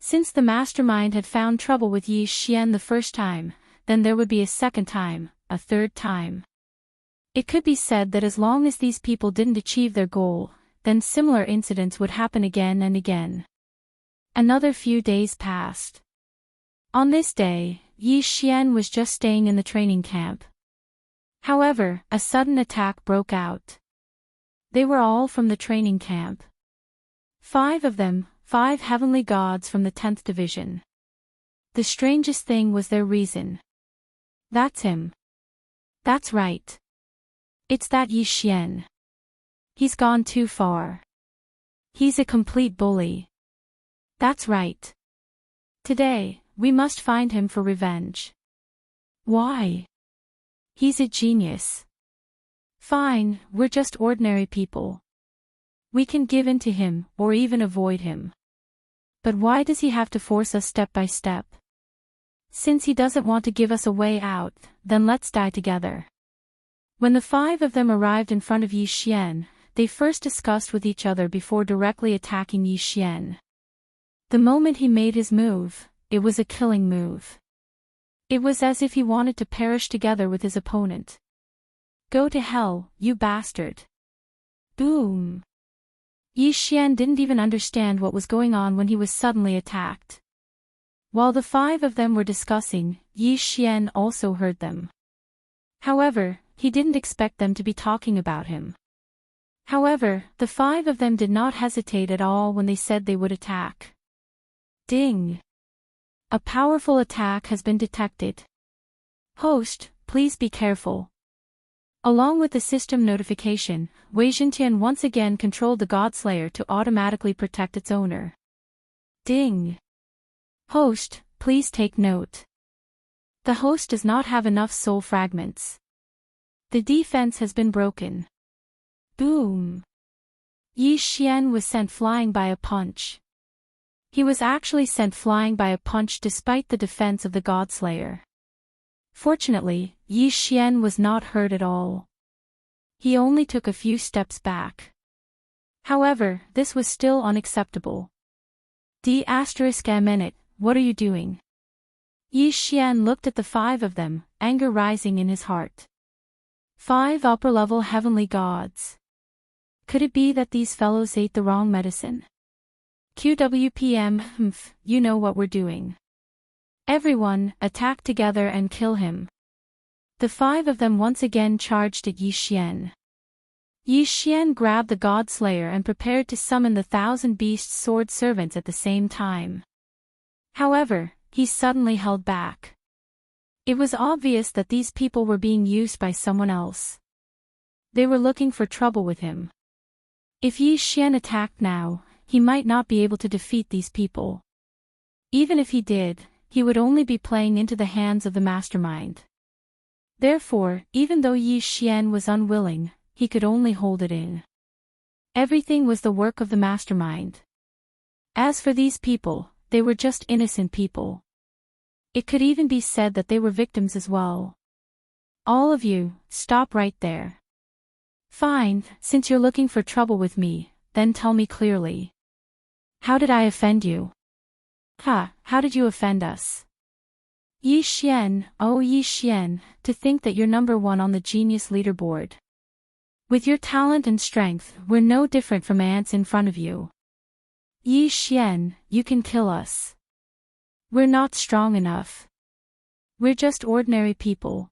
Since the mastermind had found trouble with Yi Xian the first time, then there would be a second time, a third time. It could be said that as long as these people didn't achieve their goal, then similar incidents would happen again and again. Another few days passed. On this day, Yi Xian was just staying in the training camp. However, a sudden attack broke out. They were all from the training camp. 5 of them, 5 heavenly gods from the 10th division. The strangest thing was their reason. That's him. That's right. It's that Yi Xian. He's gone too far. He's a complete bully. That's right. Today, we must find him for revenge. Why? He's a genius. Fine, we're just ordinary people. We can give in to him, or even avoid him. But why does he have to force us step by step? Since he doesn't want to give us a way out, then let's die together. When the 5 of them arrived in front of Yi Xian, they first discussed with each other before directly attacking Yi Xian. The moment he made his move, it was a killing move. It was as if he wanted to perish together with his opponent. Go to hell, you bastard. Boom. Yi Xian didn't even understand what was going on when he was suddenly attacked. While the 5 of them were discussing, Yi Xian also heard them. However, he didn't expect them to be talking about him. However, the 5 of them did not hesitate at all when they said they would attack. Ding! A powerful attack has been detected. Host, please be careful. Along with the system notification, Wei Zhentian once again controlled the Godslayer to automatically protect its owner. Ding! Host, please take note. The host does not have enough soul fragments. The defense has been broken. Boom! Yi Xian was sent flying by a punch. He was actually sent flying by a punch despite the defense of the Godslayer. Fortunately, Yi Xian was not hurt at all. He only took a few steps back. However, this was still unacceptable. A minute, what are you doing? Yi Xian looked at the 5 of them, anger rising in his heart. 5 upper-level heavenly gods. Could it be that these fellows ate the wrong medicine? QWPM, you know what we're doing. Everyone, attack together and kill him. The 5 of them once again charged at Yi Xian. Yi Xian grabbed the Godslayer and prepared to summon the 1,000 beast sword servants at the same time. However, he suddenly held back. It was obvious that these people were being used by someone else. They were looking for trouble with him. If Yi Xian attacked now, he might not be able to defeat these people. Even if he did, he would only be playing into the hands of the mastermind. Therefore, even though Yi Xian was unwilling, he could only hold it in. Everything was the work of the mastermind. As for these people, they were just innocent people. It could even be said that they were victims as well. All of you, stop right there. Fine, since you're looking for trouble with me, then tell me clearly. How did I offend you? How did you offend us? Yi Xian, oh Yi Xian, to think that you're number 1 on the genius leaderboard. With your talent and strength, we're no different from ants in front of you. Yi Xian, you can kill us. We're not strong enough. We're just ordinary people.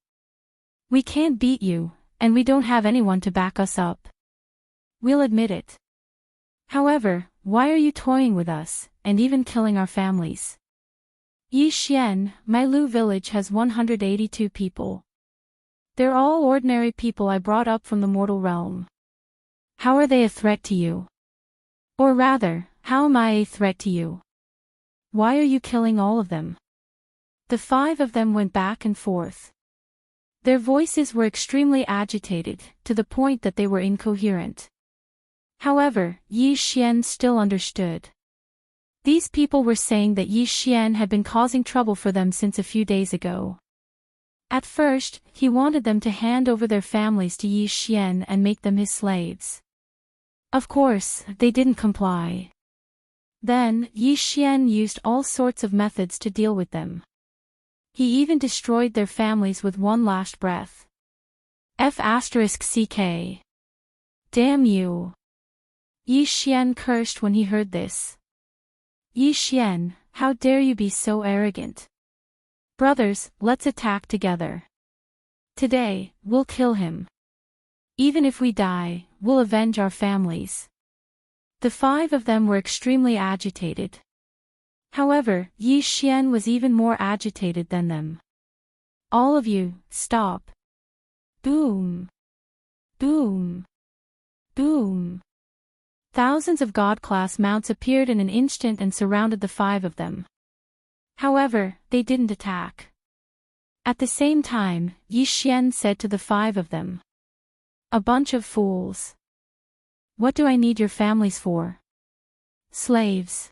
We can't beat you, and we don't have anyone to back us up. We'll admit it. However, why are you toying with us, and even killing our families? Yi Xian, my Lu village has 182 people. They're all ordinary people I brought up from the mortal realm. How are they a threat to you? Or rather, how am I a threat to you? Why are you killing all of them? The 5 of them went back and forth. Their voices were extremely agitated, to the point that they were incoherent. However, Yi Xian still understood. These people were saying that Yi Xian had been causing trouble for them since a few days ago. At first, he wanted them to hand over their families to Yi Xian and make them his slaves. Of course, they didn't comply. Then, Yi Xian used all sorts of methods to deal with them. He even destroyed their families with one last breath. F***ck. Damn you. Yi Xian cursed when he heard this. Yi Xian, how dare you be so arrogant? Brothers, let's attack together. Today, we'll kill him. Even if we die, we'll avenge our families. The 5 of them were extremely agitated. However, Yi Xian was even more agitated than them. All of you, stop. Boom! Boom! Boom! Thousands of God-class mounts appeared in an instant and surrounded the 5 of them. However, they didn't attack. At the same time, Yi Xian said to the 5 of them, "A bunch of fools. What do I need your families for? Slaves.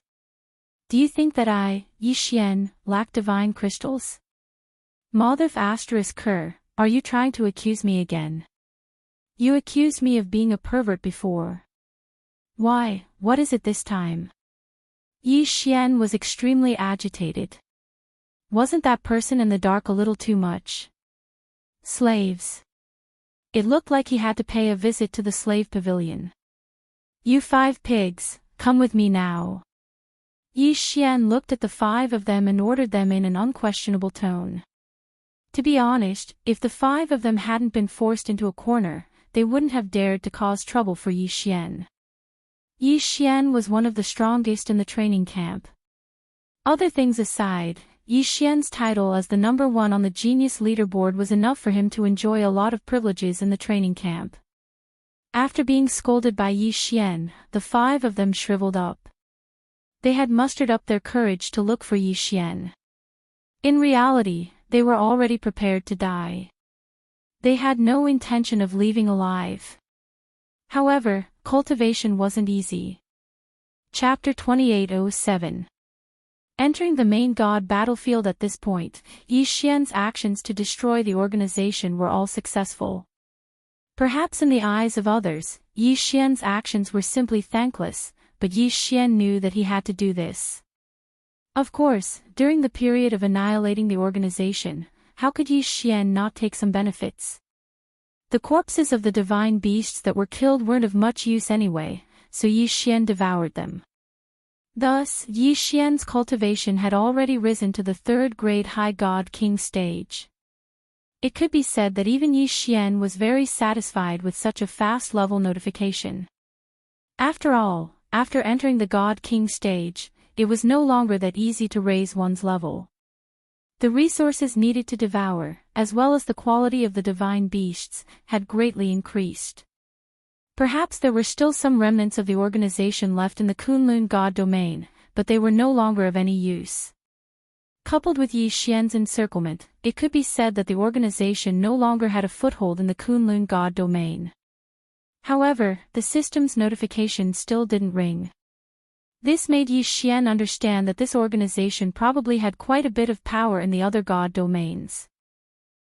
Do you think that I, Yi Xian, lack divine crystals? Mothif *Ker, are you trying to accuse me again? You accused me of being a pervert before. Why, what is it this time?" Yi Xian was extremely agitated. Wasn't that person in the dark a little too much? Slaves. It looked like he had to pay a visit to the slave pavilion. "You 5 pigs, come with me now." Yi Xian looked at the 5 of them and ordered them in an unquestionable tone. To be honest, if the 5 of them hadn't been forced into a corner, they wouldn't have dared to cause trouble for Yi Xian. Yi Xian was one of the strongest in the training camp. Other things aside, Yi Xian's title as the number 1 on the genius leaderboard was enough for him to enjoy a lot of privileges in the training camp. After being scolded by Yi Xian, the 5 of them shriveled up. They had mustered up their courage to look for Yi Xian. In reality, they were already prepared to die. They had no intention of leaving alive. However, cultivation wasn't easy. Chapter 2807. Entering the main god battlefield at this point, Yi Xian's actions to destroy the organization were all successful. Perhaps in the eyes of others, Yi Xian's actions were simply thankless, but Yi Xian knew that he had to do this. Of course, during the period of annihilating the organization, how could Yi Xian not take some benefits? The corpses of the divine beasts that were killed weren't of much use anyway, so Yi Xian devoured them. Thus, Yi Xian's cultivation had already risen to the 3rd grade High God King stage. It could be said that even Yi Xian was very satisfied with such a fast level notification. After all, after entering the God King stage, it was no longer that easy to raise one's level. The resources needed to devour, as well as the quality of the divine beasts, had greatly increased. Perhaps there were still some remnants of the organization left in the Kunlun God domain, but they were no longer of any use. Coupled with Yi Xian's encirclement, it could be said that the organization no longer had a foothold in the Kunlun God domain. However, the system's notification still didn't ring. This made Yi Xian understand that this organization probably had quite a bit of power in the other god domains.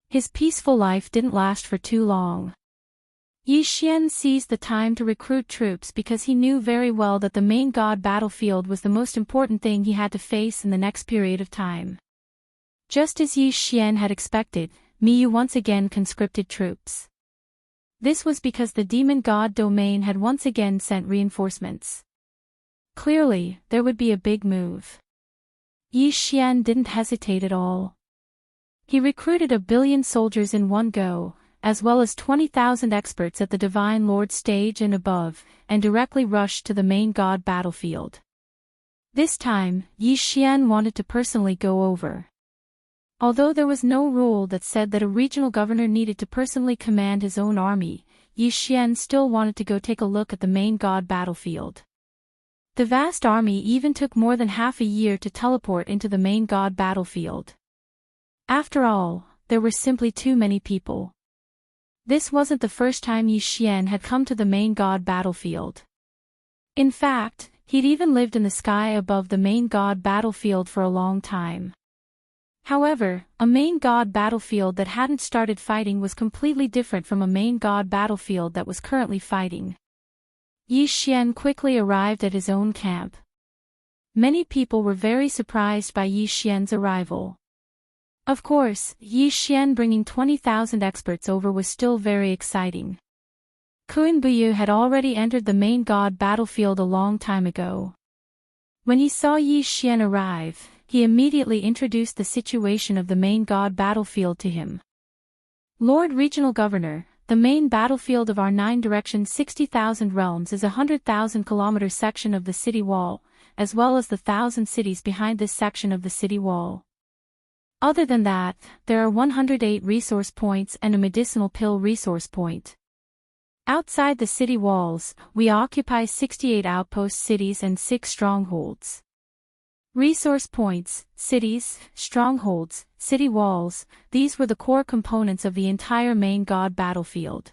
His peaceful life didn't last for too long. Yi Xian seized the time to recruit troops because he knew very well that the main god battlefield was the most important thing he had to face in the next period of time. Just as Yi Xian had expected, Miyu once again conscripted troops. This was because the demon god domain had once again sent reinforcements. Clearly, there would be a big move. Yi Xian didn't hesitate at all. He recruited 1 billion soldiers in one go, as well as 20,000 experts at the Divine Lord stage and above, and directly rushed to the main god battlefield. This time, Yi Xian wanted to personally go over. Although there was no rule that said that a regional governor needed to personally command his own army, Yi Xian still wanted to go take a look at the main god battlefield. The vast army even took more than half a year to teleport into the main god battlefield. After all, there were simply too many people. This wasn't the first time Yi Xian had come to the main god battlefield. In fact, he'd even lived in the sky above the main god battlefield for a long time. However, a main god battlefield that hadn't started fighting was completely different from a main god battlefield that was currently fighting. Yi Xian quickly arrived at his own camp. Many people were very surprised by Yi Xian's arrival. Of course, Yi Xian bringing 20,000 experts over was still very exciting. Kun Buyu had already entered the main god battlefield a long time ago. When he saw Yi Xian arrive, he immediately introduced the situation of the main god battlefield to him. Lord Regional Governor, the main battlefield of our 9 directions 60,000 realms is a 100,000 kilometer section of the city wall, as well as the 1,000 cities behind this section of the city wall. Other than that, there are 108 resource points and a medicinal pill resource point. Outside the city walls, we occupy 68 outpost cities and 6 strongholds. Resource points, cities, strongholds, city walls, these were the core components of the entire main god battlefield.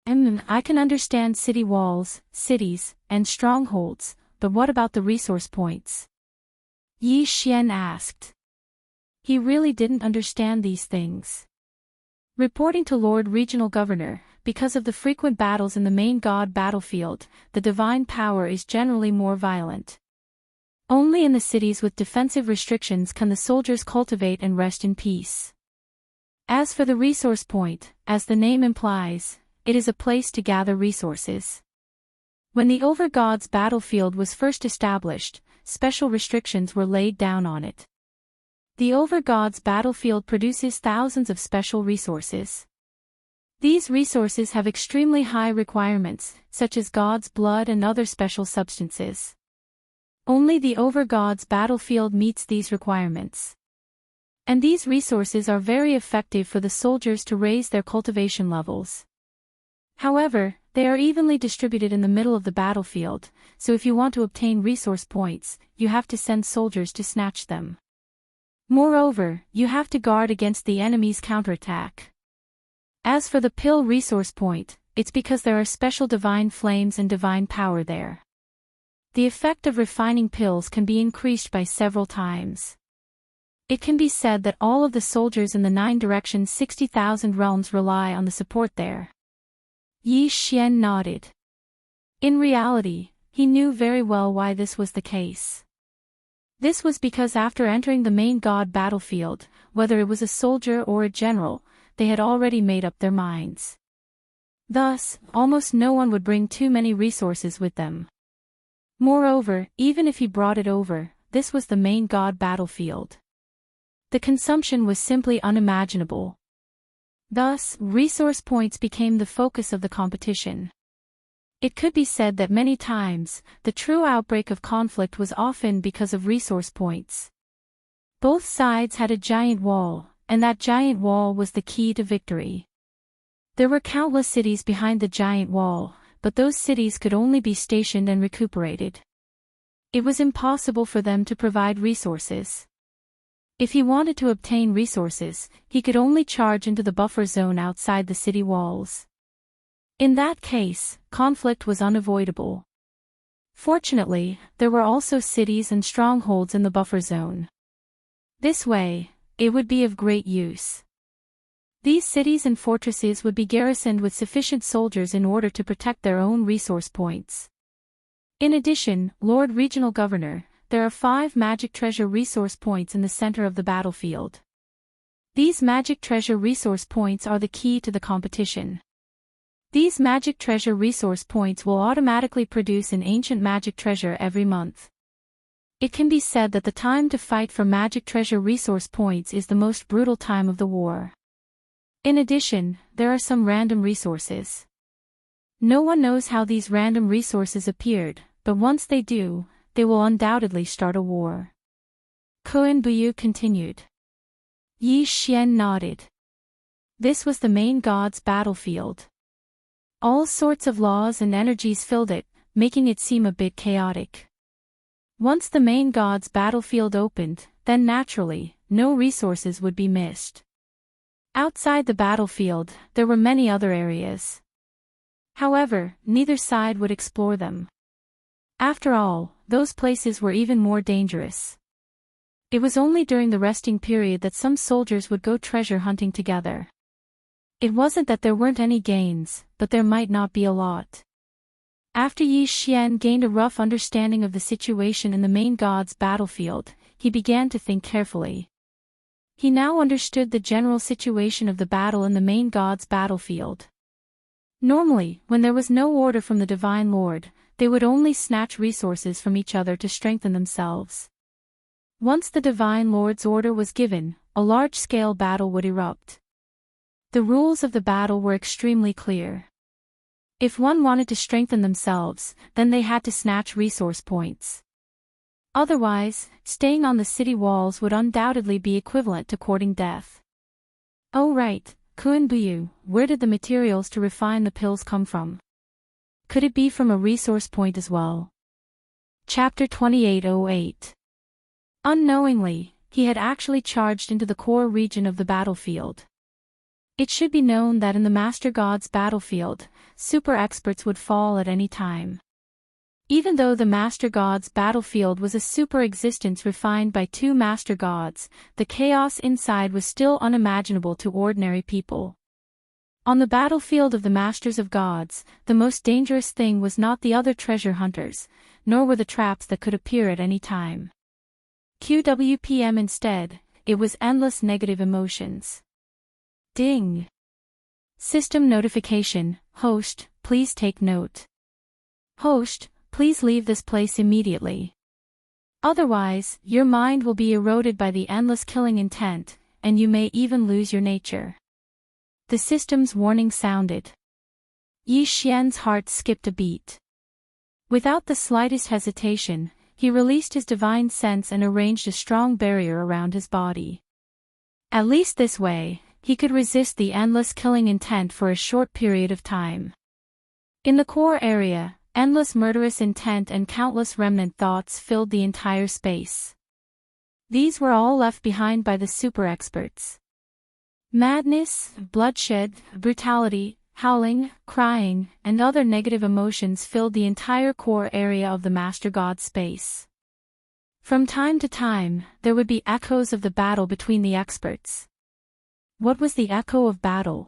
I can understand city walls, cities, and strongholds, but what about the resource points? Yi Xian asked. He really didn't understand these things. Reporting to Lord Regional Governor, because of the frequent battles in the main god battlefield, the divine power is generally more violent. Only in the cities with defensive restrictions can the soldiers cultivate and rest in peace. As for the resource point, as the name implies, it is a place to gather resources. When the Overgod's battlefield was first established, special restrictions were laid down on it. The Overgod's battlefield produces thousands of special resources. These resources have extremely high requirements, such as God's blood and other special substances. Only the Overgod's battlefield meets these requirements. And these resources are very effective for the soldiers to raise their cultivation levels. However, they are evenly distributed in the middle of the battlefield, so if you want to obtain resource points, you have to send soldiers to snatch them. Moreover, you have to guard against the enemy's counterattack. As for the pill resource point, it's because there are special divine flames and divine power there. The effect of refining pills can be increased by several times. It can be said that all of the soldiers in the 9 directions 60,000 realms rely on the support there. Yi Xian nodded. In reality, he knew very well why this was the case. This was because after entering the main god battlefield, whether it was a soldier or a general, they had already made up their minds. Thus, almost no one would bring too many resources with them. Moreover, even if he brought it over, this was the main god battlefield. The consumption was simply unimaginable. Thus, resource points became the focus of the competition. It could be said that many times, the true outbreak of conflict was often because of resource points. Both sides had a giant wall, and that giant wall was the key to victory. There were countless cities behind the giant wall, but those cities could only be stationed and recuperated. It was impossible for them to provide resources. If he wanted to obtain resources, he could only charge into the buffer zone outside the city walls. In that case, conflict was unavoidable. Fortunately, there were also cities and strongholds in the buffer zone. This way, it would be of great use. These cities and fortresses would be garrisoned with sufficient soldiers in order to protect their own resource points. In addition, Lord Regional Governor, there are 5 magic treasure resource points in the center of the battlefield. These magic treasure resource points are the key to the competition. These magic treasure resource points will automatically produce an ancient magic treasure every month. It can be said that the time to fight for magic treasure resource points is the most brutal time of the war. In addition, there are some random resources. No one knows how these random resources appeared, but once they do, they will undoubtedly start a war. Koen Buyu continued. Yi Xian nodded. This was the main god's battlefield. All sorts of laws and energies filled it, making it seem a bit chaotic. Once the main god's battlefield opened, then naturally, no resources would be missed. Outside the battlefield, there were many other areas. However, neither side would explore them. After all, those places were even more dangerous. It was only during the resting period that some soldiers would go treasure hunting together. It wasn't that there weren't any gains, but there might not be a lot. After Yi Xian gained a rough understanding of the situation in the main god's battlefield, he began to think carefully. He now understood the general situation of the battle in the main god's battlefield. Normally, when there was no order from the Divine Lord, they would only snatch resources from each other to strengthen themselves. Once the Divine Lord's order was given, a large-scale battle would erupt. The rules of the battle were extremely clear. If one wanted to strengthen themselves, then they had to snatch resource points. Otherwise, staying on the city walls would undoubtedly be equivalent to courting death. Oh right, Kun Buyu, where did the materials to refine the pills come from? Could it be from a resource point as well? Chapter 2808. Unknowingly, he had actually charged into the core region of the battlefield. It should be known that in the Master God's battlefield, super experts would fall at any time. Even though the Master God's battlefield was a super existence refined by two Master Gods, the chaos inside was still unimaginable to ordinary people. On the battlefield of the Masters of Gods, the most dangerous thing was not the other treasure hunters, nor were the traps that could appear at any time. QWPM instead, it was endless negative emotions. Ding. System notification, host, please take note. Host, please leave this place immediately. Otherwise, your mind will be eroded by the endless killing intent, and you may even lose your nature. The system's warning sounded. Yi Xian's heart skipped a beat. Without the slightest hesitation, he released his divine sense and arranged a strong barrier around his body. At least this way, he could resist the endless killing intent for a short period of time. In the core area, endless murderous intent and countless remnant thoughts filled the entire space. These were all left behind by the super experts. Madness, bloodshed, brutality, howling, crying, and other negative emotions filled the entire core area of the Master God space. From time to time, there would be echoes of the battle between the experts. What was the echo of battle?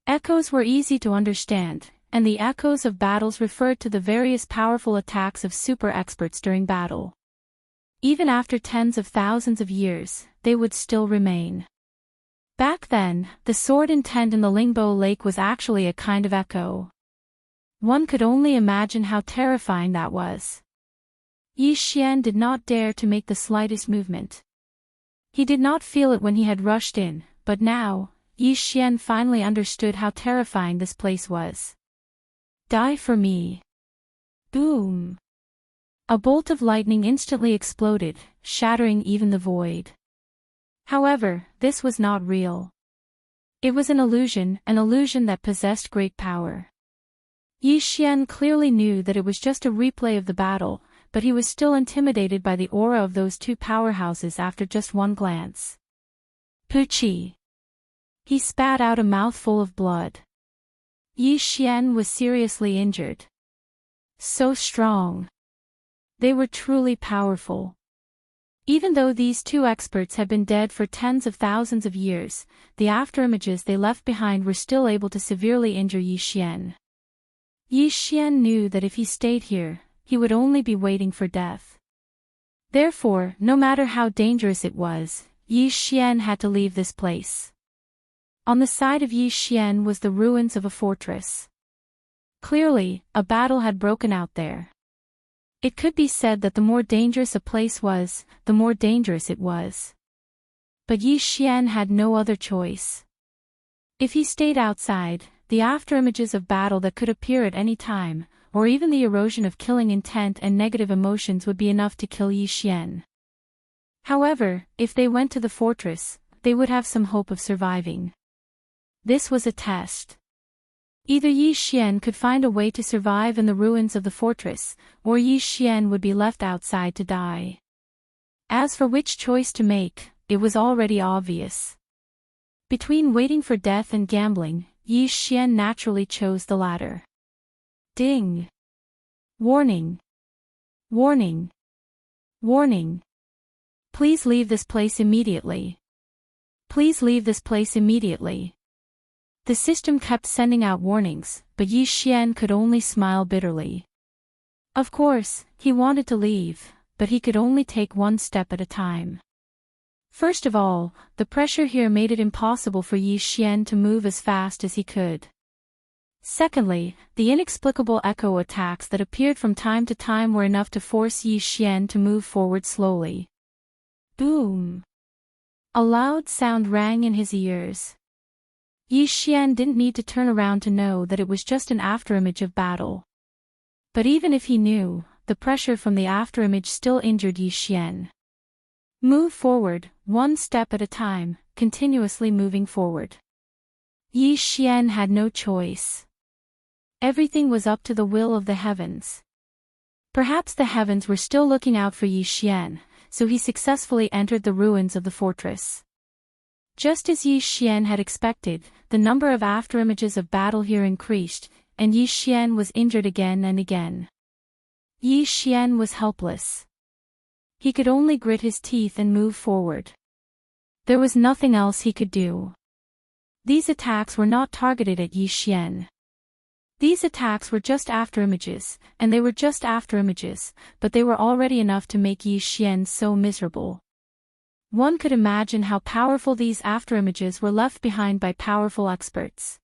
Echoes were easy to understand, and the echoes of battles referred to the various powerful attacks of super experts during battle. Even after tens of thousands of years, they would still remain. Back then, the sword intent in the Lingbo Lake was actually a kind of echo. One could only imagine how terrifying that was. Yi Xian did not dare to make the slightest movement. He did not feel it when he had rushed in, but now, Yi Xian finally understood how terrifying this place was. Die for me. Boom. A bolt of lightning instantly exploded, shattering even the void. However, this was not real. It was an illusion that possessed great power. Yi Xian clearly knew that it was just a replay of the battle, but he was still intimidated by the aura of those two powerhouses after just one glance. Puchi. He spat out a mouthful of blood. Yi Xian was seriously injured. So strong. They were truly powerful. Even though these two experts had been dead for tens of thousands of years, the afterimages they left behind were still able to severely injure Yi Xian. Yi Xian knew that if he stayed here, he would only be waiting for death. Therefore, no matter how dangerous it was, Yi Xian had to leave this place. On the side of Yi Xian was the ruins of a fortress. Clearly, a battle had broken out there. It could be said that the more dangerous a place was, the more dangerous it was. But Yi Xian had no other choice. If he stayed outside, the afterimages of battle that could appear at any time, or even the erosion of killing intent and negative emotions would be enough to kill Yi Xian. However, if they went to the fortress, they would have some hope of surviving. This was a test. Either Yi Xian could find a way to survive in the ruins of the fortress, or Yi Xian would be left outside to die. As for which choice to make, it was already obvious. Between waiting for death and gambling, Yi Xian naturally chose the latter. Ding! Warning! Warning! Warning! Please leave this place immediately. Please leave this place immediately. The system kept sending out warnings, but Yi Xian could only smile bitterly. Of course, he wanted to leave, but he could only take one step at a time. First of all, the pressure here made it impossible for Yi Xian to move as fast as he could. Secondly, the inexplicable echo attacks that appeared from time to time were enough to force Yi Xian to move forward slowly. Boom! A loud sound rang in his ears. Yi Xian didn't need to turn around to know that it was just an afterimage of battle. But even if he knew, the pressure from the afterimage still injured Yi Xian. Move forward, one step at a time, continuously moving forward. Yi Xian had no choice. Everything was up to the will of the heavens. Perhaps the heavens were still looking out for Yi Xian, so he successfully entered the ruins of the fortress. Just as Yi Xian had expected, the number of afterimages of battle here increased, and Yi Xian was injured again and again. Yi Xian was helpless. He could only grit his teeth and move forward. There was nothing else he could do. These attacks were not targeted at Yi Xian. These attacks were just afterimages, and they were just afterimages, but they were already enough to make Yi Xian so miserable. One could imagine how powerful these afterimages were left behind by powerful experts.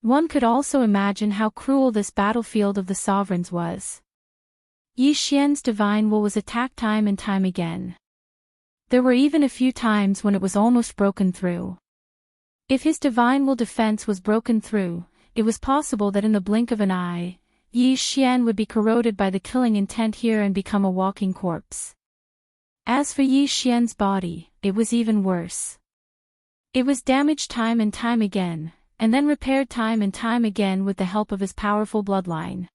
One could also imagine how cruel this battlefield of the sovereigns was. Yi Xian's divine will was attacked time and time again. There were even a few times when it was almost broken through. If his divine will defense was broken through, it was possible that in the blink of an eye, Yi Xian would be corroded by the killing intent here and become a walking corpse. As for Yi Xian's body, it was even worse. It was damaged time and time again, and then repaired time and time again with the help of his powerful bloodline.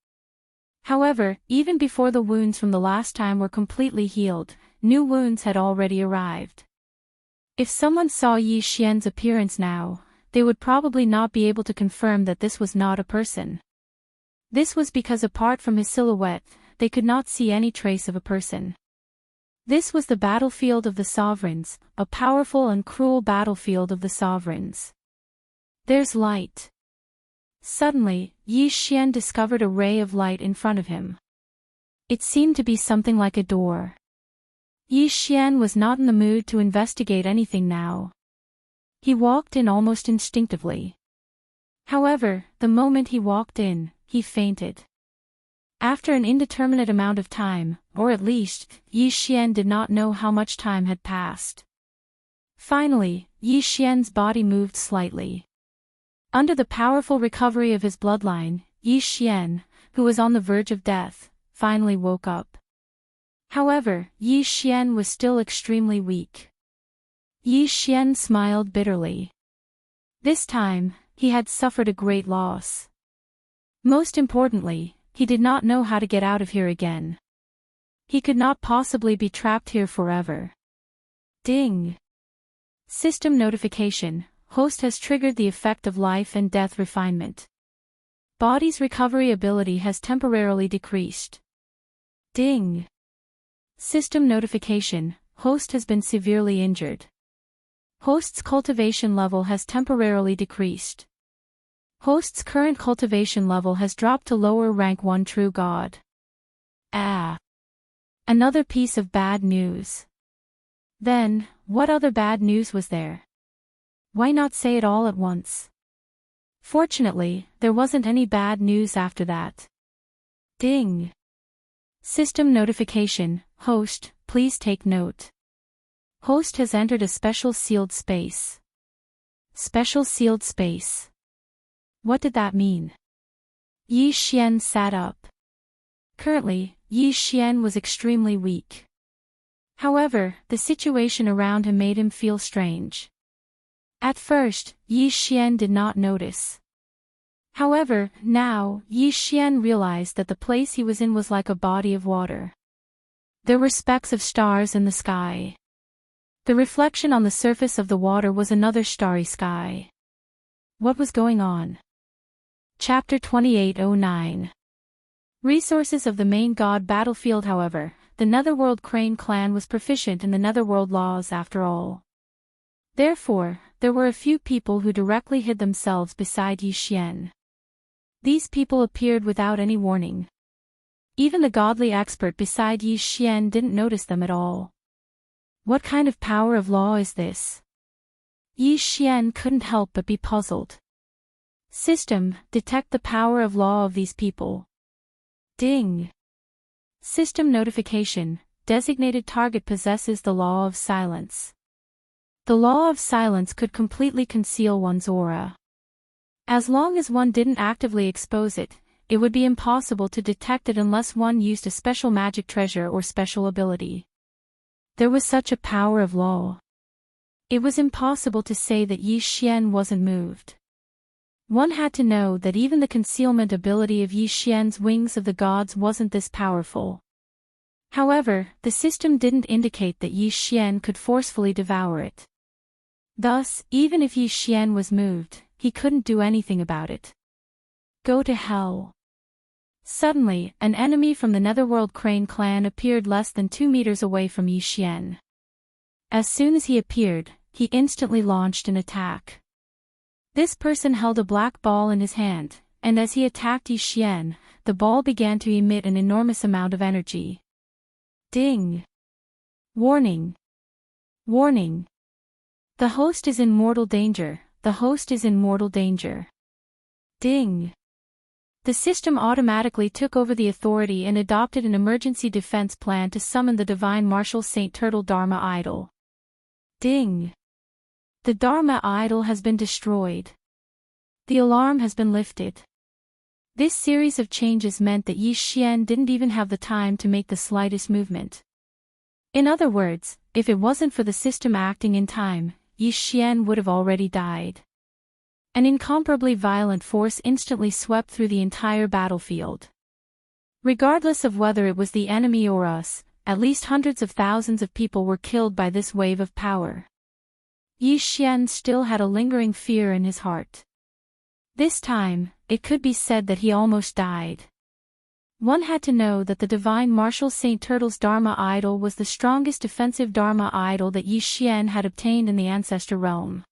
However, even before the wounds from the last time were completely healed, new wounds had already arrived. If someone saw Yi Xian's appearance now, they would probably not be able to confirm that this was not a person. This was because apart from his silhouette, they could not see any trace of a person. This was the battlefield of the sovereigns, a powerful and cruel battlefield of the sovereigns. There's light. Suddenly, Yi Xian discovered a ray of light in front of him. It seemed to be something like a door. Yi Xian was not in the mood to investigate anything now. He walked in almost instinctively. However, the moment he walked in, he fainted. After an indeterminate amount of time, or at least, Yi Xian did not know how much time had passed. Finally, Yi Xian's body moved slightly. Under the powerful recovery of his bloodline, Yi Xian, who was on the verge of death, finally woke up. However, Yi Xian was still extremely weak. Yi Xian smiled bitterly. This time, he had suffered a great loss. Most importantly, he did not know how to get out of here again. He could not possibly be trapped here forever. Ding! System notification: host has triggered the effect of life and death refinement. Body's recovery ability has temporarily decreased. Ding! System notification: host has been severely injured. Host's cultivation level has temporarily decreased. Host's current cultivation level has dropped to lower rank 1 true god. Ah! Another piece of bad news. Then, what other bad news was there? Why not say it all at once? Fortunately, there wasn't any bad news after that. Ding! System notification: host, please take note. Host has entered a special sealed space. Special sealed space. What did that mean? Yi Xian sat up. Currently, Yi Xian was extremely weak. However, the situation around him made him feel strange. At first, Yi Xian did not notice. However, now, Yi Xian realized that the place he was in was like a body of water. There were specks of stars in the sky. The reflection on the surface of the water was another starry sky. What was going on? Chapter 2809. Resources of the main god battlefield. However, the Netherworld Crane clan was proficient in the Netherworld laws after all. Therefore, there were a few people who directly hid themselves beside Yi Xian. These people appeared without any warning. Even the godly expert beside Yi Xian didn't notice them at all. What kind of power of law is this? Yi Xian couldn't help but be puzzled. System, detect the power of law of these people. Ding! System notification: designated target possesses the law of silence. The law of silence could completely conceal one's aura. As long as one didn't actively expose it, it would be impossible to detect it unless one used a special magic treasure or special ability. There was such a power of law. It was impossible to say that Yi Xian wasn't moved. One had to know that even the concealment ability of Yi Xian's wings of the gods wasn't this powerful. However, the system didn't indicate that Yi Xian could forcefully devour it. Thus, even if Yi Xian was moved, he couldn't do anything about it. Go to hell. Suddenly, an enemy from the Netherworld Crane clan appeared less than 2 meters away from Yi Xian. As soon as he appeared, he instantly launched an attack. This person held a black ball in his hand, and as he attacked Yi Xian, the ball began to emit an enormous amount of energy. Ding! Warning! Warning! The host is in mortal danger, the host is in mortal danger. Ding! The system automatically took over the authority and adopted an emergency defense plan to summon the Divine Martial Saint Turtle Dharma Idol. Ding! The Dharma Idol has been destroyed. The alarm has been lifted. This series of changes meant that Yi Xian didn't even have the time to make the slightest movement. In other words, if it wasn't for the system acting in time, Yi Xian would have already died. An incomparably violent force instantly swept through the entire battlefield. Regardless of whether it was the enemy or us, at least hundreds of thousands of people were killed by this wave of power. Yi Xian still had a lingering fear in his heart. This time, it could be said that he almost died. One had to know that the Divine Martial Saint Turtle's Dharma Idol was the strongest defensive Dharma Idol that Yi Xian had obtained in the Ancestor Realm.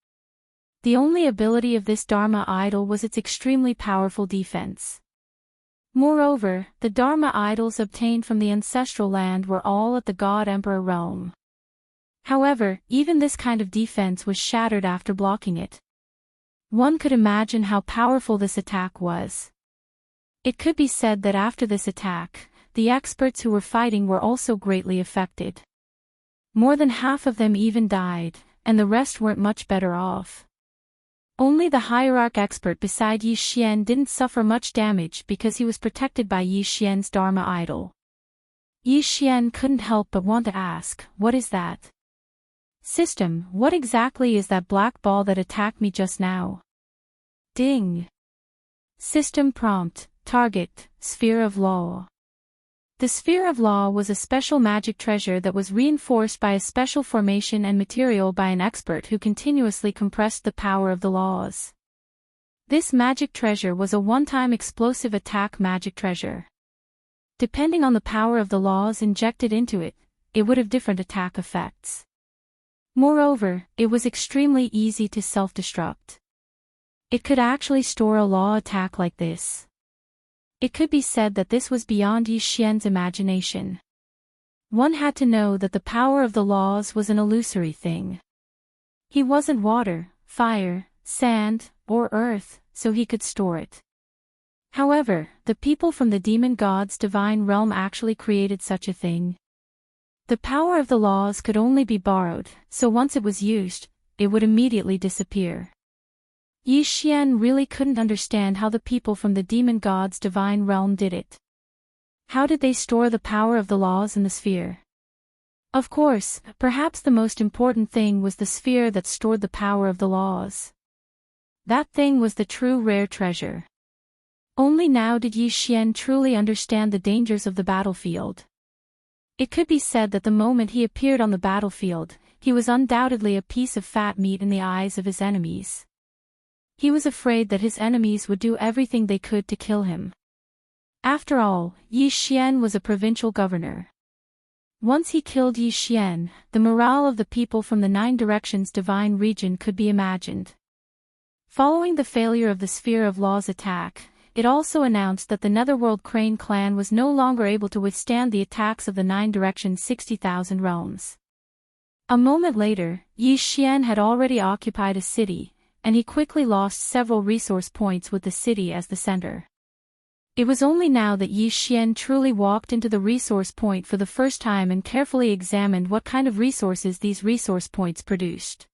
The only ability of this Dharma Idol was its extremely powerful defense. Moreover, the Dharma Idols obtained from the Ancestral Land were all at the God Emperor realm. However, even this kind of defense was shattered after blocking it. One could imagine how powerful this attack was. It could be said that after this attack, the experts who were fighting were also greatly affected. More than half of them even died, and the rest weren't much better off. Only the hierarch expert beside Yi Xian didn't suffer much damage because he was protected by Yi Xian's Dharma Idol. Yi Xian couldn't help but want to ask, "What is that?" System, what exactly is that black ball that attacked me just now? Ding! System prompt, target, Sphere of Law. The Sphere of Law was a special magic treasure that was reinforced by a special formation and material by an expert who continuously compressed the power of the laws. This magic treasure was a one-time explosive attack magic treasure. Depending on the power of the laws injected into it, it would have different attack effects. Moreover, it was extremely easy to self-destruct. It could actually store a law attack like this. It could be said that this was beyond Yi Xian's imagination. One had to know that the power of the laws was an illusory thing. He wasn't water, fire, sand, or earth, so he could store it. However, the people from the demon god's divine realm actually created such a thing. The power of the laws could only be borrowed, so once it was used, it would immediately disappear. Yi Xian really couldn't understand how the people from the demon god's divine realm did it. How did they store the power of the laws in the sphere? Of course, perhaps the most important thing was the sphere that stored the power of the laws. That thing was the true rare treasure. Only now did Yi Xian truly understand the dangers of the battlefield. It could be said that the moment he appeared on the battlefield, he was undoubtedly a piece of fat meat in the eyes of his enemies. He was afraid that his enemies would do everything they could to kill him. After all, Yi Xian was a provincial governor. Once he killed Yi Xian, the morale of the people from the Nine Directions divine region could be imagined. Following the failure of the Sphere of Law's attack, it also announced that the Netherworld Crane clan was no longer able to withstand the attacks of the Nine Directions' 60,000 realms. A moment later, Yi Xian had already occupied a city, and he quickly lost several resource points with the city as the center. It was only now that Yi Xian truly walked into the resource point for the first time and carefully examined what kind of resources these resource points produced.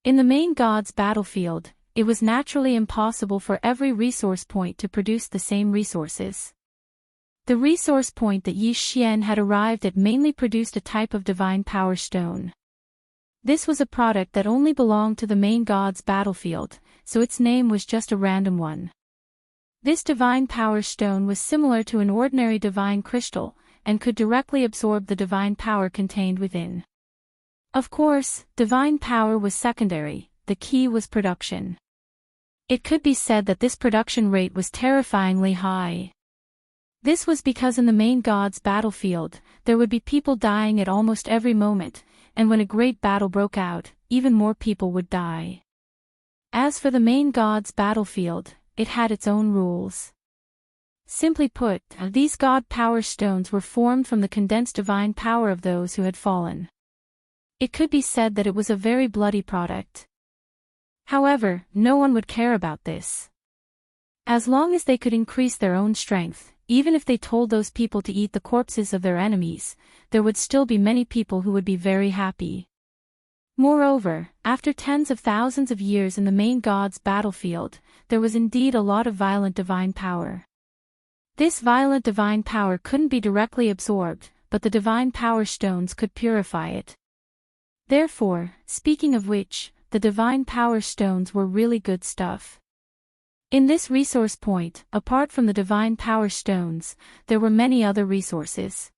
In the main god's battlefield, it was naturally impossible for every resource point to produce the same resources. The resource point that Yi Xian had arrived at mainly produced a type of divine power stone. This was a product that only belonged to the main god's battlefield, so its name was just a random one. This divine power stone was similar to an ordinary divine crystal, and could directly absorb the divine power contained within. Of course, divine power was secondary, the key was production. It could be said that this production rate was terrifyingly high. This was because in the main god's battlefield, there would be people dying at almost every moment, and when a great battle broke out, even more people would die. As for the main god's battlefield, it had its own rules. Simply put, these god power stones were formed from the condensed divine power of those who had fallen. It could be said that it was a very bloody product. However, no one would care about this. As long as they could increase their own strength, even if they told those people to eat the corpses of their enemies, there would still be many people who would be very happy. Moreover, after tens of thousands of years in the main god's battlefield, there was indeed a lot of violent divine power. This violent divine power couldn't be directly absorbed, but the divine power stones could purify it. Therefore, speaking of which, the divine power stones were really good stuff. In this resource point, apart from the divine power stones, there were many other resources.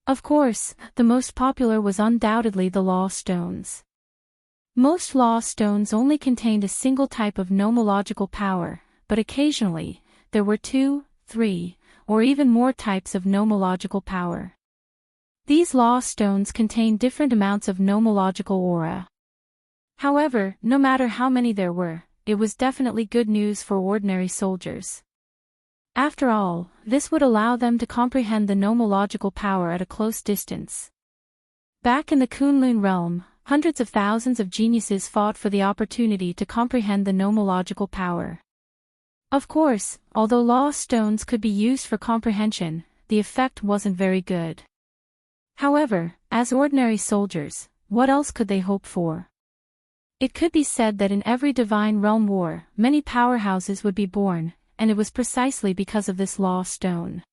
Of course, the most popular was undoubtedly the law stones. Most law stones only contained a single type of nomological power, but occasionally, there were 2, 3, or even more types of nomological power. These law stones contained different amounts of nomological aura. However, no matter how many there were, it was definitely good news for ordinary soldiers. After all, this would allow them to comprehend the nomological power at a close distance. Back in the Kunlun realm, hundreds of thousands of geniuses fought for the opportunity to comprehend the nomological power. Of course, although law stones could be used for comprehension, the effect wasn't very good. However, as ordinary soldiers, what else could they hope for? It could be said that in every divine realm war, many powerhouses would be born, and it was precisely because of this law stone.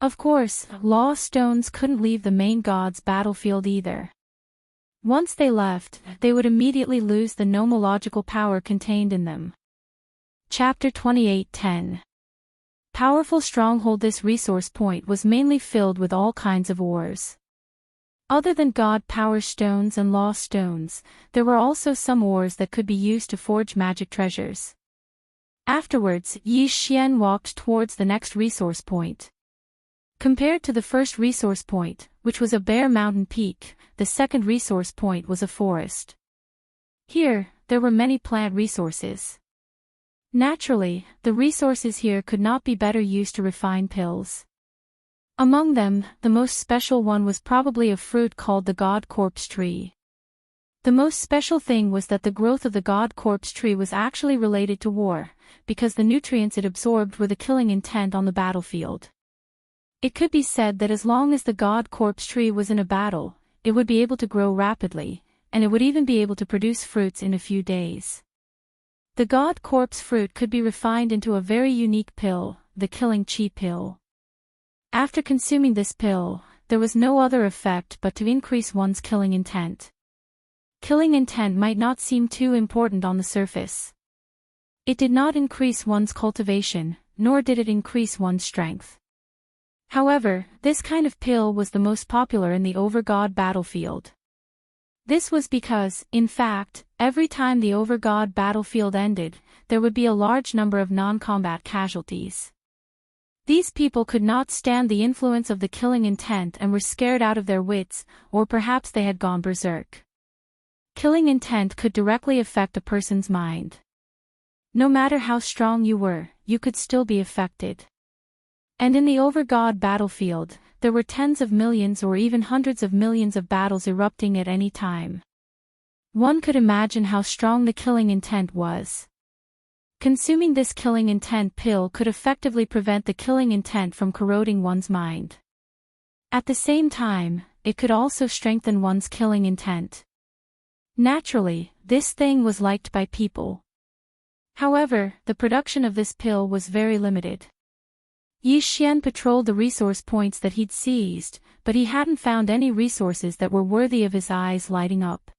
Of course, law stones couldn't leave the main god's battlefield either. Once they left, they would immediately lose the nomological power contained in them. Chapter 28:10. Powerful stronghold. This resource point was mainly filled with all kinds of ores. Other than god power stones and law stones, there were also some ores that could be used to forge magic treasures. Afterwards, Yi Xian walked towards the next resource point. Compared to the first resource point, which was a bare mountain peak, the second resource point was a forest. Here, there were many plant resources. Naturally, the resources here could not be better used to refine pills. Among them, the most special one was probably a fruit called the god corpse tree. The most special thing was that the growth of the god corpse tree was actually related to war, because the nutrients it absorbed were the killing intent on the battlefield. It could be said that as long as the god corpse tree was in a battle, it would be able to grow rapidly, and it would even be able to produce fruits in a few days. The god corpse fruit could be refined into a very unique pill, the killing chi pill. After consuming this pill, there was no other effect but to increase one's killing intent. Killing intent might not seem too important on the surface. It did not increase one's cultivation, nor did it increase one's strength. However, this kind of pill was the most popular in the overgod battlefield. This was because, in fact, every time the overgod battlefield ended, there would be a large number of non-combat casualties. These people could not stand the influence of the killing intent and were scared out of their wits, or perhaps they had gone berserk. Killing intent could directly affect a person's mind. No matter how strong you were, you could still be affected. And in the overgod battlefield, there were tens of millions or even hundreds of millions of battles erupting at any time. One could imagine how strong the killing intent was. Consuming this killing intent pill could effectively prevent the killing intent from corroding one's mind. At the same time, it could also strengthen one's killing intent. Naturally, this thing was liked by people. However, the production of this pill was very limited. Yi Xian patrolled the resource points that he'd seized, but he hadn't found any resources that were worthy of his eyes lighting up.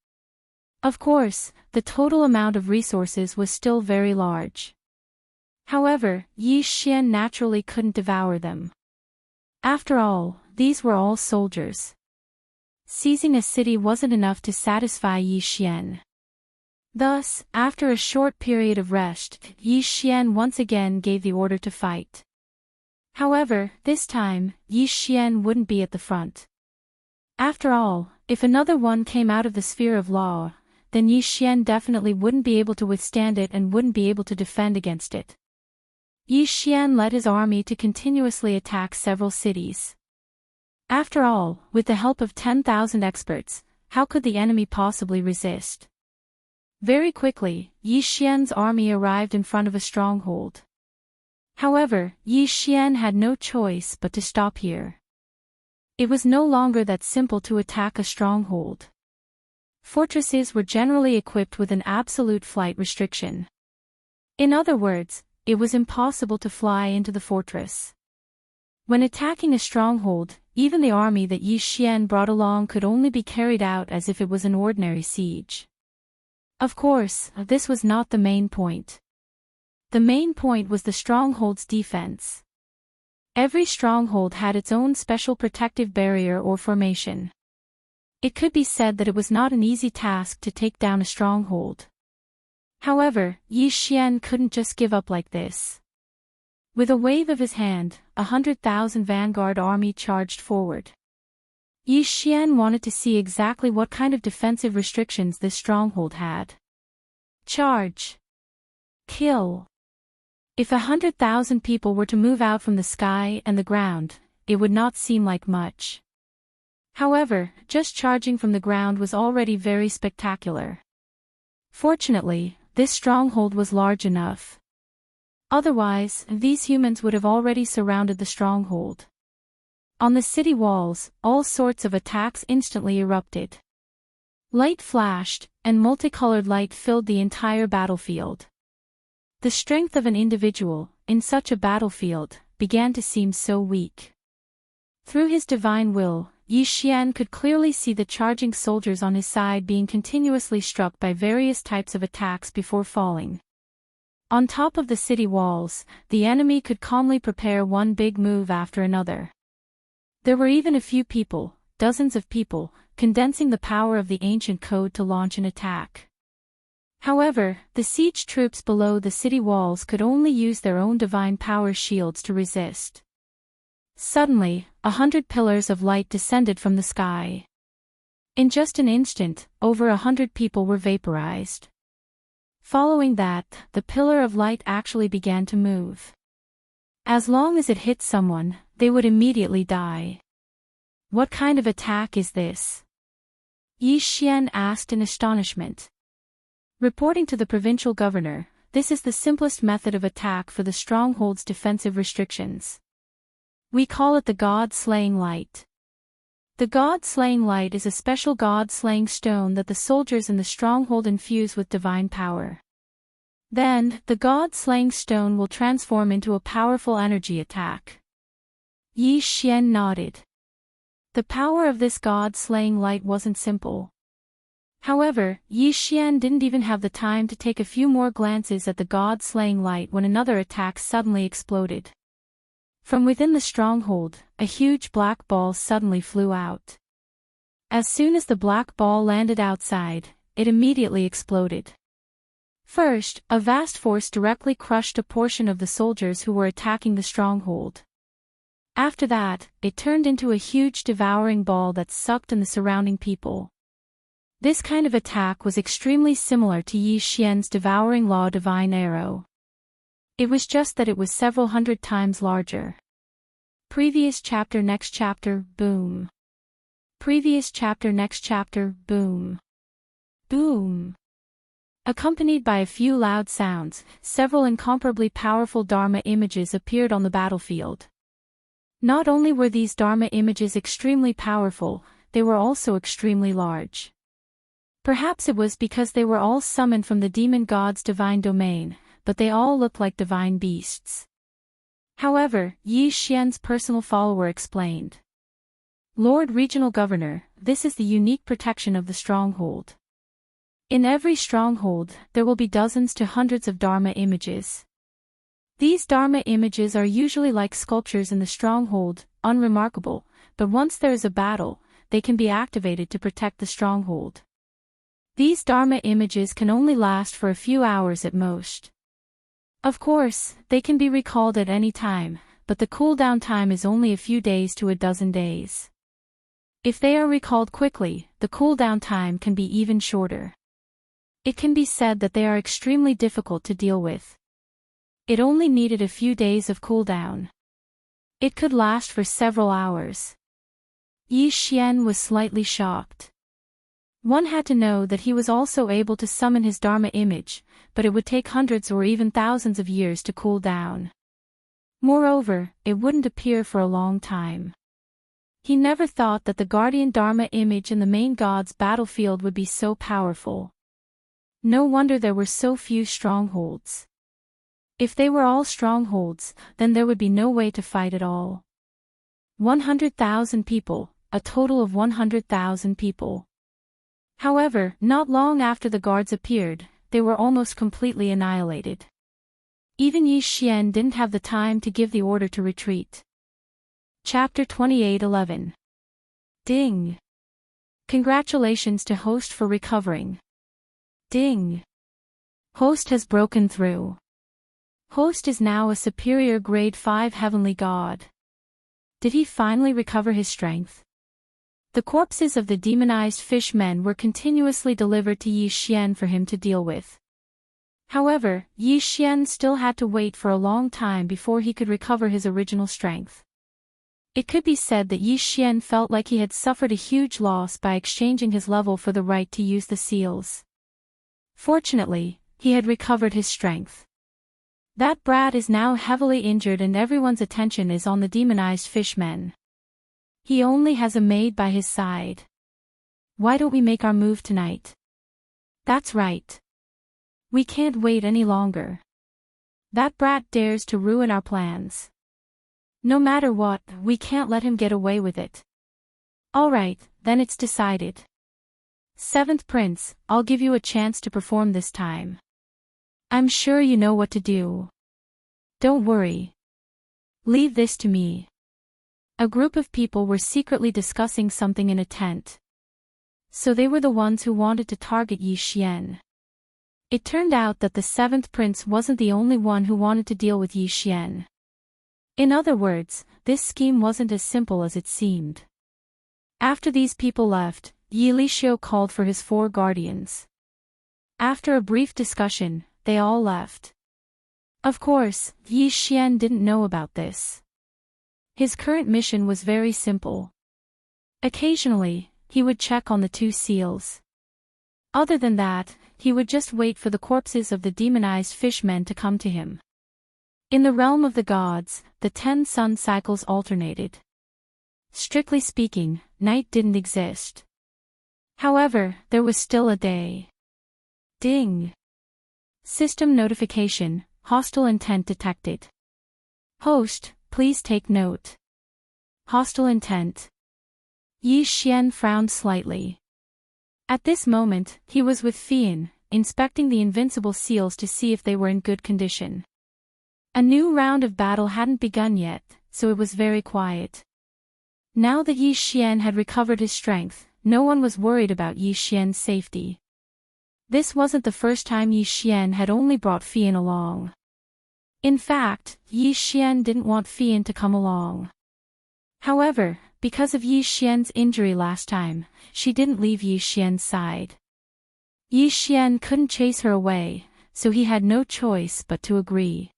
Of course, the total amount of resources was still very large. However, Yi Xian naturally couldn't devour them. After all, these were all soldiers. Seizing a city wasn't enough to satisfy Yi Xian. Thus, after a short period of rest, Yi Xian once again gave the order to fight. However, this time, Yi Xian wouldn't be at the front. After all, if another one came out of the sphere of law, then Yi Xian definitely wouldn't be able to withstand it and wouldn't be able to defend against it. Yi Xian led his army to continuously attack several cities. After all, with the help of 10,000 experts, how could the enemy possibly resist? Very quickly, Yi Xian's army arrived in front of a stronghold. However, Yi Xian had no choice but to stop here. It was no longer that simple to attack a stronghold. Fortresses were generally equipped with an absolute flight restriction. In other words, it was impossible to fly into the fortress. When attacking a stronghold, even the army that Yi Xian brought along could only be carried out as if it was an ordinary siege. Of course, this was not the main point. The main point was the stronghold's defense. Every stronghold had its own special protective barrier or formation. It could be said that it was not an easy task to take down a stronghold. However, Yi Xian couldn't just give up like this. With a wave of his hand, 100,000 vanguard army charged forward. Yi Xian wanted to see exactly what kind of defensive restrictions this stronghold had. Charge. Kill. If 100,000 people were to move out from the sky and the ground, it would not seem like much. However, just charging from the ground was already very spectacular. Fortunately, this stronghold was large enough. Otherwise, these humans would have already surrounded the stronghold. On the city walls, all sorts of attacks instantly erupted. Light flashed, and multicolored light filled the entire battlefield. The strength of an individual, in such a battlefield, began to seem so weak. Through his divine will, Yi Xian could clearly see the charging soldiers on his side being continuously struck by various types of attacks before falling. On top of the city walls, the enemy could calmly prepare one big move after another. There were even a few people, dozens of people, condensing the power of the ancient code to launch an attack. However, the siege troops below the city walls could only use their own divine power shields to resist. Suddenly, 100 pillars of light descended from the sky. In just an instant, over 100 people were vaporized. Following that, the pillar of light actually began to move. As long as it hit someone, they would immediately die. What kind of attack is this? Yi Xian asked in astonishment. Reporting to the provincial governor, this is the simplest method of attack for the stronghold's defensive restrictions. We call it the God-slaying light. The God-slaying light is a special God-slaying stone that the soldiers in the stronghold infuse with divine power. Then, the God-slaying stone will transform into a powerful energy attack. Yi Xian nodded. The power of this God-slaying light wasn't simple. However, Yi Xian didn't even have the time to take a few more glances at the God-slaying light when another attack suddenly exploded. From within the stronghold, a huge black ball suddenly flew out. As soon as the black ball landed outside, it immediately exploded. First, a vast force directly crushed a portion of the soldiers who were attacking the stronghold. After that, it turned into a huge devouring ball that sucked in the surrounding people. This kind of attack was extremely similar to Yi Xian's devouring law divine arrow. It was just that it was several hundred times larger. Previous chapter next chapter, boom. Previous chapter next chapter, boom. Boom. Accompanied by a few loud sounds, several incomparably powerful Dharma images appeared on the battlefield. Not only were these Dharma images extremely powerful, they were also extremely large. Perhaps it was because they were all summoned from the demon god's divine domain, but they all looked like divine beasts. However, Yi Xian's personal follower explained. Lord Regional Governor, this is the unique protection of the stronghold. In every stronghold, there will be dozens to hundreds of Dharma images. These Dharma images are usually like sculptures in the stronghold, unremarkable, but once there is a battle, they can be activated to protect the stronghold. These Dharma images can only last for a few hours at most. Of course, they can be recalled at any time, but the cooldown time is only a few days to a dozen days. If they are recalled quickly, the cooldown time can be even shorter. It can be said that they are extremely difficult to deal with. It only needed a few days of cooldown. It could last for several hours. Yi Xian was slightly shocked. One had to know that he was also able to summon his Dharma image, but it would take hundreds or even thousands of years to cool down. Moreover, it wouldn't appear for a long time. He never thought that the guardian Dharma image in the main god's battlefield would be so powerful. No wonder there were so few strongholds. If they were all strongholds, then there would be no way to fight at all. 100,000 people, a total of 100,000 people. However, not long after the guards appeared, they were almost completely annihilated. Even Yi Xian didn't have the time to give the order to retreat. Chapter 28:11. Ding! Congratulations to host for recovering. Ding! Host has broken through. Host is now a superior grade 5 heavenly god. Did he finally recover his strength? The corpses of the demonized fishmen were continuously delivered to Yi Xian for him to deal with. However, Yi Xian still had to wait for a long time before he could recover his original strength. It could be said that Yi Xian felt like he had suffered a huge loss by exchanging his level for the right to use the seals. Fortunately, he had recovered his strength. That brat is now heavily injured and everyone's attention is on the demonized fishmen. He only has a maid by his side. Why don't we make our move tonight? That's right. We can't wait any longer. That brat dares to ruin our plans. No matter what, we can't let him get away with it. Alright, then it's decided. Seventh Prince, I'll give you a chance to perform this time. I'm sure you know what to do. Don't worry. Leave this to me. A group of people were secretly discussing something in a tent. So they were the ones who wanted to target Yi Xian. It turned out that the seventh prince wasn't the only one who wanted to deal with Yi Xian. In other words, this scheme wasn't as simple as it seemed. After these people left, Yi Lixio called for his 4 guardians. After a brief discussion, they all left. Of course, Yi Xian didn't know about this. His current mission was very simple. Occasionally, he would check on the 2 seals. Other than that, he would just wait for the corpses of the demonized fishmen to come to him. In the realm of the gods, the 10 sun cycles alternated. Strictly speaking, night didn't exist. However, there was still a day. Ding! System notification, hostile intent detected. Host, please take note. Hostile intent. Yi Xian frowned slightly. At this moment, he was with Fian, inspecting the invincible seals to see if they were in good condition. A new round of battle hadn't begun yet, so it was very quiet. Now that Yi Xian had recovered his strength, no one was worried about Yi Xian's safety. This wasn't the first time Yi Xian had only brought Fian along. In fact, Yi Xian didn't want Fian to come along. However, because of Yi Xian's injury last time, she didn't leave Yi Xian's side. Yi Xian couldn't chase her away, so he had no choice but to agree.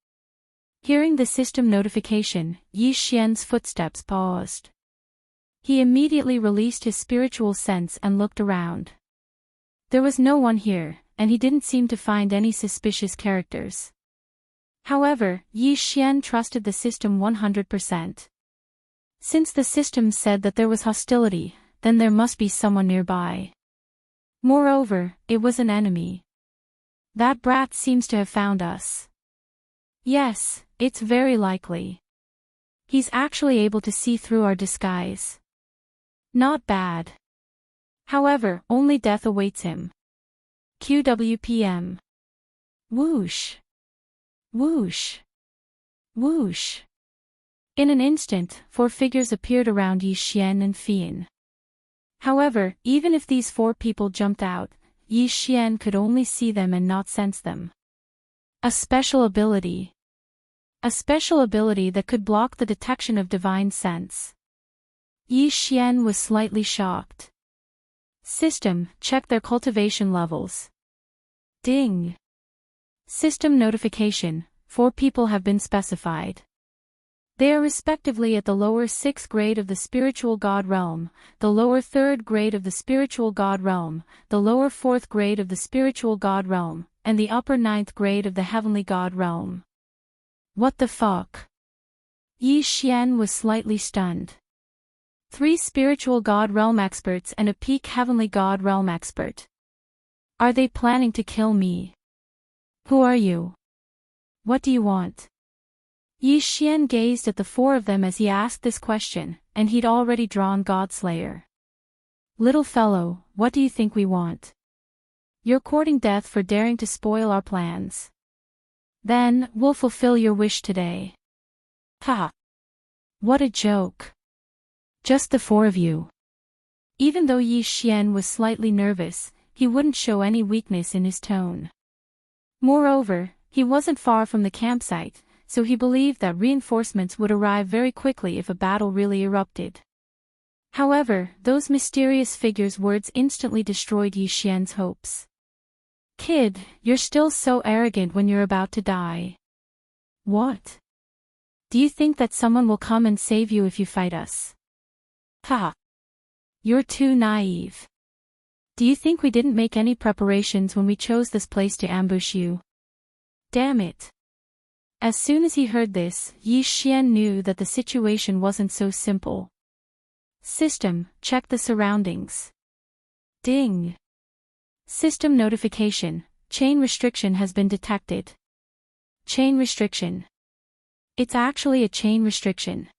Hearing the system notification, Yi Xian's footsteps paused. He immediately released his spiritual sense and looked around. There was no one here, and he didn't seem to find any suspicious characters. However, Yi Xian trusted the system 100%. Since the system said that there was hostility, then there must be someone nearby. Moreover, it was an enemy. That brat seems to have found us. Yes, it's very likely. He's actually able to see through our disguise. Not bad. However, only death awaits him. QWPM. Whoosh. Whoosh. Whoosh. In an instant, 4 figures appeared around Yi Xian and Fian. However, even if these 4 people jumped out, Yi Xian could only see them and not sense them. A special ability. A special ability that could block the detection of divine sense. Yi Xian was slightly shocked. System, check their cultivation levels. Ding. System notification, 4 people have been specified. They are respectively at the lower 6th grade of the spiritual god realm, the lower 3rd grade of the spiritual god realm, the lower 4th grade of the spiritual god realm, and the upper 9th grade of the heavenly god realm. What the fuck? Yi Xian was slightly stunned. 3 spiritual god realm experts and a peak heavenly god realm expert. Are they planning to kill me? Who are you? What do you want? Yi Xian gazed at the 4 of them as he asked this question, and he'd already drawn Godslayer. Little fellow, what do you think we want? You're courting death for daring to spoil our plans. Then, we'll fulfill your wish today. Ha! What a joke. Just the 4 of you. Even though Yi Xian was slightly nervous, he wouldn't show any weakness in his tone. Moreover, he wasn't far from the campsite, so he believed that reinforcements would arrive very quickly if a battle really erupted. However, those mysterious figures' words instantly destroyed Yi Xian's hopes. Kid, you're still so arrogant when you're about to die. What? Do you think that someone will come and save you if you fight us? Ha! You're too naive. Do you think we didn't make any preparations when we chose this place to ambush you? Damn it. As soon as he heard this, Yi Xian knew that the situation wasn't so simple. System, check the surroundings. Ding. System notification, chain restriction has been detected. Chain restriction. It's actually a chain restriction.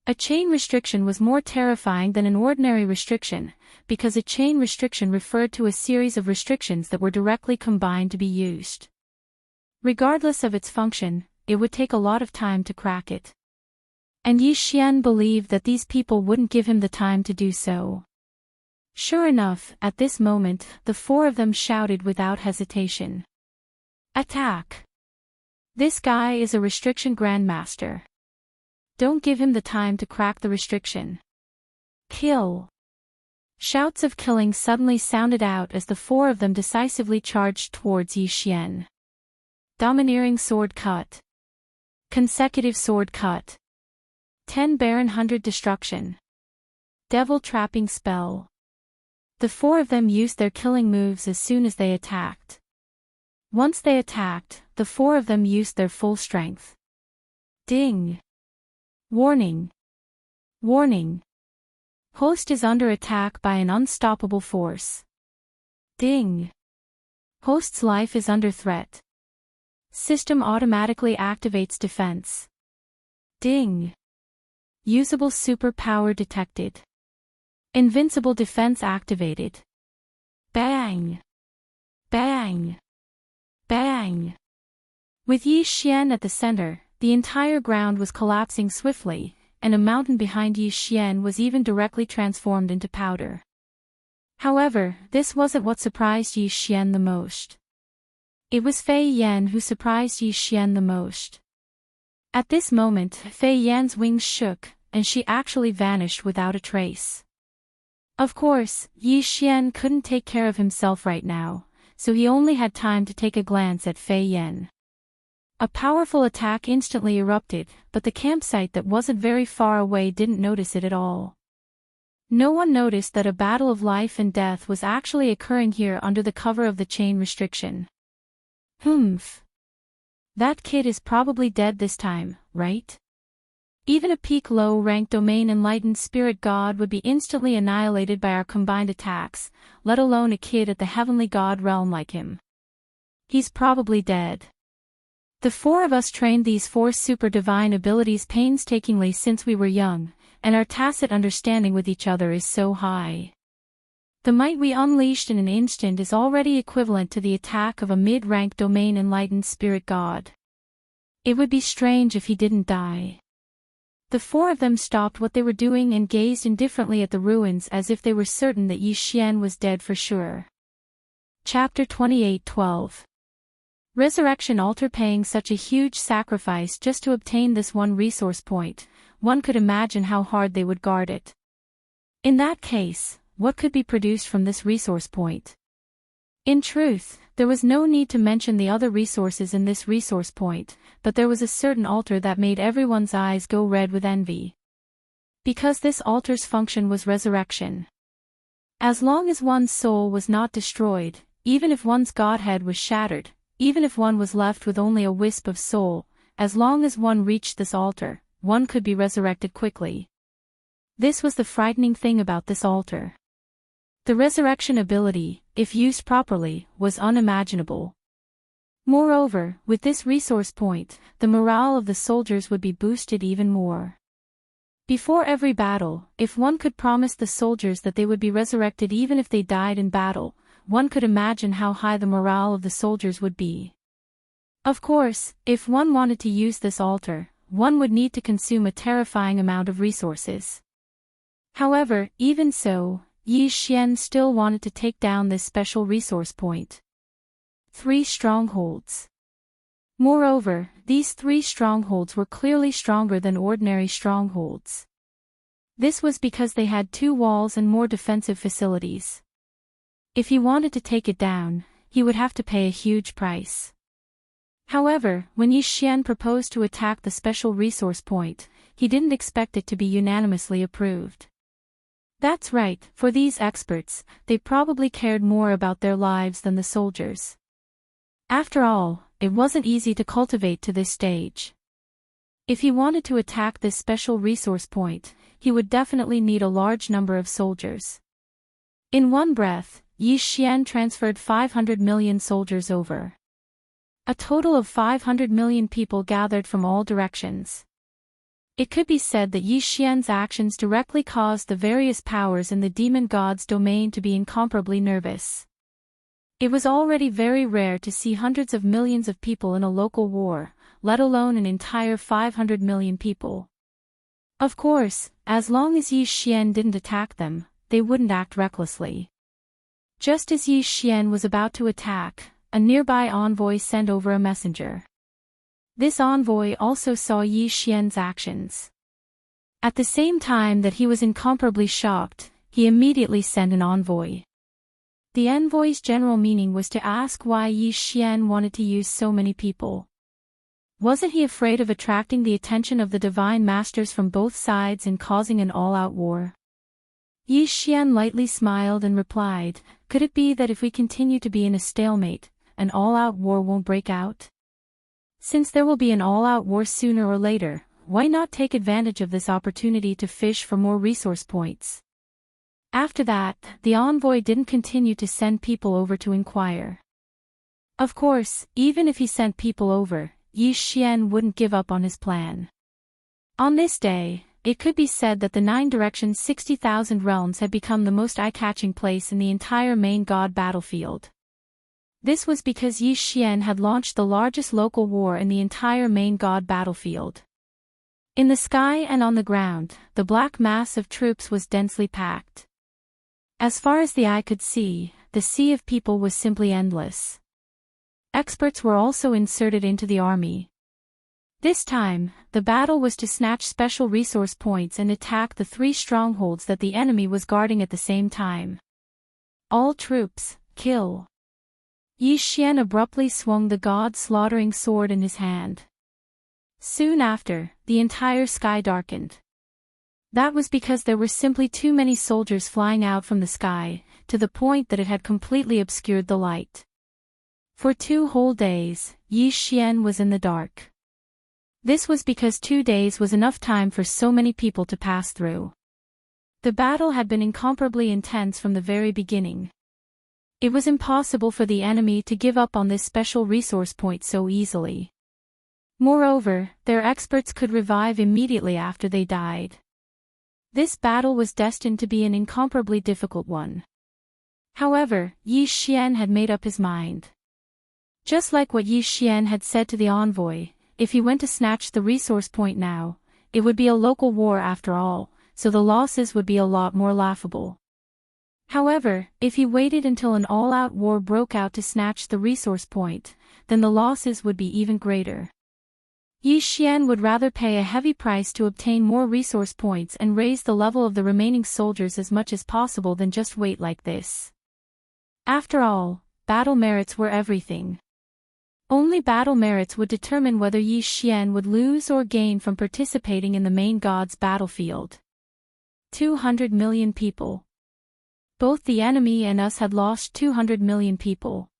A chain restriction was more terrifying than an ordinary restriction, because a chain restriction referred to a series of restrictions that were directly combined to be used. Regardless of its function, it would take a lot of time to crack it. And Yi Xian believed that these people wouldn't give him the time to do so. Sure enough, at this moment, the 4 of them shouted without hesitation. Attack! This guy is a restriction grandmaster. Don't give him the time to crack the restriction. Kill! Shouts of killing suddenly sounded out as the 4 of them decisively charged towards Yi Xian. Domineering sword cut. Consecutive sword cut. 10 Baron 100 destruction. Devil trapping spell. The 4 of them used their killing moves as soon as they attacked. Once they attacked, the 4 of them used their full strength. Ding. Warning. Warning. Host is under attack by an unstoppable force. Ding. Host's life is under threat. System automatically activates defense. Ding. Usable superpower detected. Invincible defense activated. Bang. Bang. Bang. With Yi Xian at the center, the entire ground was collapsing swiftly, and a mountain behind Yi Xian was even directly transformed into powder. However, this wasn't what surprised Yi Xian the most. It was Fei Yan who surprised Yi Xian the most. At this moment, Fei Yan's wings shook, and she actually vanished without a trace. Of course, Yi Xian couldn't take care of himself right now, so he only had time to take a glance at Fei Yan. A powerful attack instantly erupted, but the campsite that wasn't very far away didn't notice it at all. No one noticed that a battle of life and death was actually occurring here under the cover of the chain restriction. Humph. That kid is probably dead this time, right? Even a peak low-rank domain enlightened spirit god would be instantly annihilated by our combined attacks, let alone a kid at the heavenly god realm like him. He's probably dead. The four of us trained these four super divine abilities painstakingly since we were young, and our tacit understanding with each other is so high. The might we unleashed in an instant is already equivalent to the attack of a mid-rank domain enlightened spirit god. It would be strange if he didn't die. The four of them stopped what they were doing and gazed indifferently at the ruins as if they were certain that Yi Xian was dead for sure. Chapter 28:12. Resurrection altar. Paying such a huge sacrifice just to obtain this one resource point, one could imagine how hard they would guard it. In that case, what could be produced from this resource point? In truth, there was no need to mention the other resources in this resource point, but there was a certain altar that made everyone's eyes go red with envy. Because this altar's function was resurrection. As long as one's soul was not destroyed, even if one's godhead was shattered, even if one was left with only a wisp of soul, as long as one reached this altar, one could be resurrected quickly. This was the frightening thing about this altar. The resurrection ability, if used properly, was unimaginable. Moreover, with this resource point, the morale of the soldiers would be boosted even more. Before every battle, if one could promise the soldiers that they would be resurrected even if they died in battle, one could imagine how high the morale of the soldiers would be. Of course, if one wanted to use this altar, one would need to consume a terrifying amount of resources. However, even so, Yi Xian still wanted to take down this special resource point. 3 strongholds. Moreover, these 3 strongholds were clearly stronger than ordinary strongholds. This was because they had 2 walls and more defensive facilities. If he wanted to take it down, he would have to pay a huge price. However, when Yi Xian proposed to attack the special resource point, he didn't expect it to be unanimously approved. That's right, for these experts, they probably cared more about their lives than the soldiers. After all, it wasn't easy to cultivate to this stage. If he wanted to attack this special resource point, he would definitely need a large number of soldiers. In one breath, Yi Xian transferred 500 million soldiers over. A total of 500 million people gathered from all directions. It could be said that Yi Xian's actions directly caused the various powers in the demon god's domain to be incomparably nervous. It was already very rare to see hundreds of millions of people in a local war, let alone an entire 500 million people. Of course, as long as Yi Xian didn't attack them, they wouldn't act recklessly. Just as Yi Xian was about to attack, a nearby envoy sent over a messenger. This envoy also saw Yi Xian's actions. At the same time that he was incomparably shocked, he immediately sent an envoy. The envoy's general meaning was to ask why Yi Xian wanted to use so many people. Wasn't he afraid of attracting the attention of the divine masters from both sides and causing an all-out war? Yi Xian lightly smiled and replied, "Could it be that if we continue to be in a stalemate, an all-out war won't break out? Since there will be an all-out war sooner or later, why not take advantage of this opportunity to fish for more resource points?" After that, the envoy didn't continue to send people over to inquire. Of course, even if he sent people over, Yi Xian wouldn't give up on his plan. On this day, it could be said that the 9 Directions 60,000 Realms had become the most eye-catching place in the entire main god battlefield. This was because Yi Xian had launched the largest local war in the entire main god battlefield. In the sky and on the ground, the black mass of troops was densely packed. As far as the eye could see, the sea of people was simply endless. Experts were also inserted into the army. This time, the battle was to snatch special resource points and attack the 3 strongholds that the enemy was guarding at the same time. All troops, kill. Yi Xian abruptly swung the god-slaughtering sword in his hand. Soon after, the entire sky darkened. That was because there were simply too many soldiers flying out from the sky, to the point that it had completely obscured the light. For 2 whole days, Yi Xian was in the dark. This was because 2 days was enough time for so many people to pass through. The battle had been incomparably intense from the very beginning. It was impossible for the enemy to give up on this special resource point so easily. Moreover, their experts could revive immediately after they died. This battle was destined to be an incomparably difficult one. However, Yi Xian had made up his mind. Just like what Yi Xian had said to the envoy, if he went to snatch the resource point now, it would be a local war after all, so the losses would be a lot more laughable. However, if he waited until an all-out war broke out to snatch the resource point, then the losses would be even greater. Yi Xian would rather pay a heavy price to obtain more resource points and raise the level of the remaining soldiers as much as possible than just wait like this. After all, battle merits were everything. Only battle merits would determine whether Yi Xian would lose or gain from participating in the main god's battlefield. 200 million people. Both the enemy and us had lost 200 million people.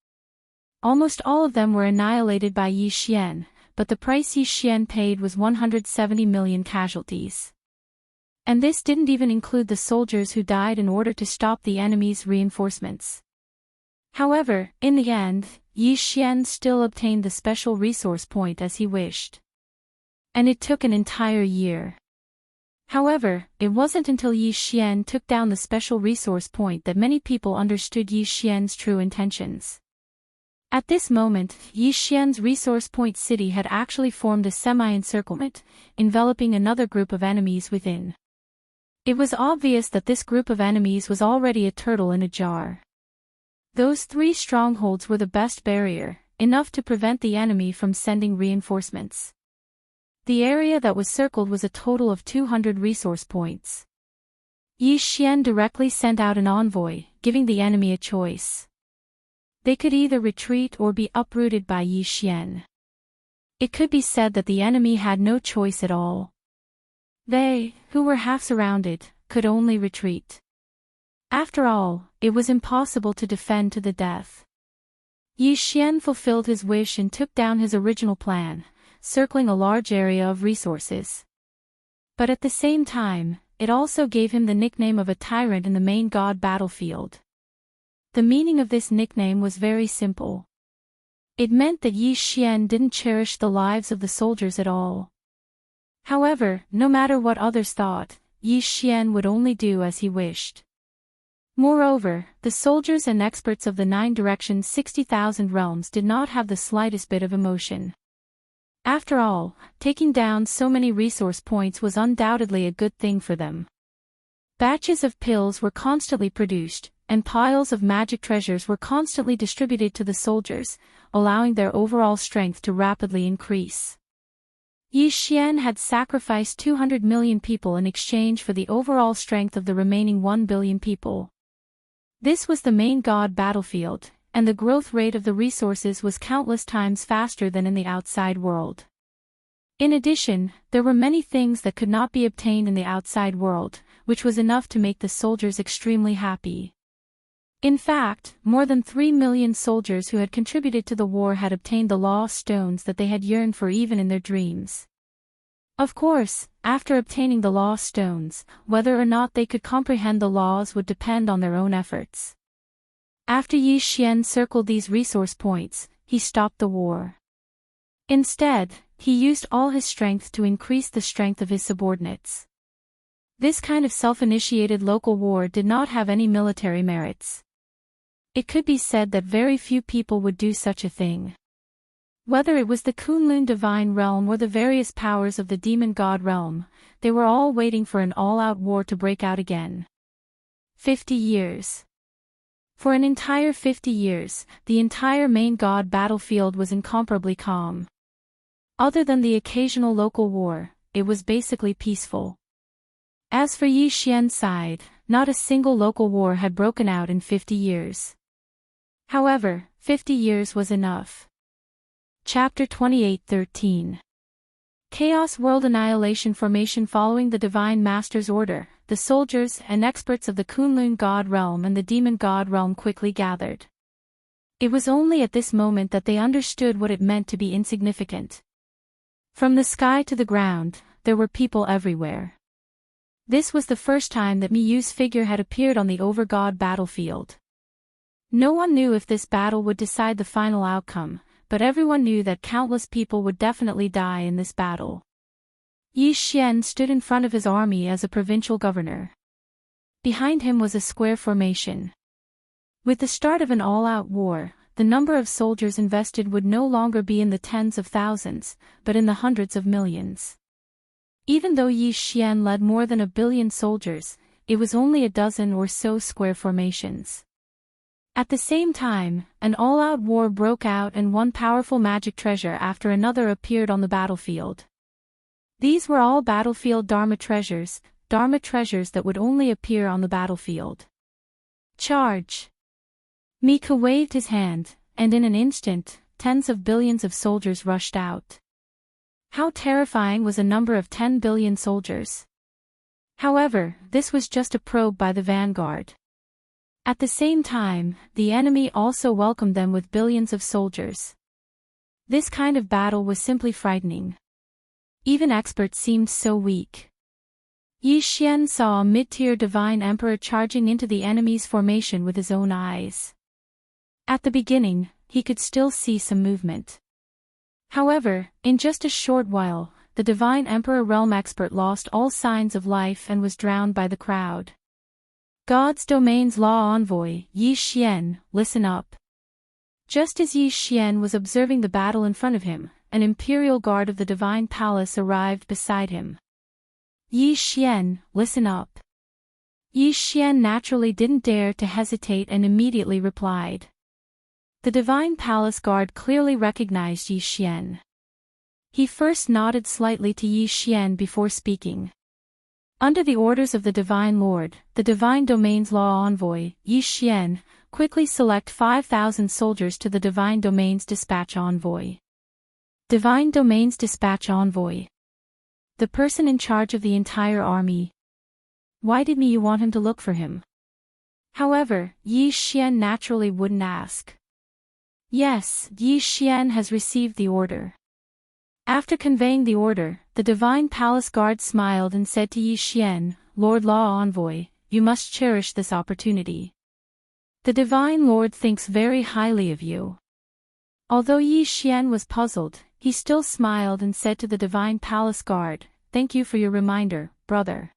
Almost all of them were annihilated by Yi Xian, but the price Yi Xian paid was 170 million casualties. And this didn't even include the soldiers who died in order to stop the enemy's reinforcements. However, in the end, Yi Xian still obtained the special resource point as he wished. And it took an entire year. However, it wasn't until Yi Xian took down the special resource point that many people understood Yi Xian's true intentions. At this moment, Yi Xian's resource point city had actually formed a semi-encirclement, enveloping another group of enemies within. It was obvious that this group of enemies was already a turtle in a jar. Those 3 strongholds were the best barrier, enough to prevent the enemy from sending reinforcements. The area that was circled was a total of 200 resource points. Yi Xian directly sent out an envoy, giving the enemy a choice. They could either retreat or be uprooted by Yi Xian. It could be said that the enemy had no choice at all. They, who were half surrounded, could only retreat. After all, it was impossible to defend to the death. Yi Xian fulfilled his wish and took down his original plan, circling a large area of resources. But at the same time, it also gave him the nickname of a tyrant in the main god battlefield. The meaning of this nickname was very simple. It meant that Yi Xian didn't cherish the lives of the soldiers at all. However, no matter what others thought, Yi Xian would only do as he wished. Moreover, the soldiers and experts of the 9 directions 60,000 realms did not have the slightest bit of emotion. After all, taking down so many resource points was undoubtedly a good thing for them. Batches of pills were constantly produced, and piles of magic treasures were constantly distributed to the soldiers, allowing their overall strength to rapidly increase. Yi Xian had sacrificed 200 million people in exchange for the overall strength of the remaining 1 billion people. This was the main god battlefield, and the growth rate of the resources was countless times faster than in the outside world. In addition, there were many things that could not be obtained in the outside world, which was enough to make the soldiers extremely happy. In fact, more than 3 million soldiers who had contributed to the war had obtained the lost stones that they had yearned for even in their dreams. Of course, after obtaining the lost stones, whether or not they could comprehend the laws would depend on their own efforts. After Yi Xian circled these resource points, he stopped the war. Instead, he used all his strength to increase the strength of his subordinates. This kind of self-initiated local war did not have any military merits. It could be said that very few people would do such a thing. Whether it was the Kunlun divine realm or the various powers of the demon god realm, they were all waiting for an all-out war to break out again. 50 years. For an entire 50 years, the entire main god battlefield was incomparably calm. Other than the occasional local war, it was basically peaceful. As for Yi Xian's side, not a single local war had broken out in 50 years. However, 50 years was enough. Chapter 28:13. Chaos World Annihilation Formation. Following the Divine Master's order, the soldiers and experts of the Kunlun God Realm and the Demon God Realm quickly gathered. It was only at this moment that they understood what it meant to be insignificant. From the sky to the ground, there were people everywhere. This was the first time that Miyu's figure had appeared on the Overgod battlefield. No one knew if this battle would decide the final outcome, but everyone knew that countless people would definitely die in this battle. Yi Xian stood in front of his army as a provincial governor. Behind him was a square formation. With the start of an all-out war, the number of soldiers invested would no longer be in the tens of thousands, but in the hundreds of millions. Even though Yi Xian led more than 1 billion soldiers, it was only a dozen or so square formations. At the same time, an all-out war broke out and one powerful magic treasure after another appeared on the battlefield. These were all battlefield Dharma treasures that would only appear on the battlefield. Charge! Mika waved his hand, and in an instant, tens of billions of soldiers rushed out. How terrifying was a number of 10 billion soldiers! However, this was just a probe by the vanguard. At the same time, the enemy also welcomed them with billions of soldiers. This kind of battle was simply frightening. Even experts seemed so weak. Yi Xian saw a mid-tier divine emperor charging into the enemy's formation with his own eyes. At the beginning, he could still see some movement. However, in just a short while, the divine emperor realm expert lost all signs of life and was drowned by the crowd. God's domain's law envoy, Yi Xian, listen up. Just as Yi Xian was observing the battle in front of him, an imperial guard of the divine palace arrived beside him. Yi Xian, listen up. Yi Xian naturally didn't dare to hesitate and immediately replied. The divine palace guard clearly recognized Yi Xian. He first nodded slightly to Yi Xian before speaking. Under the orders of the Divine Lord, the Divine Domain's law envoy, Yi Xian, quickly select 5,000 soldiers to the Divine Domain's dispatch envoy. Divine Domain's dispatch envoy. The person in charge of the entire army. Why didn't you want him to look for him? However, Yi Xian naturally wouldn't ask. Yes, Yi Xian has received the order. After conveying the order, the Divine Palace Guard smiled and said to Yi Xian, Lord Law Envoy, you must cherish this opportunity. The Divine Lord thinks very highly of you. Although Yi Xian was puzzled, he still smiled and said to the Divine Palace Guard, thank you for your reminder, brother.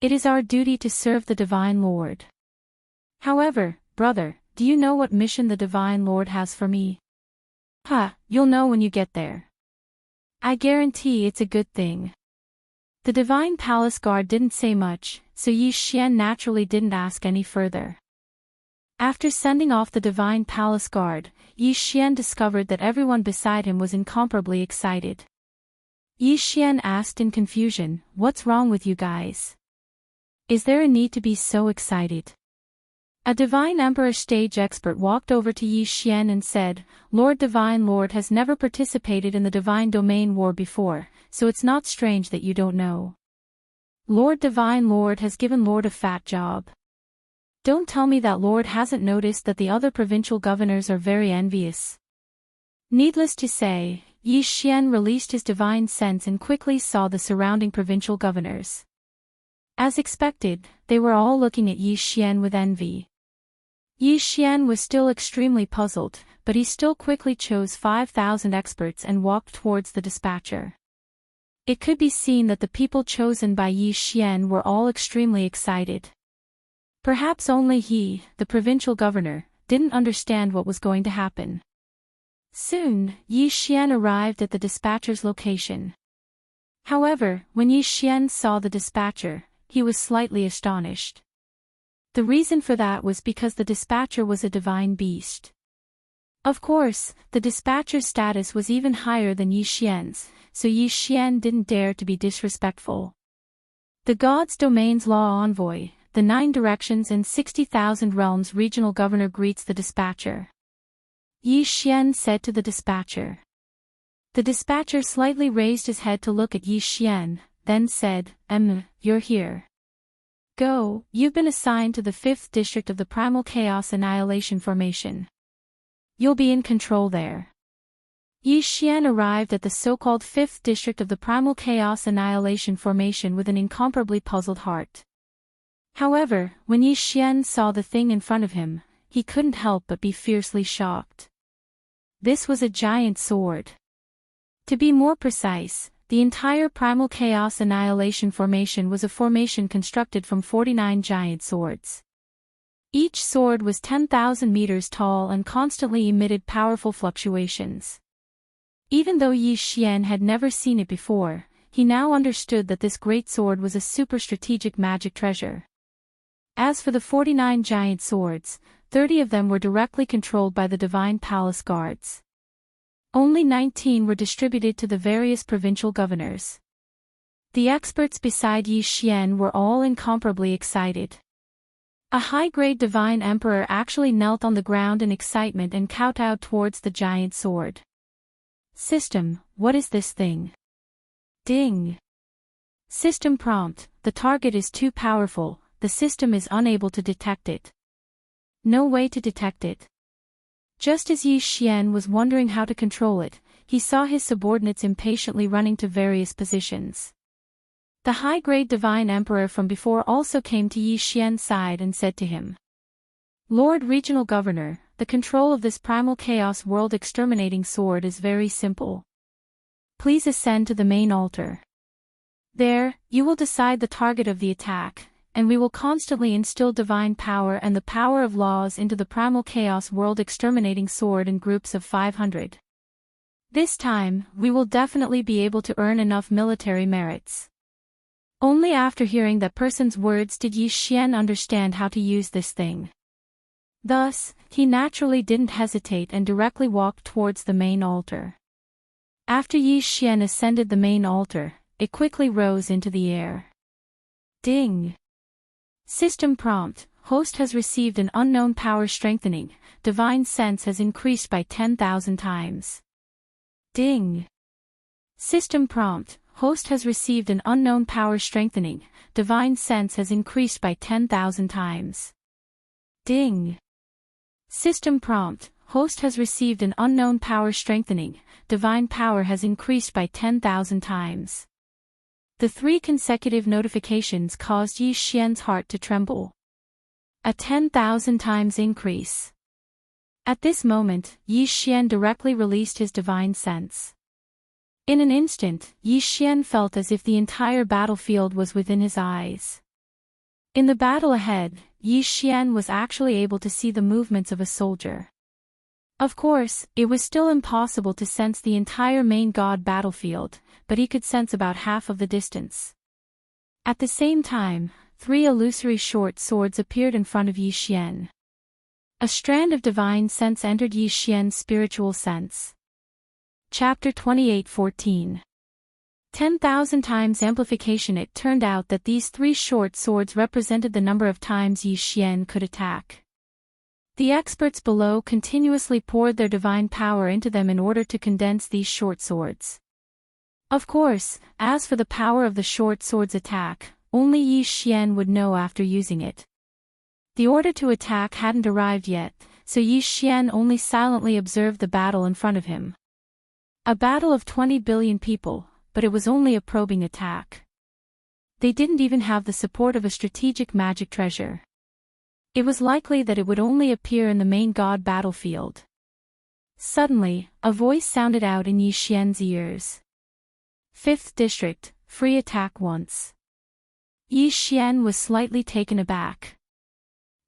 It is our duty to serve the Divine Lord. However, brother, do you know what mission the Divine Lord has for me? You'll know when you get there. I guarantee it's a good thing. The Divine Palace Guard didn't say much, so Yi Xian naturally didn't ask any further. After sending off the Divine Palace Guard, Yi Xian discovered that everyone beside him was incomparably excited. Yi Xian asked in confusion, what's wrong with you guys? Is there a need to be so excited? A Divine Emperor stage expert walked over to Yi Xian and said, Lord Divine Lord has never participated in the Divine Domain War before, so it's not strange that you don't know. Lord Divine Lord has given Lord a fat job. Don't tell me that Lord hasn't noticed that the other provincial governors are very envious. Needless to say, Yi Xian released his divine sense and quickly saw the surrounding provincial governors. As expected, they were all looking at Yi Xian with envy. Yi Xian was still extremely puzzled, but he still quickly chose 5,000 experts and walked towards the dispatcher. It could be seen that the people chosen by Yi Xian were all extremely excited. Perhaps only he, the provincial governor, didn't understand what was going to happen. Soon, Yi Xian arrived at the dispatcher's location. However, when Yi Xian saw the dispatcher, he was slightly astonished. The reason for that was because the dispatcher was a divine beast. Of course, the dispatcher's status was even higher than Yi Xian's, so Yi Xian didn't dare to be disrespectful. The God's Domain's law envoy, the 9 directions and 60,000 realms regional governor greets the dispatcher. Yi Xian said to the dispatcher. The dispatcher slightly raised his head to look at Yi Xian, then said, you're here. Go, you've been assigned to the 5th district of the Primal Chaos Annihilation Formation. You'll be in control there. Yi Xian arrived at the so-called 5th district of the Primal Chaos Annihilation Formation with an incomparably puzzled heart. However, when Yi Xian saw the thing in front of him, he couldn't help but be fiercely shocked. This was a giant sword. To be more precise, the entire Primal Chaos Annihilation Formation was a formation constructed from 49 giant swords. Each sword was 10,000 meters tall and constantly emitted powerful fluctuations. Even though Yi Xian had never seen it before, he now understood that this great sword was a super strategic magic treasure. As for the 49 giant swords, 30 of them were directly controlled by the Divine Palace guards. Only 19 were distributed to the various provincial governors. The experts beside Yi Xian were all incomparably excited. A high-grade divine emperor actually knelt on the ground in excitement and kowtowed towards the giant sword. System, what is this thing? Ding. System prompt, the target is too powerful, the system is unable to detect it. No way to detect it. Just as Yi Xian was wondering how to control it, he saw his subordinates impatiently running to various positions. The high-grade divine emperor from before also came to Yi Xian's side and said to him, Lord Regional Governor, the control of this primal chaos world exterminating sword is very simple. Please ascend to the main altar. There, you will decide the target of the attack, and we will constantly instill divine power and the power of laws into the primal chaos world exterminating sword in groups of 500. This time, we will definitely be able to earn enough military merits. Only after hearing that person's words did Yi Xian understand how to use this thing. Thus, he naturally didn't hesitate and directly walked towards the main altar. After Yi Xian ascended the main altar, it quickly rose into the air. Ding. System prompt, host has received an unknown power strengthening, divine sense has increased by 10,000 times. Ding. System prompt, host has received an unknown power strengthening, divine sense has increased by 10,000 times. Ding. System prompt, host has received an unknown power strengthening, divine power has increased by 10,000 times. The 3 consecutive notifications caused Yi Xian's heart to tremble. A 10,000 times increase. At this moment, Yi Xian directly released his divine sense. In an instant, Yi Xian felt as if the entire battlefield was within his eyes. In the battle ahead, Yi Xian was actually able to see the movements of a soldier. Of course, it was still impossible to sense the entire main god battlefield, but he could sense about half of the distance. At the same time, 3 illusory short swords appeared in front of Yi Xian. A strand of divine sense entered Yi Xian's spiritual sense. Chapter 28:14. 10,000 times amplification. It turned out that these 3 short swords represented the number of times Yi Xian could attack. The experts below continuously poured their divine power into them in order to condense these short swords. Of course, as for the power of the short sword's attack, only Yi Xian would know after using it. The order to attack hadn't arrived yet, so Yi Xian only silently observed the battle in front of him. A battle of 20 billion people, but it was only a probing attack. They didn't even have the support of a strategic magic treasure. It was likely that it would only appear in the main god battlefield. Suddenly, a voice sounded out in Yi Xian's ears. 5th District, free attack once. Yi Xian was slightly taken aback.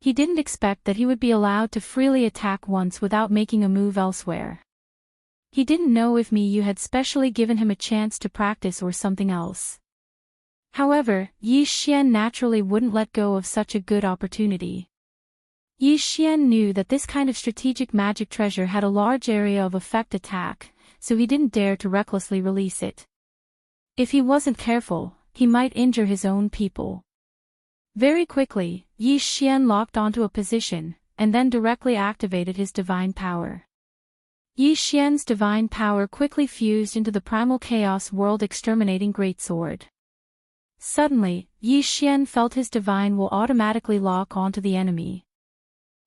He didn't expect that he would be allowed to freely attack once without making a move elsewhere. He didn't know if Miyu had specially given him a chance to practice or something else. However, Yi Xian naturally wouldn't let go of such a good opportunity. Yi Xian knew that this kind of strategic magic treasure had a large area of effect attack, so he didn't dare to recklessly release it. If he wasn't careful, he might injure his own people. Very quickly, Yi Xian locked onto a position, and then directly activated his divine power. Yi Xian's divine power quickly fused into the primal chaos world exterminating greatsword. Suddenly, Yi Xian felt his divine will automatically lock onto the enemy.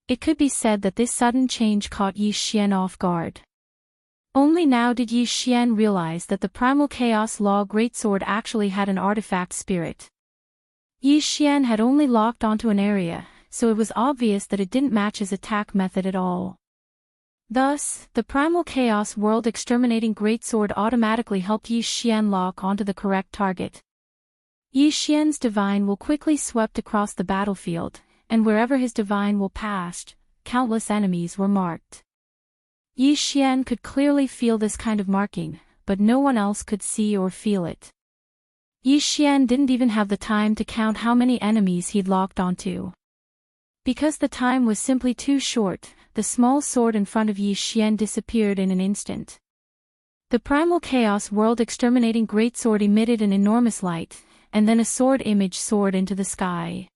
It could be said that this sudden change caught Yi Xian off guard. Only now did Yi Xian realize that the primal chaos law greatsword actually had an artifact spirit. Yi Xian had only locked onto an area, so it was obvious that it didn't match his attack method at all. Thus, the primal chaos world exterminating greatsword automatically helped Yi Xian lock onto the correct target. Yi Xian's divine will quickly swept across the battlefield, and wherever his divine will passed, countless enemies were marked. Yi Xian could clearly feel this kind of marking, but no one else could see or feel it. Yi Xian didn't even have the time to count how many enemies he'd locked onto. Because the time was simply too short, the small sword in front of Yi Xian disappeared in an instant. The primal chaos world exterminating greatsword emitted an enormous light, and then a sword image soared into the sky.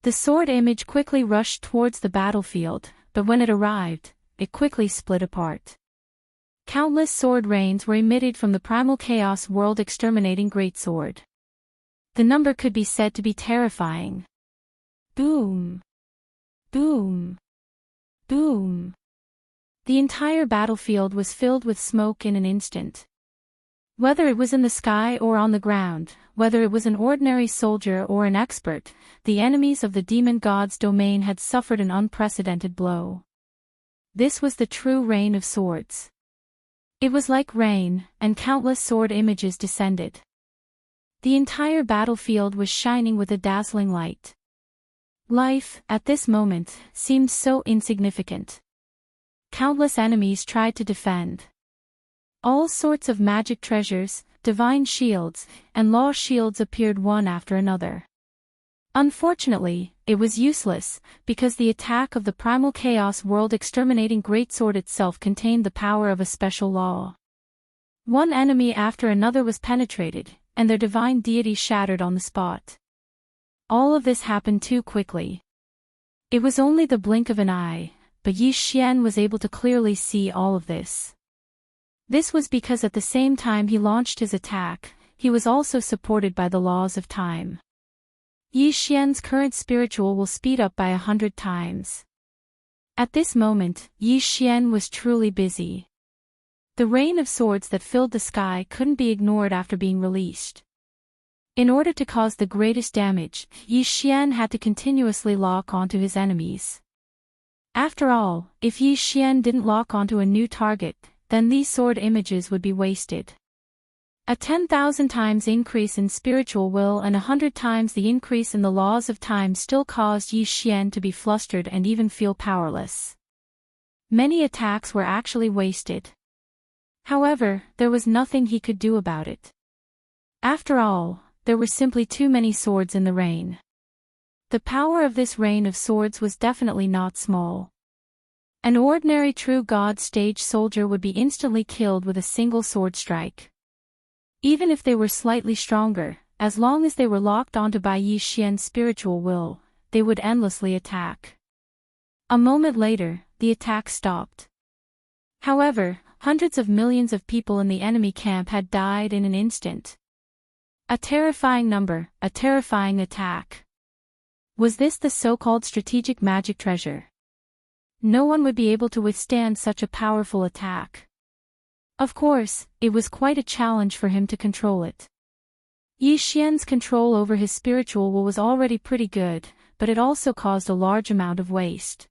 The sword image quickly rushed towards the battlefield, but when it arrived, it quickly split apart. Countless sword rains were emitted from the primal chaos world exterminating greatsword. The number could be said to be terrifying. Boom! Boom! Boom! The entire battlefield was filled with smoke in an instant. Whether it was in the sky or on the ground, whether it was an ordinary soldier or an expert, the enemies of the demon god's domain had suffered an unprecedented blow. This was the true rain of swords. It was like rain, and countless sword images descended. The entire battlefield was shining with a dazzling light. Life, at this moment, seemed so insignificant. Countless enemies tried to defend. All sorts of magic treasures, divine shields, and law shields appeared one after another. Unfortunately, it was useless, because the attack of the primal chaos world exterminating greatsword itself contained the power of a special law. One enemy after another was penetrated, and their divine deity shattered on the spot. All of this happened too quickly. It was only the blink of an eye, but Yi Xian was able to clearly see all of this. This was because at the same time he launched his attack, he was also supported by the laws of time. Yi Xian's current spiritual will speed up by 100 times. At this moment, Yi Xian was truly busy. The rain of swords that filled the sky couldn't be ignored after being released. In order to cause the greatest damage, Yi Xian had to continuously lock onto his enemies. After all, if Yi Xian didn't lock onto a new target, then these sword images would be wasted. A 10,000 times increase in spiritual will and 100 times the increase in the laws of time still caused Yi Xian to be flustered and even feel powerless. Many attacks were actually wasted. However, there was nothing he could do about it. After all, there were simply too many swords in the rain. The power of this rain of swords was definitely not small. An ordinary true god stage soldier would be instantly killed with a single sword strike. Even if they were slightly stronger, as long as they were locked onto by Yi Xian's spiritual will, they would endlessly attack. A moment later, the attack stopped. However, hundreds of millions of people in the enemy camp had died in an instant. A terrifying number, a terrifying attack. Was this the so-called strategic magic treasure? No one would be able to withstand such a powerful attack. Of course, it was quite a challenge for him to control it. Yi Xian's control over his spiritual will was already pretty good, but it also caused a large amount of waste.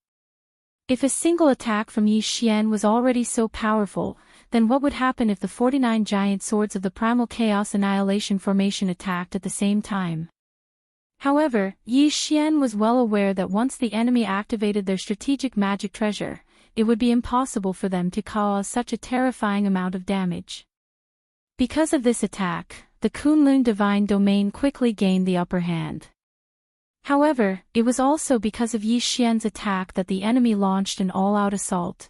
If a single attack from Yi Xian was already so powerful, then what would happen if the 49 giant swords of the Primal Chaos Annihilation Formation attacked at the same time? However, Yi Xian was well aware that once the enemy activated their strategic magic treasure, it would be impossible for them to cause such a terrifying amount of damage. Because of this attack, the Kunlun Divine Domain quickly gained the upper hand. However, it was also because of Yi Xian's attack that the enemy launched an all-out assault.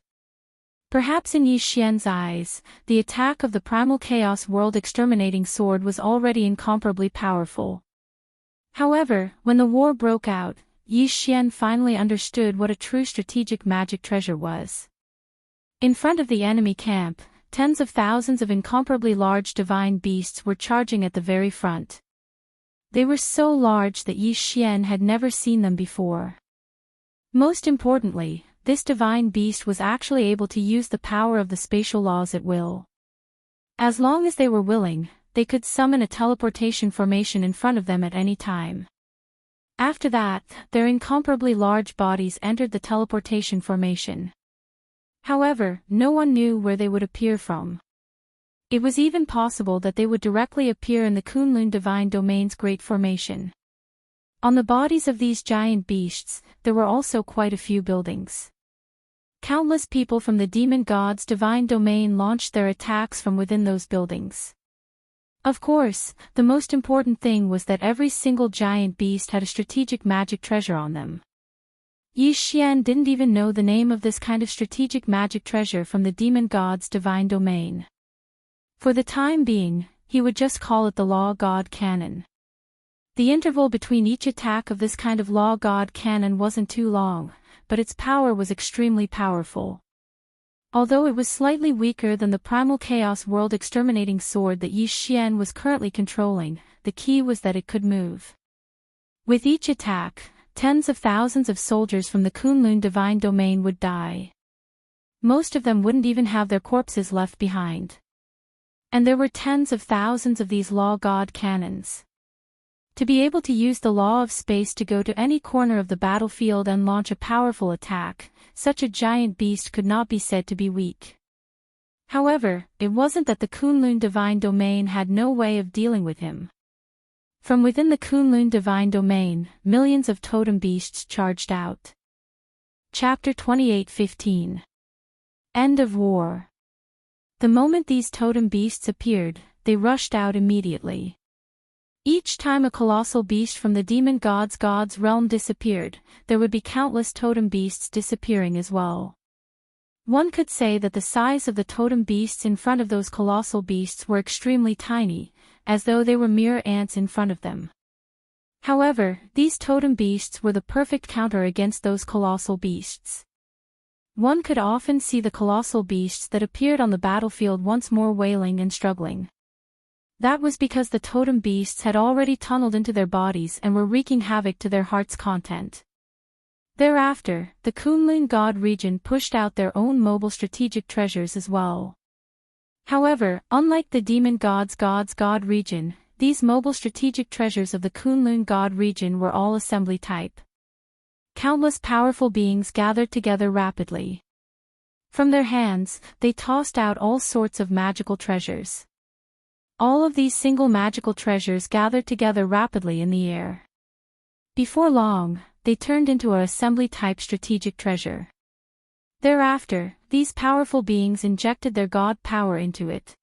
Perhaps in Yi Xian's eyes, the attack of the Primal Chaos World Exterminating Sword was already incomparably powerful. However, when the war broke out, Yi Xian finally understood what a true strategic magic treasure was. In front of the enemy camp, tens of thousands of incomparably large divine beasts were charging at the very front. They were so large that Yi Xian had never seen them before. Most importantly, this divine beast was actually able to use the power of the spatial laws at will. As long as they were willing, they could summon a teleportation formation in front of them at any time. After that, their incomparably large bodies entered the teleportation formation. However, no one knew where they would appear from. It was even possible that they would directly appear in the Kunlun Divine Domain's Great Formation. On the bodies of these giant beasts, there were also quite a few buildings. Countless people from the demon god's divine domain launched their attacks from within those buildings. Of course, the most important thing was that every single giant beast had a strategic magic treasure on them. Yi Xian didn't even know the name of this kind of strategic magic treasure from the demon god's divine domain. For the time being, he would just call it the Law God Cannon. The interval between each attack of this kind of Law God Cannon wasn't too long, but its power was extremely powerful. Although it was slightly weaker than the Primal Chaos World Exterminating Sword that Yi Xian was currently controlling, the key was that it could move. With each attack, tens of thousands of soldiers from the Kunlun Divine Domain would die. Most of them wouldn't even have their corpses left behind. And there were tens of thousands of these Law God Cannons. To be able to use the law of space to go to any corner of the battlefield and launch a powerful attack, such a giant beast could not be said to be weak. However, it wasn't that the Kunlun Divine Domain had no way of dealing with him. From within the Kunlun Divine Domain, millions of totem beasts charged out. Chapter 28:15. End of War. The moment these totem beasts appeared, they rushed out immediately. Each time a colossal beast from the demon god's realm disappeared, there would be countless totem beasts disappearing as well. One could say that the size of the totem beasts in front of those colossal beasts were extremely tiny, as though they were mere ants in front of them. However, these totem beasts were the perfect counter against those colossal beasts. One could often see the colossal beasts that appeared on the battlefield once more wailing and struggling. That was because the totem beasts had already tunneled into their bodies and were wreaking havoc to their heart's content. Thereafter, the Kunlun God region pushed out their own mobile strategic treasures as well. However, unlike the demon god's God region, these mobile strategic treasures of the Kunlun God region were all assembly type. Countless powerful beings gathered together rapidly. From their hands, they tossed out all sorts of magical treasures. All of these single magical treasures gathered together rapidly in the air. Before long, they turned into an assembly-type strategic treasure. Thereafter, these powerful beings injected their god power into it.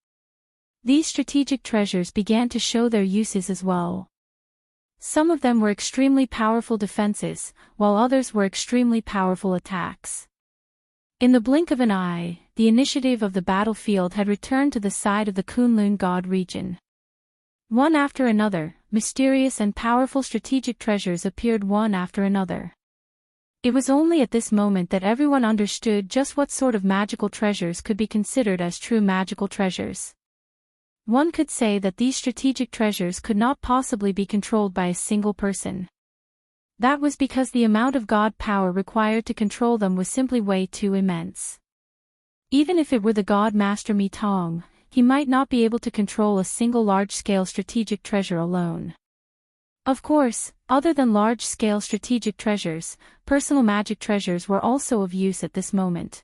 These strategic treasures began to show their uses as well. Some of them were extremely powerful defenses, while others were extremely powerful attacks. In the blink of an eye, the initiative of the battlefield had returned to the side of the Kunlun God region. One after another, mysterious and powerful strategic treasures appeared one after another. It was only at this moment that everyone understood just what sort of magical treasures could be considered as true magical treasures. One could say that these strategic treasures could not possibly be controlled by a single person. That was because the amount of god power required to control them was simply way too immense. Even if it were the god master Mi Tong, he might not be able to control a single large-scale strategic treasure alone. Of course, other than large-scale strategic treasures, personal magic treasures were also of use at this moment.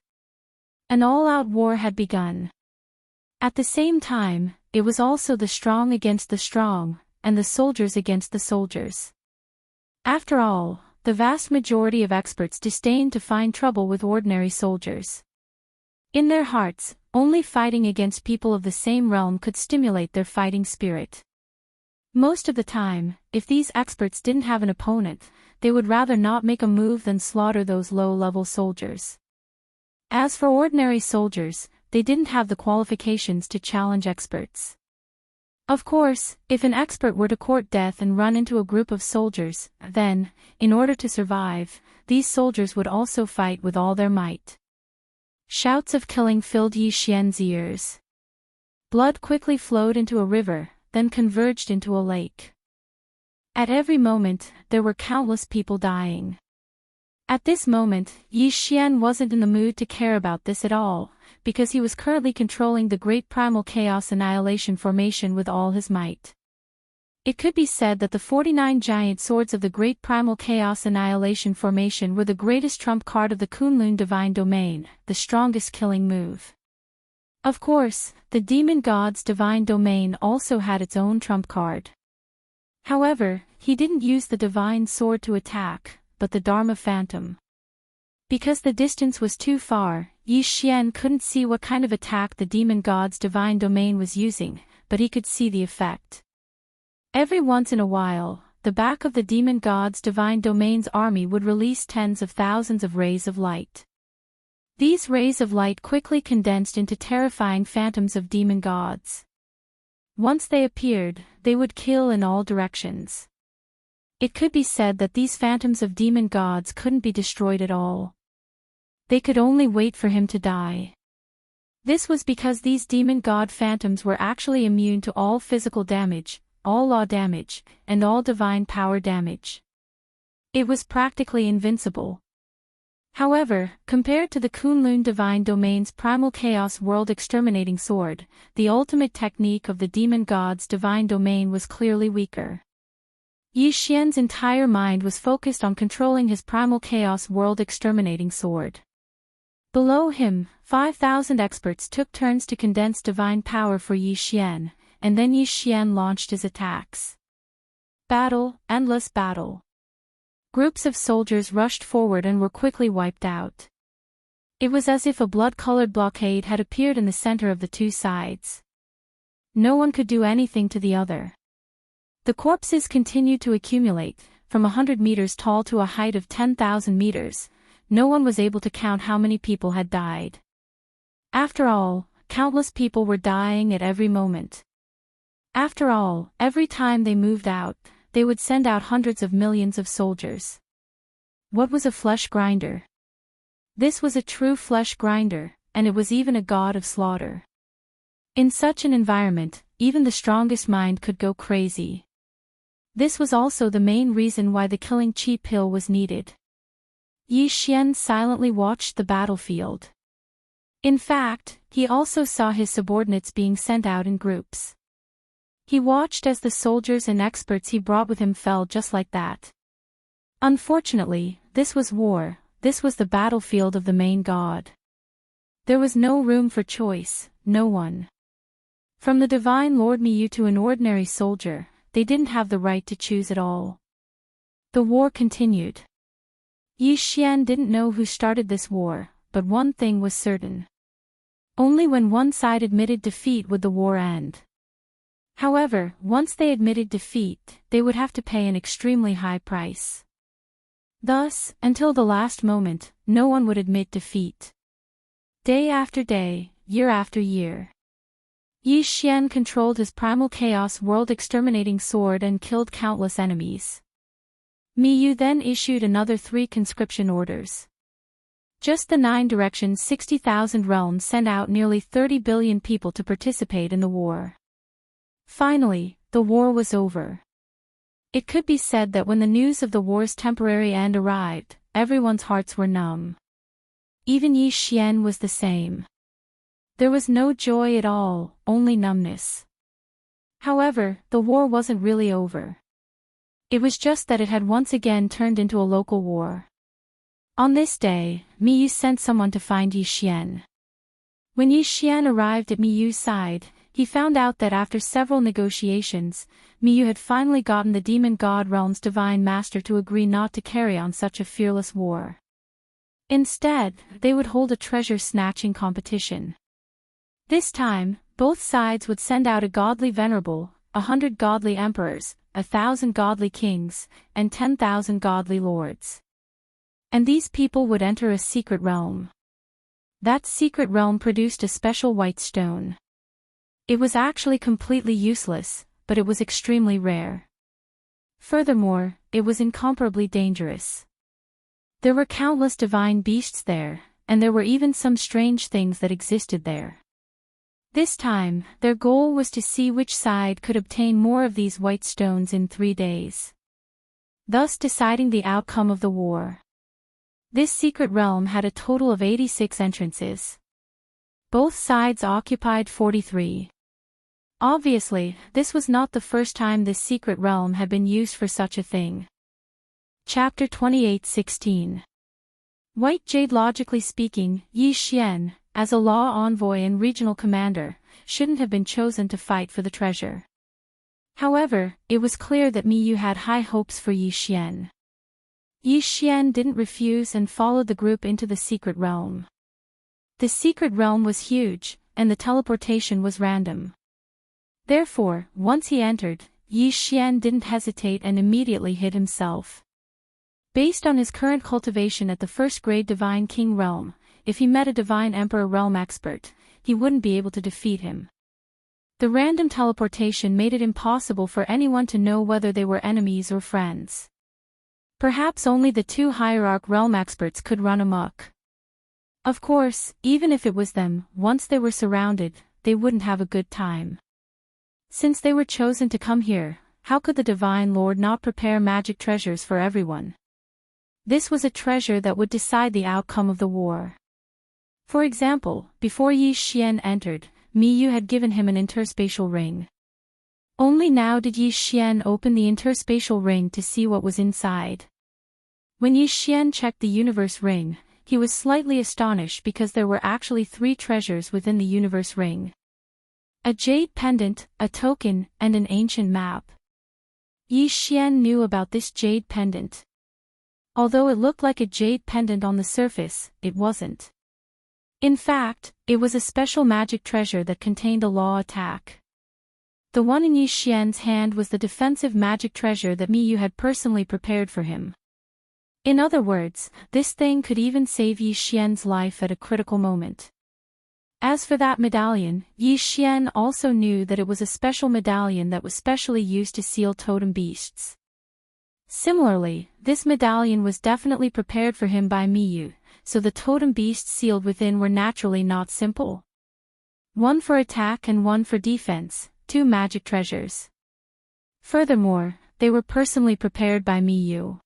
An all-out war had begun. At the same time, it was also the strong against the strong, and the soldiers against the soldiers. After all, the vast majority of experts disdained to find trouble with ordinary soldiers. In their hearts, only fighting against people of the same realm could stimulate their fighting spirit. Most of the time, if these experts didn't have an opponent, they would rather not make a move than slaughter those low-level soldiers. As for ordinary soldiers, they didn't have the qualifications to challenge experts. Of course, if an expert were to court death and run into a group of soldiers, then, in order to survive, these soldiers would also fight with all their might. Shouts of killing filled Yi Xian's ears. Blood quickly flowed into a river, then converged into a lake. At every moment, there were countless people dying. At this moment, Yi Xian wasn't in the mood to care about this at all, because he was currently controlling the Great Primal Chaos Annihilation Formation with all his might. It could be said that the 49 giant swords of the Great Primal Chaos Annihilation Formation were the greatest trump card of the Kunlun Divine Domain, the strongest killing move. Of course, the Demon God's Divine Domain also had its own trump card. However, he didn't use the Divine Sword to attack, but the Dharma Phantom. Because the distance was too far, Yi Xian couldn't see what kind of attack the Demon God's Divine Domain was using, but he could see the effect. Every once in a while, the back of the Demon God's Divine Domain's army would release tens of thousands of rays of light. These rays of light quickly condensed into terrifying phantoms of demon gods. Once they appeared, they would kill in all directions. It could be said that these phantoms of demon gods couldn't be destroyed at all. They could only wait for him to die. This was because these demon god phantoms were actually immune to all physical damage, all law damage, and all divine power damage. It was practically invincible. However, compared to the Kunlun Divine Domain's Primal Chaos World Exterminating Sword, the ultimate technique of the Demon God's Divine Domain was clearly weaker. Yi Xian's entire mind was focused on controlling his Primal Chaos World Exterminating Sword. Below him, 5,000 experts took turns to condense divine power for Yi Xian, and then Yi Xian launched his attacks. Battle, endless battle. Groups of soldiers rushed forward and were quickly wiped out. It was as if a blood-colored blockade had appeared in the center of the two sides. No one could do anything to the other. The corpses continued to accumulate, from 100 meters tall to a height of 10,000 meters. No one was able to count how many people had died. After all, countless people were dying at every moment. After all, every time they moved out, they would send out hundreds of millions of soldiers. What was a flesh grinder? This was a true flesh grinder, and it was even a god of slaughter. In such an environment, even the strongest mind could go crazy. This was also the main reason why the killing chi pill was needed. Yi Xian silently watched the battlefield. In fact, he also saw his subordinates being sent out in groups. He watched as the soldiers and experts he brought with him fell just like that. Unfortunately, this was war, this was the battlefield of the main god. There was no room for choice, no one. From the Divine Lord Miyu to an ordinary soldier, they didn't have the right to choose at all. The war continued. Yi Xian didn't know who started this war, but one thing was certain. Only when one side admitted defeat would the war end. However, once they admitted defeat, they would have to pay an extremely high price. Thus, until the last moment, no one would admit defeat. Day after day, year after year. Yi Xian controlled his Primal Chaos World Exterminating Sword and killed countless enemies. Miyu then issued another 3 conscription orders. Just the 9 directions 60,000 realms sent out nearly 30 billion people to participate in the war. Finally, the war was over. It could be said that when the news of the war's temporary end arrived, everyone's hearts were numb. Even Yi Xian was the same. There was no joy at all, only numbness. However, the war wasn't really over. It was just that it had once again turned into a local war. On this day, Miyu sent someone to find Yi Xian. When Yi Xian arrived at Miyu's side, he found out that after several negotiations, Miyu had finally gotten the Demon God Realm's Divine Master to agree not to carry on such a fearless war. Instead, they would hold a treasure-snatching competition. This time, both sides would send out a godly venerable, 100 godly emperors, 1,000 godly kings, and 10,000 godly lords. And these people would enter a secret realm. That secret realm produced a special white stone. It was actually completely useless, but it was extremely rare. Furthermore, it was incomparably dangerous. There were countless divine beasts there, and there were even some strange things that existed there. This time, their goal was to see which side could obtain more of these white stones in 3 days. Thus deciding the outcome of the war. This secret realm had a total of 86 entrances. Both sides occupied 43. Obviously, this was not the first time this secret realm had been used for such a thing. Chapter 28:16. White Jade. Logically speaking, Yi Xian, as a law envoy and regional commander, shouldn't have been chosen to fight for the treasure. However, it was clear that Mi Yu had high hopes for Yi Xian. Yi Xian didn't refuse and followed the group into the secret realm. The secret realm was huge, and the teleportation was random. Therefore, once he entered, Yi Xian didn't hesitate and immediately hid himself. Based on his current cultivation at the first-grade Divine King realm, if he met a Divine Emperor realm expert, he wouldn't be able to defeat him. The random teleportation made it impossible for anyone to know whether they were enemies or friends. Perhaps only the two Hierarch realm experts could run amok. Of course, even if it was them, once they were surrounded, they wouldn't have a good time. Since they were chosen to come here, how could the Divine Lord not prepare magic treasures for everyone? This was a treasure that would decide the outcome of the war. For example, before Yi Xian entered, Mi Yu had given him an interspatial ring. Only now did Yi Xian open the interspatial ring to see what was inside. When Yi Xian checked the universe ring, he was slightly astonished because there were actually 3 treasures within the universe ring. A jade pendant, a token, and an ancient map. Yi Xian knew about this jade pendant. Although it looked like a jade pendant on the surface, it wasn't. In fact, it was a special magic treasure that contained a law attack. The one in Yi Xian's hand was the defensive magic treasure that Mi Yu had personally prepared for him. In other words, this thing could even save Yi Xian's life at a critical moment. As for that medallion, Yi Xian also knew that it was a special medallion that was specially used to seal totem beasts. Similarly, this medallion was definitely prepared for him by Mi Yu, so the totem beasts sealed within were naturally not simple. One for attack and one for defense, 2 magic treasures. Furthermore, they were personally prepared by Mi Yu.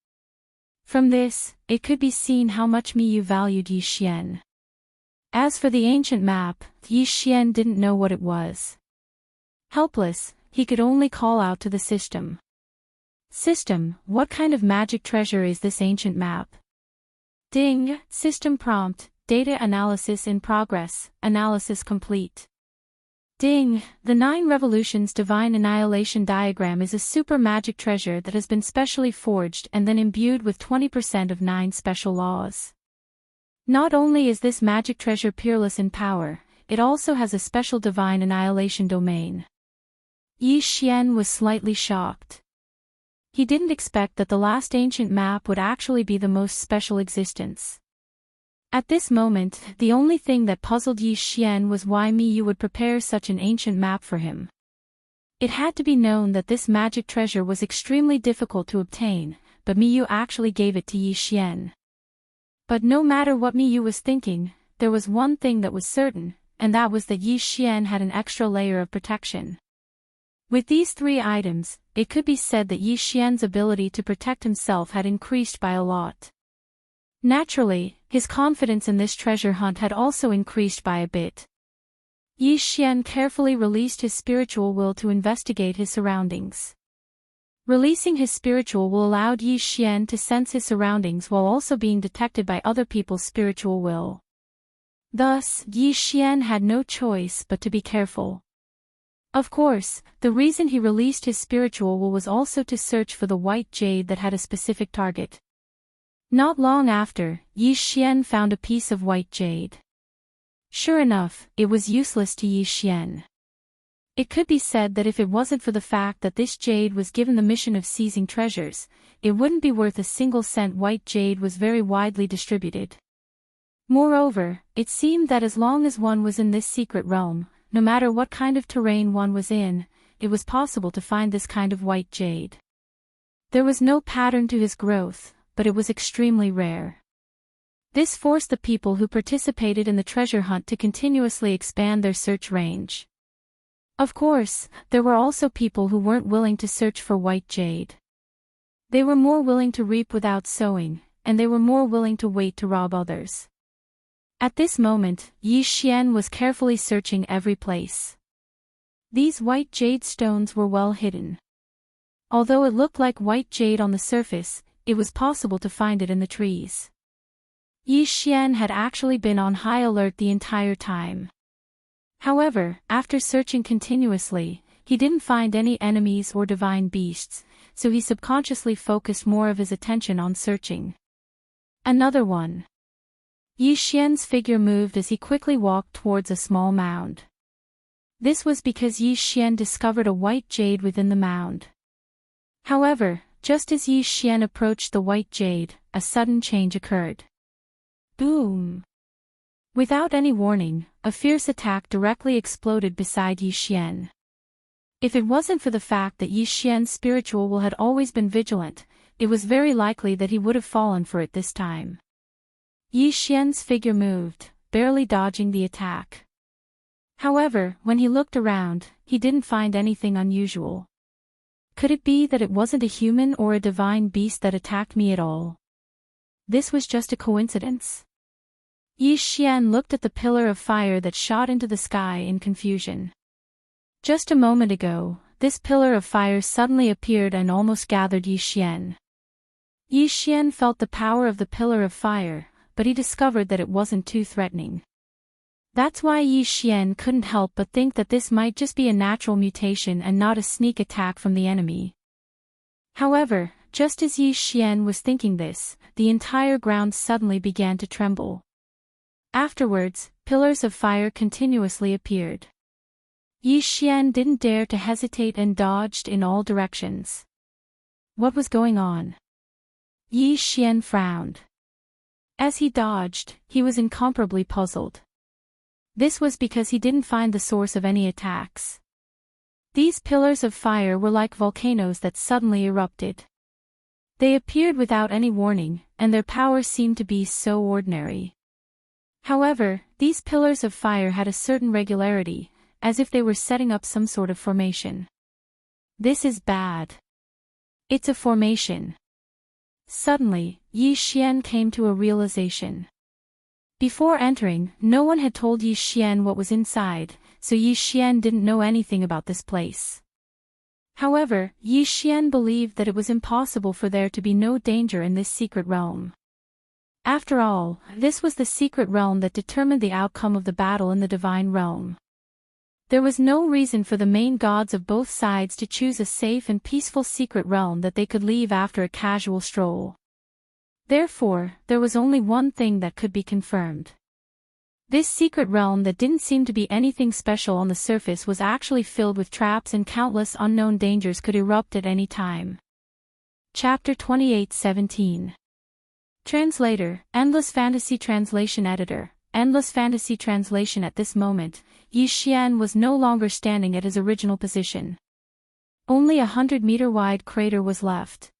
From this, it could be seen how much Mi Yu valued Yi Xian. As for the ancient map, Yi Xian didn't know what it was. Helpless, he could only call out to the system. System, what kind of magic treasure is this ancient map? Ding, system prompt, data analysis in progress, analysis complete. Ding, the 9 revolutions divine annihilation diagram is a super magic treasure that has been specially forged and then imbued with 20% of 9 special laws. Not only is this magic treasure peerless in power, it also has a special divine annihilation domain. Yi Xian was slightly shocked. He didn't expect that the last ancient map would actually be the most special existence. At this moment, the only thing that puzzled Yi Xian was why Mi Yu would prepare such an ancient map for him. It had to be known that this magic treasure was extremely difficult to obtain, but Mi Yu actually gave it to Yi Xian. But no matter what Mi Yu was thinking, there was one thing that was certain, and that was that Yi Xian had an extra layer of protection. With these 3 items, it could be said that Yi Xian's ability to protect himself had increased by a lot. Naturally, his confidence in this treasure hunt had also increased by a bit. Yi Xian carefully released his spiritual will to investigate his surroundings. Releasing his spiritual will allowed Yi Xian to sense his surroundings while also being detected by other people's spiritual will. Thus, Yi Xian had no choice but to be careful. Of course, the reason he released his spiritual will was also to search for the white jade that had a specific target. Not long after, Yi Xian found a piece of white jade. Sure enough, it was useless to Yi Xian. It could be said that if it wasn't for the fact that this jade was given the mission of seizing treasures, it wouldn't be worth a single cent. White jade was very widely distributed. Moreover, it seemed that as long as one was in this secret realm, no matter what kind of terrain one was in, it was possible to find this kind of white jade. There was no pattern to his growth, but it was extremely rare. This forced the people who participated in the treasure hunt to continuously expand their search range. Of course, there were also people who weren't willing to search for white jade. They were more willing to reap without sowing, and they were more willing to wait to rob others. At this moment, Yi Xian was carefully searching every place. These white jade stones were well hidden. Although it looked like white jade on the surface, it was possible to find it in the trees. Yi Xian had actually been on high alert the entire time. However, after searching continuously, he didn't find any enemies or divine beasts, so he subconsciously focused more of his attention on searching. Another one. Yi Xian's figure moved as he quickly walked towards a small mound. This was because Yi Xian discovered a white jade within the mound. However, just as Yi Xian approached the white jade, a sudden change occurred. Boom! Without any warning, a fierce attack directly exploded beside Yi Xian. If it wasn't for the fact that Yi Xian's spiritual will had always been vigilant, it was very likely that he would have fallen for it this time. Yi Xian's figure moved, barely dodging the attack. However, when he looked around, he didn't find anything unusual. Could it be that it wasn't a human or a divine beast that attacked me at all? This was just a coincidence. Yi Xian looked at the pillar of fire that shot into the sky in confusion. Just a moment ago, this pillar of fire suddenly appeared and almost gathered Yi Xian. Yi Xian felt the power of the pillar of fire, but he discovered that it wasn't too threatening. That's why Yi Xian couldn't help but think that this might just be a natural mutation and not a sneak attack from the enemy. However, just as Yi Xian was thinking this, the entire ground suddenly began to tremble. Afterwards, pillars of fire continuously appeared. Yi Xian didn't dare to hesitate and dodged in all directions. What was going on? Yi Xian frowned. As he dodged, he was incomparably puzzled. This was because he didn't find the source of any attacks. These pillars of fire were like volcanoes that suddenly erupted. They appeared without any warning, and their power seemed to be so ordinary. However, these pillars of fire had a certain regularity, as if they were setting up some sort of formation. This is bad. It's a formation. Suddenly, Yi Xian came to a realization. Before entering, no one had told Yi Xian what was inside, so Yi Xian didn't know anything about this place. However, Yi Xian believed that it was impossible for there to be no danger in this secret realm. After all, this was the secret realm that determined the outcome of the battle in the divine realm. There was no reason for the main gods of both sides to choose a safe and peaceful secret realm that they could leave after a casual stroll. Therefore, there was only one thing that could be confirmed. This secret realm that didn't seem to be anything special on the surface was actually filled with traps and countless unknown dangers could erupt at any time. Chapter 28:17. Translator, Endless Fantasy Translation Editor, Endless Fantasy Translation. At this moment, Yi Xian was no longer standing at his original position. Only a 100-meter wide crater was left.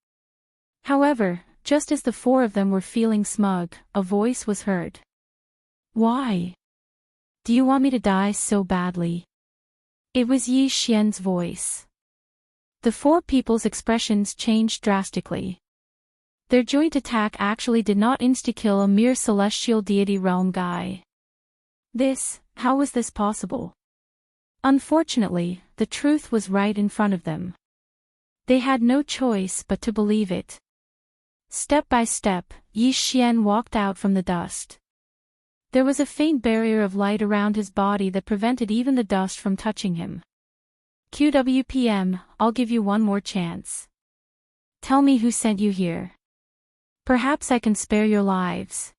However, just as the four of them were feeling smug, a voice was heard. Why? Do you want me to die so badly? It was Yi Xian's voice. The four people's expressions changed drastically. Their joint attack actually did not insta-kill a mere celestial deity realm guy. How was this possible? Unfortunately, the truth was right in front of them. They had no choice but to believe it. Step by step, Yi Xian walked out from the dust. There was a faint barrier of light around his body that prevented even the dust from touching him. QWPM, I'll give you one more chance. Tell me who sent you here. Perhaps I can spare your lives.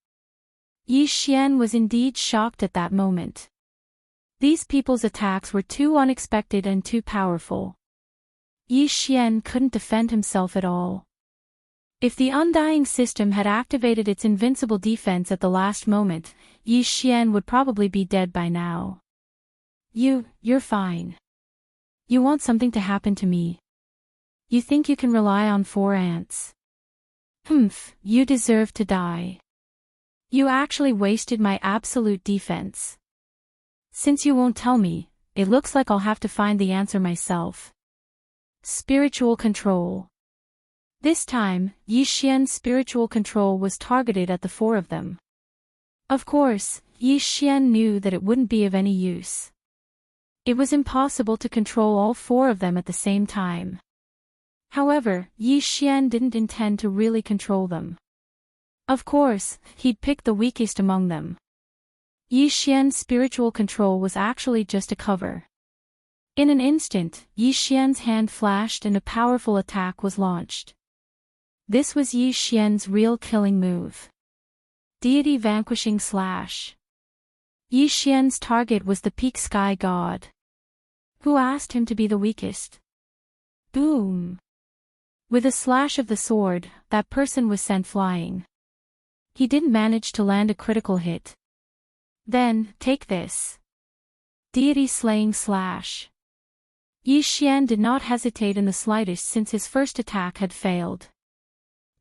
Yi Xian was indeed shocked at that moment. These people's attacks were too unexpected and too powerful. Yi Xian couldn't defend himself at all. If the Undying System had activated its invincible defense at the last moment, Yi Xian would probably be dead by now. You're fine. You want something to happen to me. You think you can rely on 4 ants. You deserve to die. You actually wasted my absolute defense. Since you won't tell me, it looks like I'll have to find the answer myself. Spiritual control. This time, Yi Xian's spiritual control was targeted at the 4 of them. Of course, Yi Xian knew that it wouldn't be of any use. It was impossible to control all four of them at the same time. However, Yi Xian didn't intend to really control them. Of course, he'd pick the weakest among them. Yi Xian's spiritual control was actually just a cover. In an instant, Yi Xian's hand flashed and a powerful attack was launched. This was Yi Xian's real killing move. Deity Vanquishing Slash. Yi Xian's target was the peak sky god. Who asked him to be the weakest? Boom! With a slash of the sword, that person was sent flying. He didn't manage to land a critical hit. Then, take this. Deity Slaying Slash. Yi Xian did not hesitate in the slightest since his first attack had failed.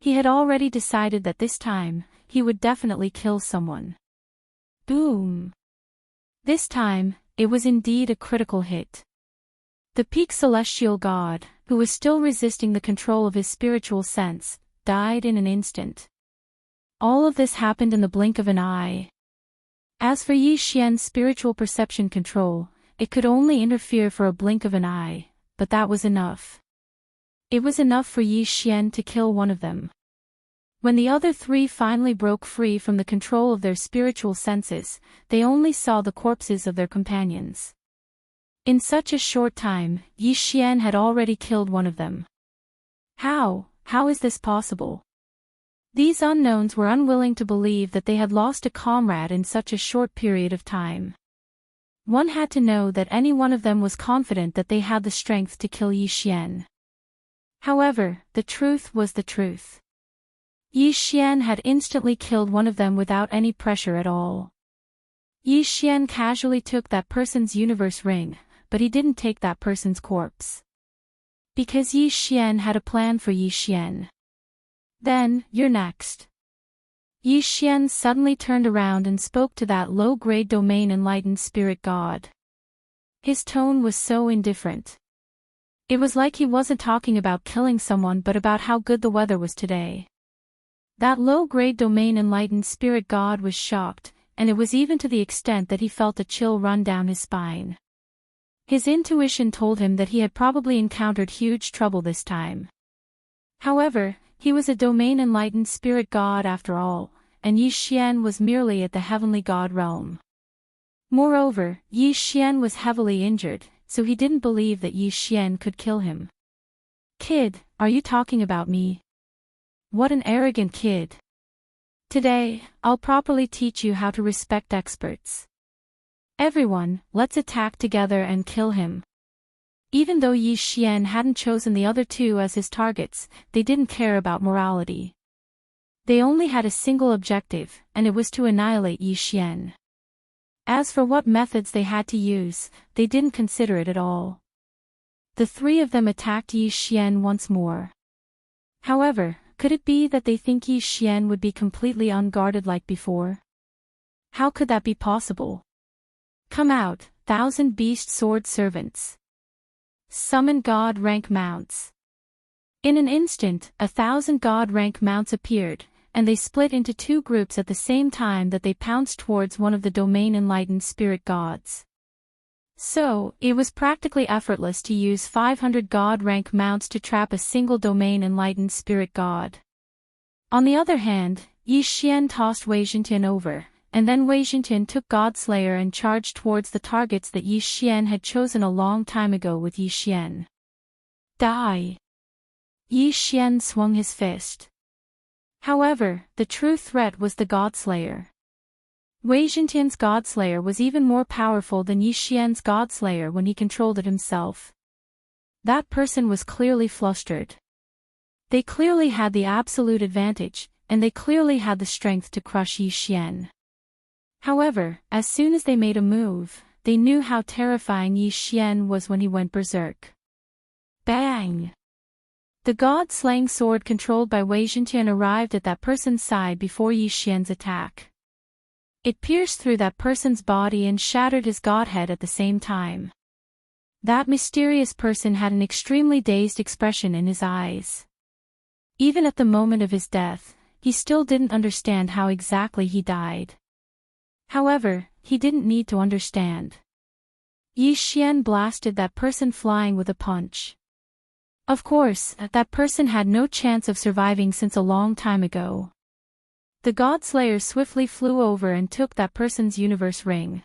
He had already decided that this time, he would definitely kill someone. Boom! This time, it was indeed a critical hit. The peak celestial god, who was still resisting the control of his spiritual sense, died in an instant. All of this happened in the blink of an eye. As for Yi Xian's spiritual perception control, it could only interfere for a blink of an eye, but that was enough. It was enough for Yi Xian to kill one of them. When the other three finally broke free from the control of their spiritual senses, they only saw the corpses of their companions. In such a short time, Yi Xian had already killed one of them. How is this possible? These unknowns were unwilling to believe that they had lost a comrade in such a short period of time. One had to know that any one of them was confident that they had the strength to kill Yi Xian. However, the truth was the truth. Yi Xian had instantly killed one of them without any pressure at all. Yi Xian casually took that person's universe ring, but he didn't take that person's corpse. Because Yi Xian had a plan for Yi Xian. Then, you're next. Yi Xian suddenly turned around and spoke to that low-grade domain enlightened spirit god. His tone was so indifferent. It was like he wasn't talking about killing someone but about how good the weather was today. That low-grade domain enlightened spirit god was shocked, and it was even to the extent that he felt a chill run down his spine. His intuition told him that he had probably encountered huge trouble this time. However, he was a domain-enlightened spirit god after all, and Yi Xian was merely at the heavenly god realm. Moreover, Yi Xian was heavily injured, so he didn't believe that Yi Xian could kill him. Kid, are you talking about me? What an arrogant kid. Today, I'll properly teach you how to respect experts. Everyone, let's attack together and kill him. Even though Yi Xian hadn't chosen the other two as his targets, they didn't care about morality. They only had a single objective, and it was to annihilate Yi Xian. As for what methods they had to use, they didn't consider it at all. The three of them attacked Yi Xian once more. However, could it be that they think Yi Xian would be completely unguarded like before? How could that be possible? Come out, 1,000 beast sword servants. Summon god rank mounts. In an instant, 1,000 god rank mounts appeared, and they split into two groups at the same time that they pounced towards one of the domain enlightened spirit gods. So, it was practically effortless to use 500 god rank mounts to trap a single domain enlightened spirit god. On the other hand, Yi Xian tossed Wei Zhentian over, and then Wei Zhentian took Godslayer and charged towards the targets that Yi Xian had chosen a long time ago with Yi Xian. Die! Yi Xian swung his fist. However, the true threat was the Godslayer. Wei Zhentian's Godslayer was even more powerful than Yi Xian's Godslayer when he controlled it himself. That person was clearly flustered. They clearly had the absolute advantage, and they clearly had the strength to crush Yi Xian. However, as soon as they made a move, they knew how terrifying Yi Xian was when he went berserk. Bang! The god-slaying sword controlled by Wei Zhentian arrived at that person's side before Yi Xian's attack. It pierced through that person's body and shattered his godhead at the same time. That mysterious person had an extremely dazed expression in his eyes. Even at the moment of his death, he still didn't understand how exactly he died. However, he didn't need to understand. Yi Xian blasted that person flying with a punch. Of course, that person had no chance of surviving since a long time ago. The God Slayer swiftly flew over and took that person's universe ring.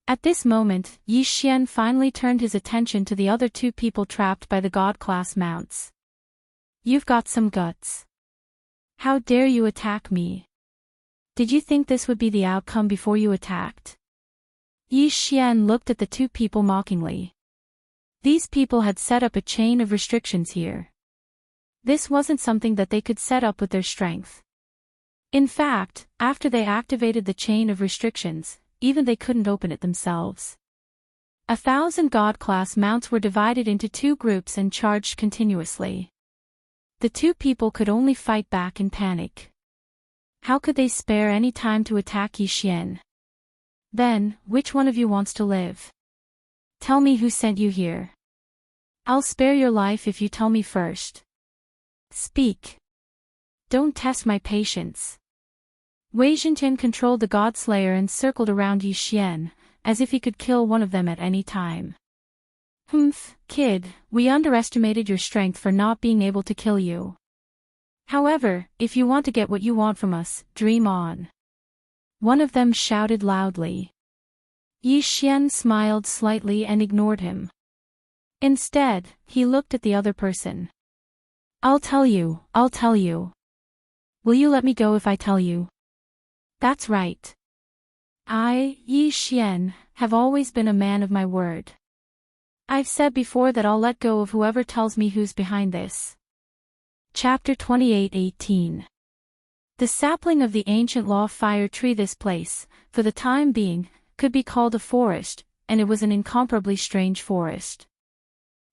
At this moment, Yi Xian finally turned his attention to the other two people trapped by the God-class mounts. You've got some guts. How dare you attack me? Did you think this would be the outcome before you attacked? Yi Xian looked at the two people mockingly. These people had set up a chain of restrictions here. This wasn't something that they could set up with their strength. In fact, after they activated the chain of restrictions, even they couldn't open it themselves. 1,000 God-class mounts were divided into two groups and charged continuously. The two people could only fight back in panic. How could they spare any time to attack Yi Xian? Then, which one of you wants to live? Tell me who sent you here. I'll spare your life if you tell me first. Speak. Don't test my patience. Wei Zhentian controlled the God Slayer and circled around Yi Xian, as if he could kill one of them at any time. Humph, kid, we underestimated your strength for not being able to kill you. However, if you want to get what you want from us, dream on. One of them shouted loudly. Yi Xian smiled slightly and ignored him. Instead, he looked at the other person. I'll tell you. Will you let me go if I tell you? That's right. I, Yi Xian, have always been a man of my word. I've said before that I'll let go of whoever tells me who's behind this. Chapter 28:18. The sapling of the ancient law fire tree. This place, for the time being, could be called a forest, and it was an incomparably strange forest.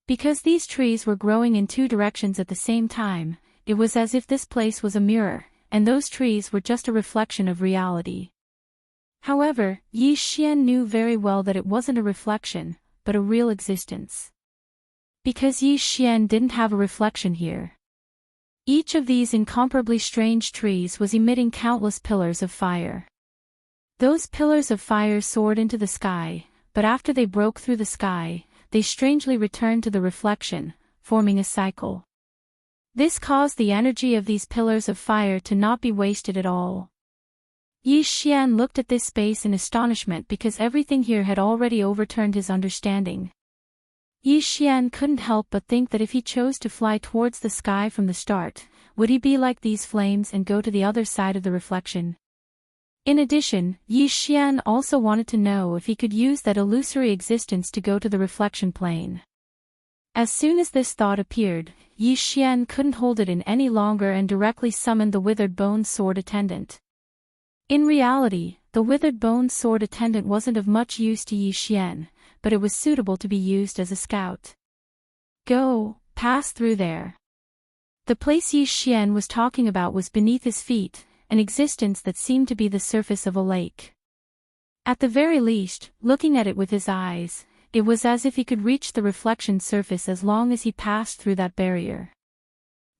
Because these trees were growing in two directions at the same time, it was as if this place was a mirror, and those trees were just a reflection of reality. However, Yi Xian knew very well that it wasn't a reflection, but a real existence. Because Yi Xian didn't have a reflection here. Each of these incomparably strange trees was emitting countless pillars of fire. Those pillars of fire soared into the sky, but after they broke through the sky, they strangely returned to the reflection, forming a cycle. This caused the energy of these pillars of fire to not be wasted at all. Yi Xian looked at this space in astonishment because everything here had already overturned his understanding. Yi Xian couldn't help but think that if he chose to fly towards the sky from the start, would he be like these flames and go to the other side of the reflection? In addition, Yi Xian also wanted to know if he could use that illusory existence to go to the reflection plane. As soon as this thought appeared, Yi Xian couldn't hold it in any longer and directly summoned the withered bone sword attendant. In reality, the withered bone sword attendant wasn't of much use to Yi Xian, but it was suitable to be used as a scout. Go, pass through there. The place Yi Xian was talking about was beneath his feet, an existence that seemed to be the surface of a lake. At the very least, looking at it with his eyes, it was as if he could reach the reflection surface as long as he passed through that barrier.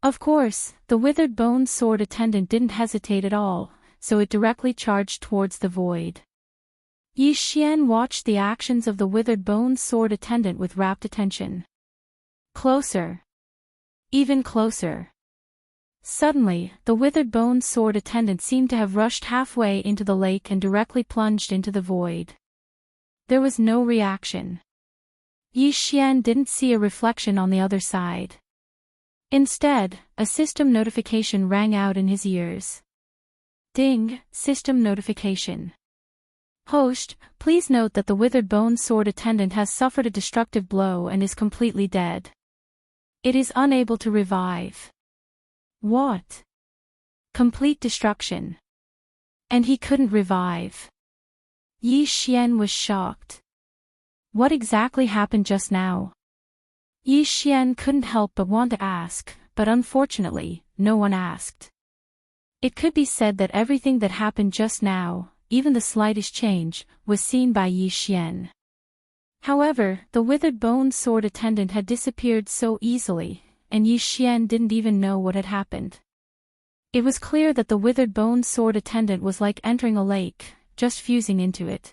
Of course, the withered bone sword attendant didn't hesitate at all, so it directly charged towards the void. Yi Xian watched the actions of the withered bone sword attendant with rapt attention. Closer. Even closer. Suddenly, the withered bone sword attendant seemed to have rushed halfway into the lake and directly plunged into the void. There was no reaction. Yi Xian didn't see a reflection on the other side. Instead, a system notification rang out in his ears. Ding, system notification. Host, please note that the withered bone sword attendant has suffered a destructive blow and is completely dead. It is unable to revive. What? Complete destruction. And he couldn't revive. Yi Xian was shocked. What exactly happened just now? Yi Xian couldn't help but want to ask, but unfortunately, no one asked. It could be said that everything that happened just now, even the slightest change, was seen by Yi Xian. However, the withered bone sword attendant had disappeared so easily, and Yi Xian didn't even know what had happened. It was clear that the withered bone sword attendant was like entering a lake, just fusing into it.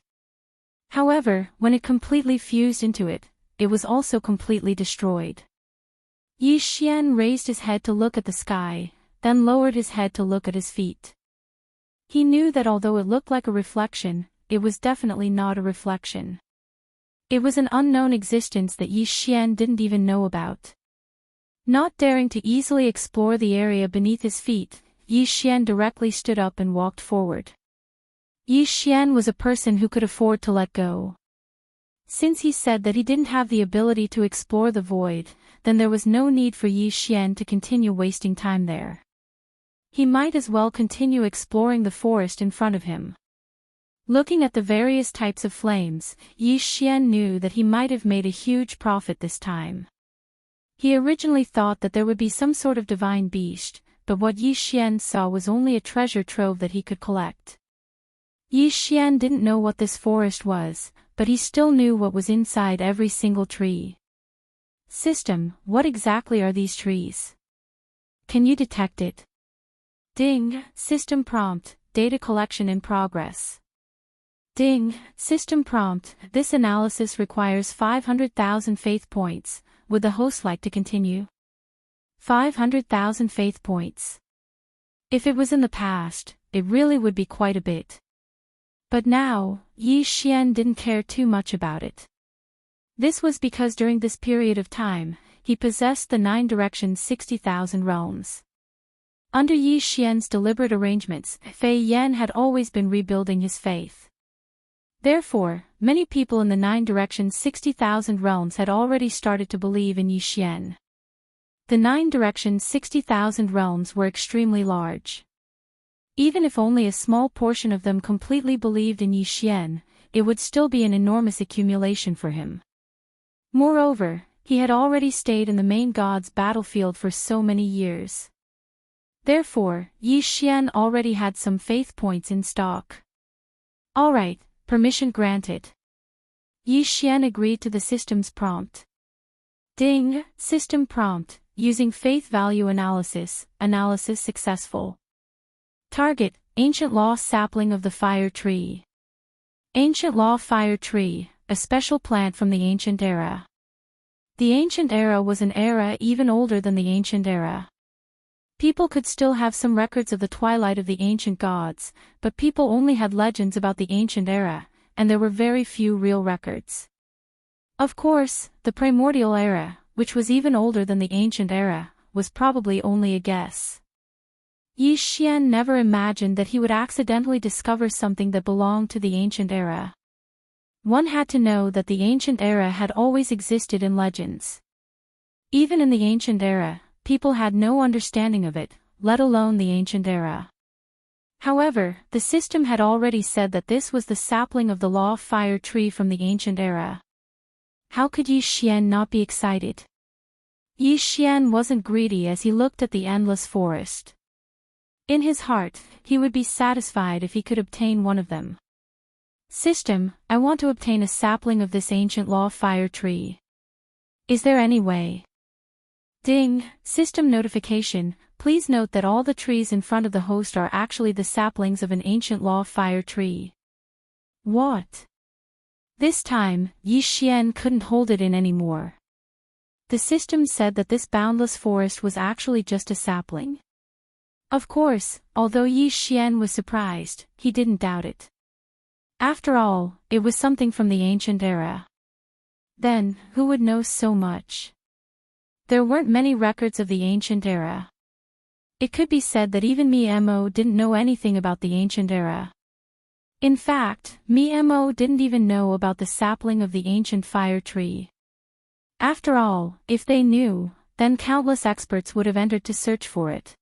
However, when it completely fused into it, it was also completely destroyed. Yi Xian raised his head to look at the sky, then lowered his head to look at his feet. He knew that although it looked like a reflection, it was definitely not a reflection. It was an unknown existence that Yi Xian didn't even know about. Not daring to easily explore the area beneath his feet, Yi Xian directly stood up and walked forward. Yi Xian was a person who could afford to let go. Since he said that he didn't have the ability to explore the void, then there was no need for Yi Xian to continue wasting time there. He might as well continue exploring the forest in front of him. Looking at the various types of flames, Yi Xian knew that he might have made a huge profit this time. He originally thought that there would be some sort of divine beast, but what Yi Xian saw was only a treasure trove that he could collect. Yi Xian didn't know what this forest was, but he still knew what was inside every single tree. System, what exactly are these trees? Can you detect it? Ding, system prompt, data collection in progress. Ding, system prompt, this analysis requires 500,000 faith points. Would the host like to continue? 500,000 faith points. If it was in the past, it really would be quite a bit. But now, Yi Xian didn't care too much about it. This was because during this period of time, he possessed the 9 directions 60,000 realms. Under Yi Xian's deliberate arrangements, Fei Yan had always been rebuilding his faith. Therefore, many people in the 9 directions 60,000 realms had already started to believe in Yi Xian. The 9 directions 60,000 realms were extremely large. Even if only a small portion of them completely believed in Yi Xian, it would still be an enormous accumulation for him. Moreover, he had already stayed in the main god's battlefield for so many years. Therefore, Yi Xian already had some faith points in stock. Alright, permission granted. Yi Xian agreed to the system's prompt. Ding, system prompt, using faith value analysis successful. Target, Ancient Law sapling of the fire tree. Ancient Law fire tree, a special plant from the ancient era. The ancient era was an era even older than the ancient era. People could still have some records of the twilight of the ancient gods, but people only had legends about the ancient era, and there were very few real records. Of course, the primordial era, which was even older than the ancient era, was probably only a guess. Yi Xian never imagined that he would accidentally discover something that belonged to the ancient era. One had to know that the ancient era had always existed in legends. Even in the ancient era, people had no understanding of it, let alone the ancient era. However, the system had already said that this was the sapling of the law fire tree from the ancient era. How could Yi Xian not be excited? Yi Xian wasn't greedy as he looked at the endless forest. In his heart, he would be satisfied if he could obtain one of them. System, I want to obtain a sapling of this ancient law fire tree. Is there any way? Ding, system notification, please note that all the trees in front of the host are actually the saplings of an ancient law fire tree. What? This time, Yi Xian couldn't hold it in anymore. The system said that this boundless forest was actually just a sapling. Of course, although Yi Xian was surprised, he didn't doubt it. After all, it was something from the ancient era. Then, who would know so much? There weren't many records of the ancient era. It could be said that even Mo didn't know anything about the ancient era. In fact, Mo didn't even know about the sapling of the ancient fire tree. After all, if they knew, then countless experts would have entered to search for it.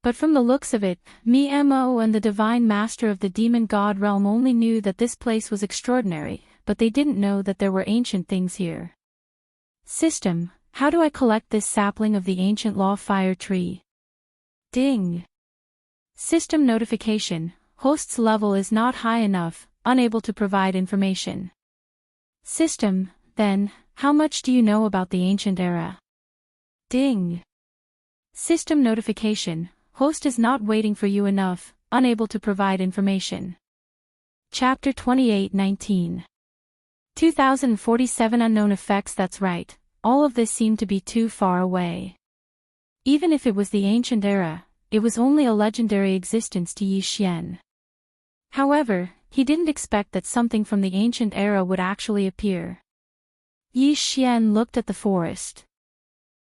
But from the looks of it, Mo and the divine master of the demon god realm only knew that this place was extraordinary, but they didn't know that there were ancient things here. System, how do I collect this sapling of the ancient law fire tree? Ding. System notification, host's level is not high enough, unable to provide information. System, then, how much do you know about the ancient era? Ding. System notification, host is not waiting for you enough, unable to provide information. Chapter 28:19 2047 unknown effects. That's right, all of this seemed to be too far away. Even if it was the ancient era, it was only a legendary existence to Yi Xian. However, he didn't expect that something from the ancient era would actually appear. Yi Xian looked at the forest.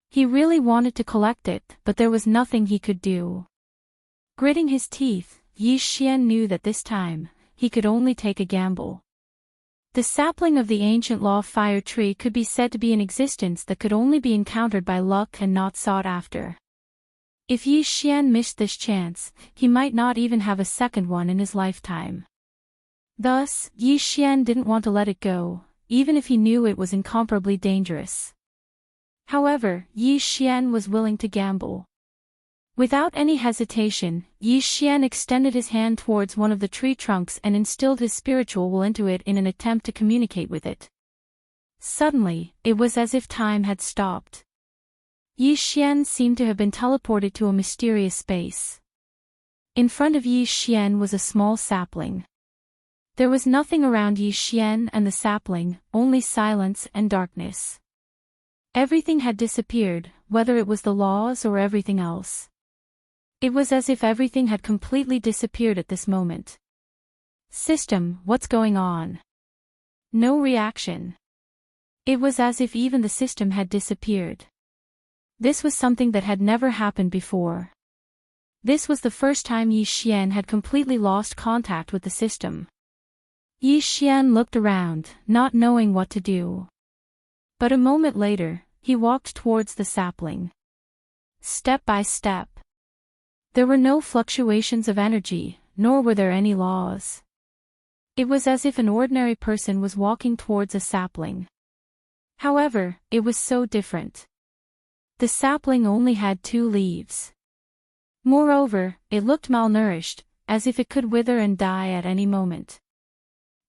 He really wanted to collect it, but there was nothing he could do. Gritting his teeth, Yi Xian knew that this time, he could only take a gamble. The sapling of the ancient law fire tree could be said to be an existence that could only be encountered by luck and not sought after. If Yi Xian missed this chance, he might not even have a second one in his lifetime. Thus, Yi Xian didn't want to let it go, even if he knew it was incomparably dangerous. However, Yi Xian was willing to gamble. Without any hesitation, Yi Xian extended his hand towards one of the tree trunks and instilled his spiritual will into it in an attempt to communicate with it. Suddenly, it was as if time had stopped. Yi Xian seemed to have been teleported to a mysterious space. In front of Yi Xian was a small sapling. There was nothing around Yi Xian and the sapling, only silence and darkness. Everything had disappeared, whether it was the laws or everything else. It was as if everything had completely disappeared at this moment. System, what's going on? No reaction. It was as if even the system had disappeared. This was something that had never happened before. This was the first time Yi Xian had completely lost contact with the system. Yi Xian looked around, not knowing what to do. But a moment later, he walked towards the sapling. Step by step. There were no fluctuations of energy, nor were there any laws. It was as if an ordinary person was walking towards a sapling. However, it was so different. The sapling only had 2 leaves. Moreover, it looked malnourished, as if it could wither and die at any moment.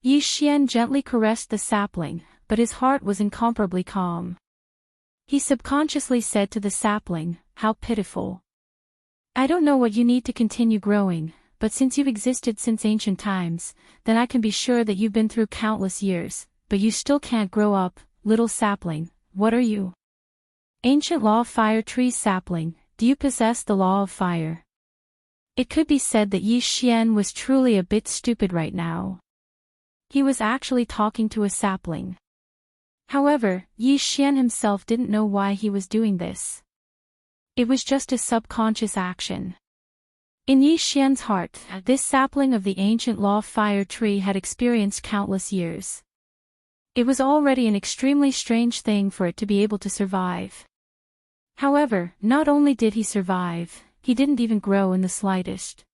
Yi Xian gently caressed the sapling, but his heart was incomparably calm. He subconsciously said to the sapling, "How pitiful. I don't know what you need to continue growing, but since you've existed since ancient times, then I can be sure that you've been through countless years, but you still can't grow up, little sapling. What are you? Ancient law fire tree sapling, do you possess the law of fire?" It could be said that Yi Xian was truly a bit stupid right now. He was actually talking to a sapling. However, Yi Xian himself didn't know why he was doing this. It was just a subconscious action. In Yi Xian's heart, this sapling of the ancient law fire tree had experienced countless years. It was already an extremely strange thing for it to be able to survive. However, not only did he survive, he didn't even grow in the slightest.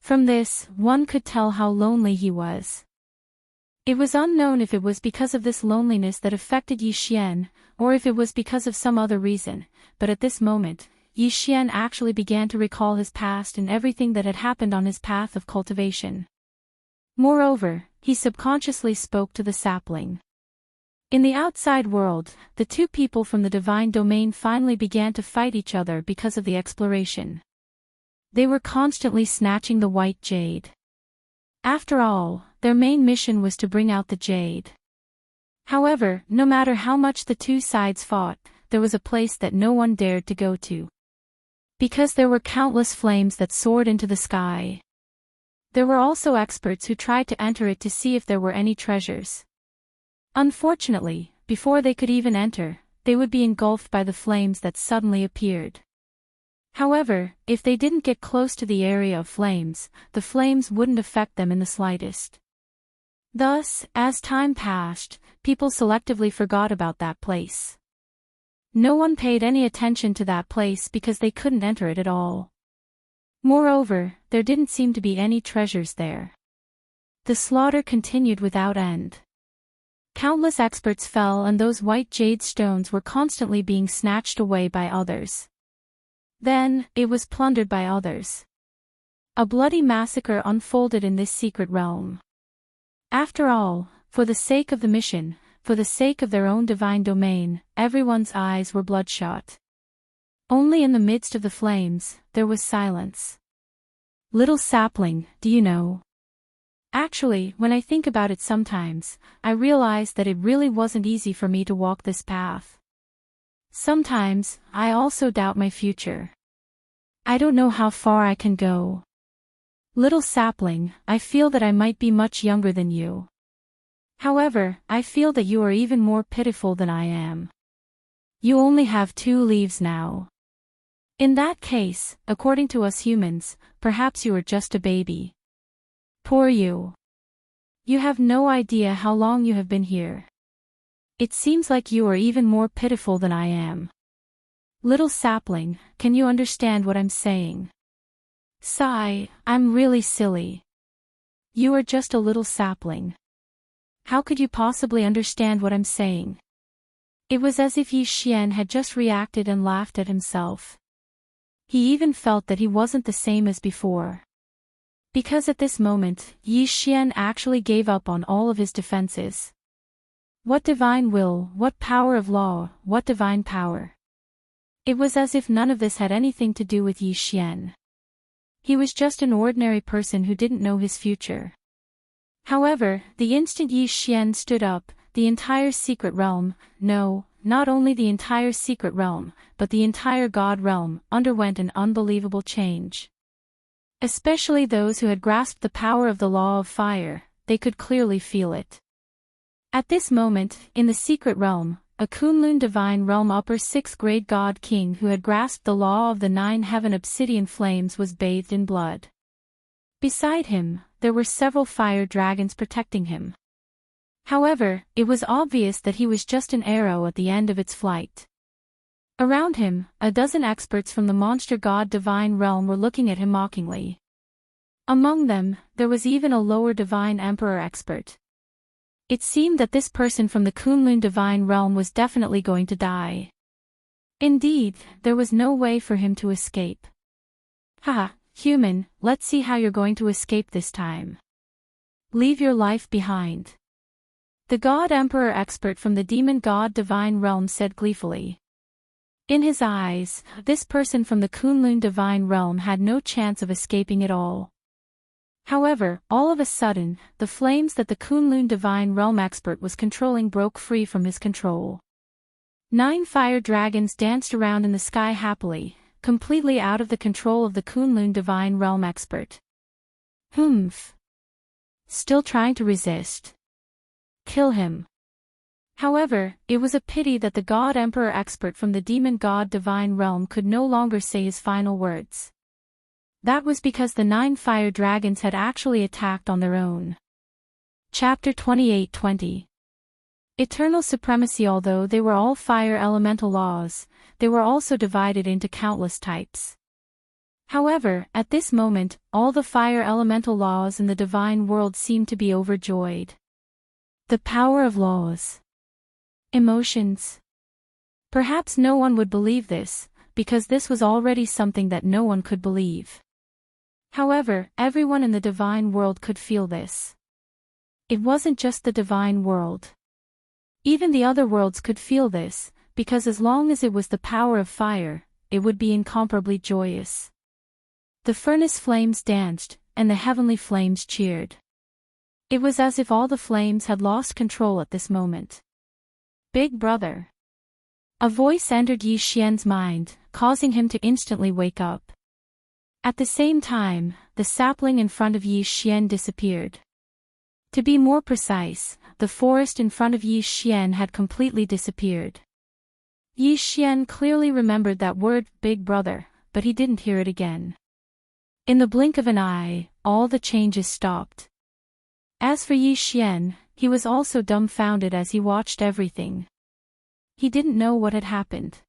From this, one could tell how lonely he was. It was unknown if it was because of this loneliness that affected Yi Xian, or if it was because of some other reason, but at this moment, Yi Xian actually began to recall his past and everything that had happened on his path of cultivation. Moreover, he subconsciously spoke to the sapling. In the outside world, the 2 people from the divine domain finally began to fight each other because of the exploration. They were constantly snatching the white jade. After all, their main mission was to bring out the jade. However, no matter how much the 2 sides fought, there was a place that no one dared to go to. Because there were countless flames that soared into the sky. There were also experts who tried to enter it to see if there were any treasures. Unfortunately, before they could even enter, they would be engulfed by the flames that suddenly appeared. However, if they didn't get close to the area of flames, the flames wouldn't affect them in the slightest. Thus, as time passed, people selectively forgot about that place. No one paid any attention to that place because they couldn't enter it at all. Moreover, there didn't seem to be any treasures there. The slaughter continued without end. Countless experts fell and those white jade stones were constantly being snatched away by others. Then, it was plundered by others. A bloody massacre unfolded in this secret realm. After all, for the sake of the mission, for the sake of their own divine domain, everyone's eyes were bloodshot. Only in the midst of the flames, there was silence. "Little sapling, do you know?" Actually, when I think about it sometimes, I realize that it really wasn't easy for me to walk this path. Sometimes, I also doubt my future. I don't know how far I can go. Little sapling, I feel that I might be much younger than you. However, I feel that you are even more pitiful than I am. You only have 2 leaves now. In that case, according to us humans, perhaps you are just a baby. Poor you. You have no idea how long you have been here. It seems like you are even more pitiful than I am. Little sapling, can you understand what I'm saying? Sigh, I'm really silly. You are just a little sapling. How could you possibly understand what I'm saying? It was as if Yi Xian had just reacted and laughed at himself. He even felt that he wasn't the same as before. Because at this moment, Yi Xian actually gave up on all of his defenses. What divine will, what power of law, what divine power. It was as if none of this had anything to do with Yi Xian. He was just an ordinary person who didn't know his future. However, the instant Yi Xian stood up, the entire secret realm, no, not only the entire secret realm, but the entire God realm, underwent an unbelievable change. Especially those who had grasped the power of the law of fire, they could clearly feel it. At this moment, in the secret realm, a Kunlun divine realm upper 6th grade god king who had grasped the law of the 9 heaven obsidian flames was bathed in blood. Beside him, there were several fire dragons protecting him. However, it was obvious that he was just an arrow at the end of its flight. Around him, a dozen experts from the monster god divine realm were looking at him mockingly. Among them, there was even a lower divine emperor expert. It seemed that this person from the Kunlun divine realm was definitely going to die. Indeed, there was no way for him to escape. Haha, human, let's see how you're going to escape this time. Leave your life behind. The god emperor expert from the demon god divine realm said gleefully. In his eyes, this person from the Kunlun divine realm had no chance of escaping at all. However, all of a sudden, the flames that the Kunlun divine realm expert was controlling broke free from his control. 9 fire dragons danced around in the sky happily, completely out of the control of the Kunlun divine realm expert. Humph. Still trying to resist. Kill him. However, it was a pity that the god emperor expert from the demon god divine realm could no longer say his final words. That was because the 9 fire dragons had actually attacked on their own. Chapter 28:20. Eternal supremacy. Although they were all fire elemental laws, they were also divided into countless types. However, at this moment, all the fire elemental laws in the divine world seemed to be overjoyed. The power of laws. Emotions. Perhaps no one would believe this, because this was already something that no one could believe. However, everyone in the divine world could feel this. It wasn't just the divine world. Even the other worlds could feel this, because as long as it was the power of fire, it would be incomparably joyous. The furnace flames danced, and the heavenly flames cheered. It was as if all the flames had lost control at this moment. Big brother. A voice entered Yi Xian's mind, causing him to instantly wake up. At the same time, the sapling in front of Yi Xian disappeared. To be more precise, the forest in front of Yi Xian had completely disappeared. Yi Xian clearly remembered that word, big brother, but he didn't hear it again. In the blink of an eye, all the changes stopped. As for Yi Xian, he was also dumbfounded as he watched everything. He didn't know what had happened.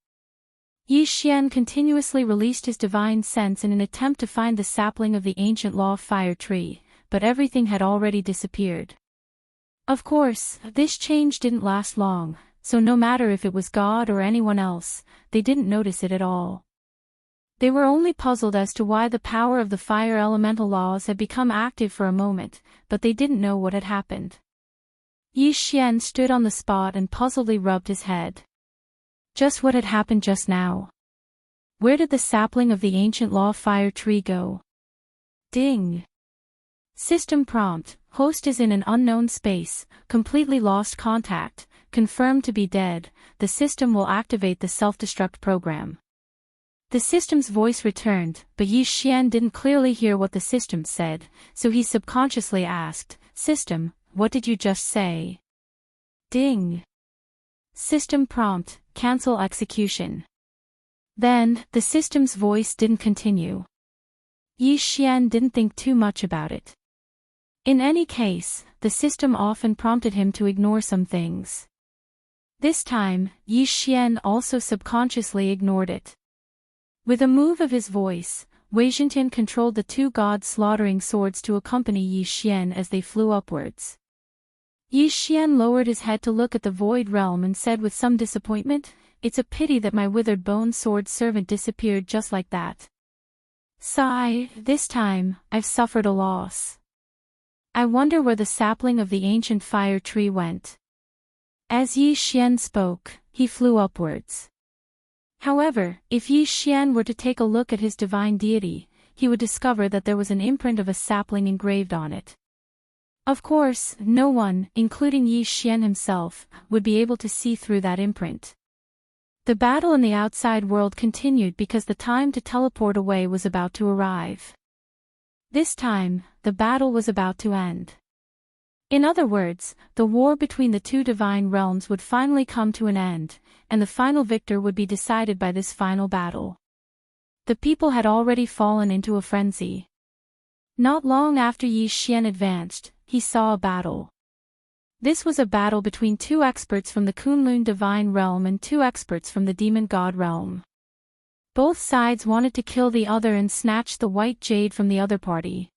Yi Xian continuously released his divine sense in an attempt to find the sapling of the ancient law fire tree, but everything had already disappeared. Of course, this change didn't last long, so no matter if it was God or anyone else, they didn't notice it at all. They were only puzzled as to why the power of the fire elemental laws had become active for a moment, but they didn't know what had happened. Yi Xian stood on the spot and puzzledly rubbed his head. Just what had happened just now? Where did the sapling of the ancient law fire tree go? Ding! System prompt, host is in an unknown space, completely lost contact, confirmed to be dead, the system will activate the self-destruct program. The system's voice returned, but Yi Xian didn't clearly hear what the system said, so he subconsciously asked, "System, what did you just say?" Ding. System prompt, cancel execution. Then, the system's voice didn't continue. Yi Xian didn't think too much about it. In any case, the system often prompted him to ignore some things. This time, Yi Xian also subconsciously ignored it. With a move of his voice, Wei Zhintian controlled the two god-slaughtering swords to accompany Yi Xian as they flew upwards. Yi Xian lowered his head to look at the void realm and said with some disappointment, "It's a pity that my withered bone sword servant disappeared just like that. Sigh, this time, I've suffered a loss. I wonder where the sapling of the ancient fire tree went." As Yi Xian spoke, he flew upwards. However, if Yi Xian were to take a look at his divine deity, he would discover that there was an imprint of a sapling engraved on it. Of course, no one, including Yi Xian himself, would be able to see through that imprint. The battle in the outside world continued because the time to teleport away was about to arrive. This time, the battle was about to end. In other words, the war between the two divine realms would finally come to an end, and the final victor would be decided by this final battle. The people had already fallen into a frenzy. Not long after Yi Xian advanced, he saw a battle. This was a battle between two experts from the Kunlun divine realm and two experts from the demon god realm. Both sides wanted to kill the other and snatch the white jade from the other party.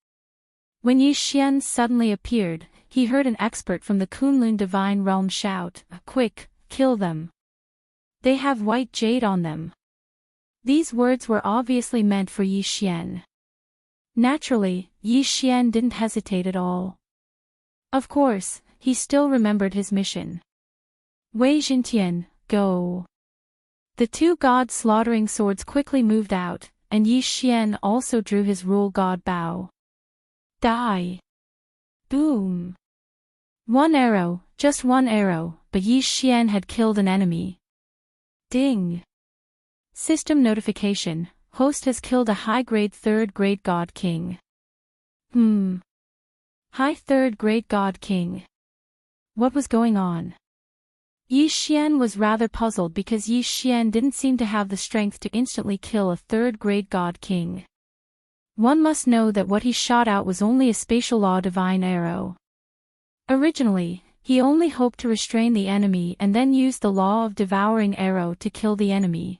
When Yi Xian suddenly appeared, he heard an expert from the Kunlun divine realm shout, "Quick, kill them. They have white jade on them." These words were obviously meant for Yi Xian. Naturally, Yi Xian didn't hesitate at all. Of course, he still remembered his mission. Wei Zhintian, go. The two god-slaughtering swords quickly moved out, and Yi Xian also drew his rule god bow. Die. Boom. One arrow, just one arrow, but Yi Xian had killed an enemy. Ding. System notification, host has killed a high-grade third-grade god king. High third-grade god king. What was going on? Yi Xian was rather puzzled because Yi Xian didn't seem to have the strength to instantly kill a third-grade god king. One must know that what he shot out was only a spatial law divine arrow. Originally, he only hoped to restrain the enemy and then use the law of devouring arrow to kill the enemy.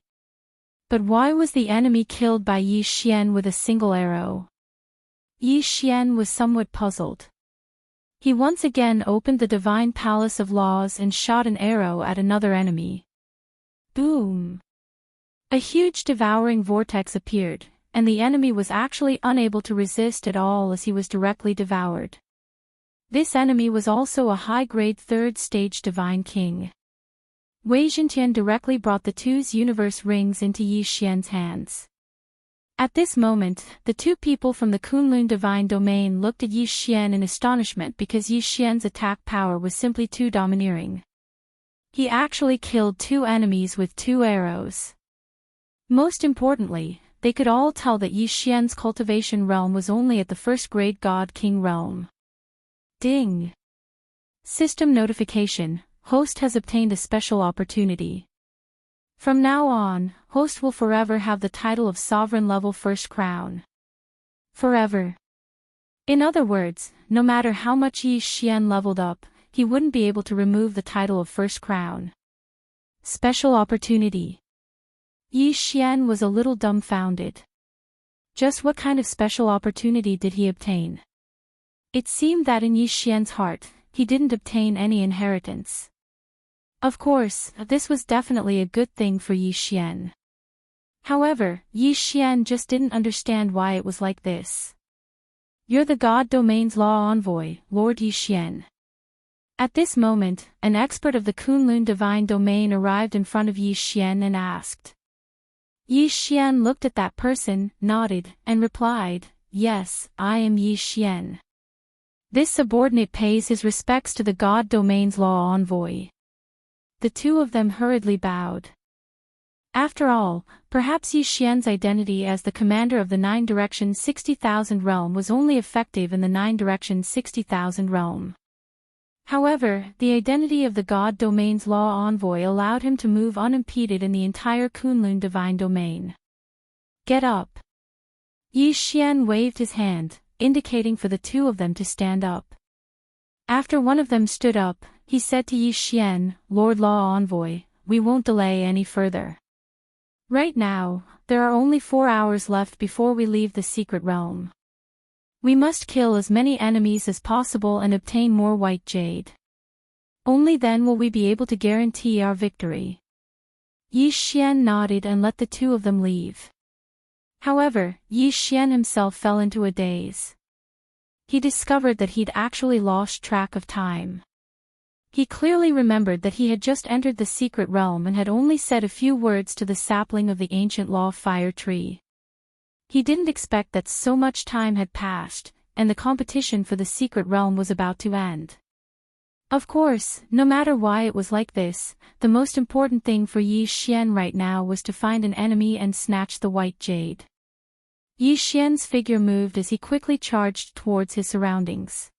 But why was the enemy killed by Yi Xian with a single arrow? Yi Xian was somewhat puzzled. He once again opened the divine palace of laws and shot an arrow at another enemy. Boom! A huge devouring vortex appeared, and the enemy was actually unable to resist at all as he was directly devoured. This enemy was also a high-grade third-stage divine king. Wei Zhintian directly brought the two's universe rings into Yi Xian's hands. At this moment, the two people from the Kunlun divine domain looked at Yi Xian in astonishment because Yi Xian's attack power was simply too domineering. He actually killed two enemies with two arrows. Most importantly, they could all tell that Yi Xian's cultivation realm was only at the first-grade god king realm. Ding! System notification, host has obtained a special opportunity. From now on, host will forever have the title of sovereign level first crown. Forever. In other words, no matter how much Yi Xian leveled up, he wouldn't be able to remove the title of first crown. Special opportunity. Yi Xian was a little dumbfounded. Just what kind of special opportunity did he obtain? It seemed that in Yi Xian's heart, he didn't obtain any inheritance. Of course, this was definitely a good thing for Yi Xian. However, Yi Xian just didn't understand why it was like this. "You're the God Domain's law envoy, Lord Yi Xian." At this moment, an expert of the Kunlun divine domain arrived in front of Yi Xian and asked. Yi Xian looked at that person, nodded, and replied, "Yes, I am Yi Xian." This subordinate pays his respects to the God Domain's law envoy. The two of them hurriedly bowed. After all, perhaps Yi Xian's identity as the commander of the 9-direction 60,000 realm was only effective in the 9-direction 60,000 realm. However, the identity of the God Domain's law envoy allowed him to move unimpeded in the entire Kunlun divine domain. Get up. Yi Xian waved his hand, indicating for the two of them to stand up. After one of them stood up, he said to Yi Xian, Lord Law Envoy, we won't delay any further. Right now, there are only 4 hours left before we leave the secret realm. We must kill as many enemies as possible and obtain more white jade. Only then will we be able to guarantee our victory. Yi Xian nodded and let the two of them leave. However, Yi Xian himself fell into a daze. He discovered that he'd actually lost track of time. He clearly remembered that he had just entered the secret realm and had only said a few words to the sapling of the ancient law fire tree. He didn't expect that so much time had passed, and the competition for the secret realm was about to end. Of course, no matter why it was like this, the most important thing for Yi Xian right now was to find an enemy and snatch the white jade. Yi Xian's figure moved as he quickly charged towards his surroundings.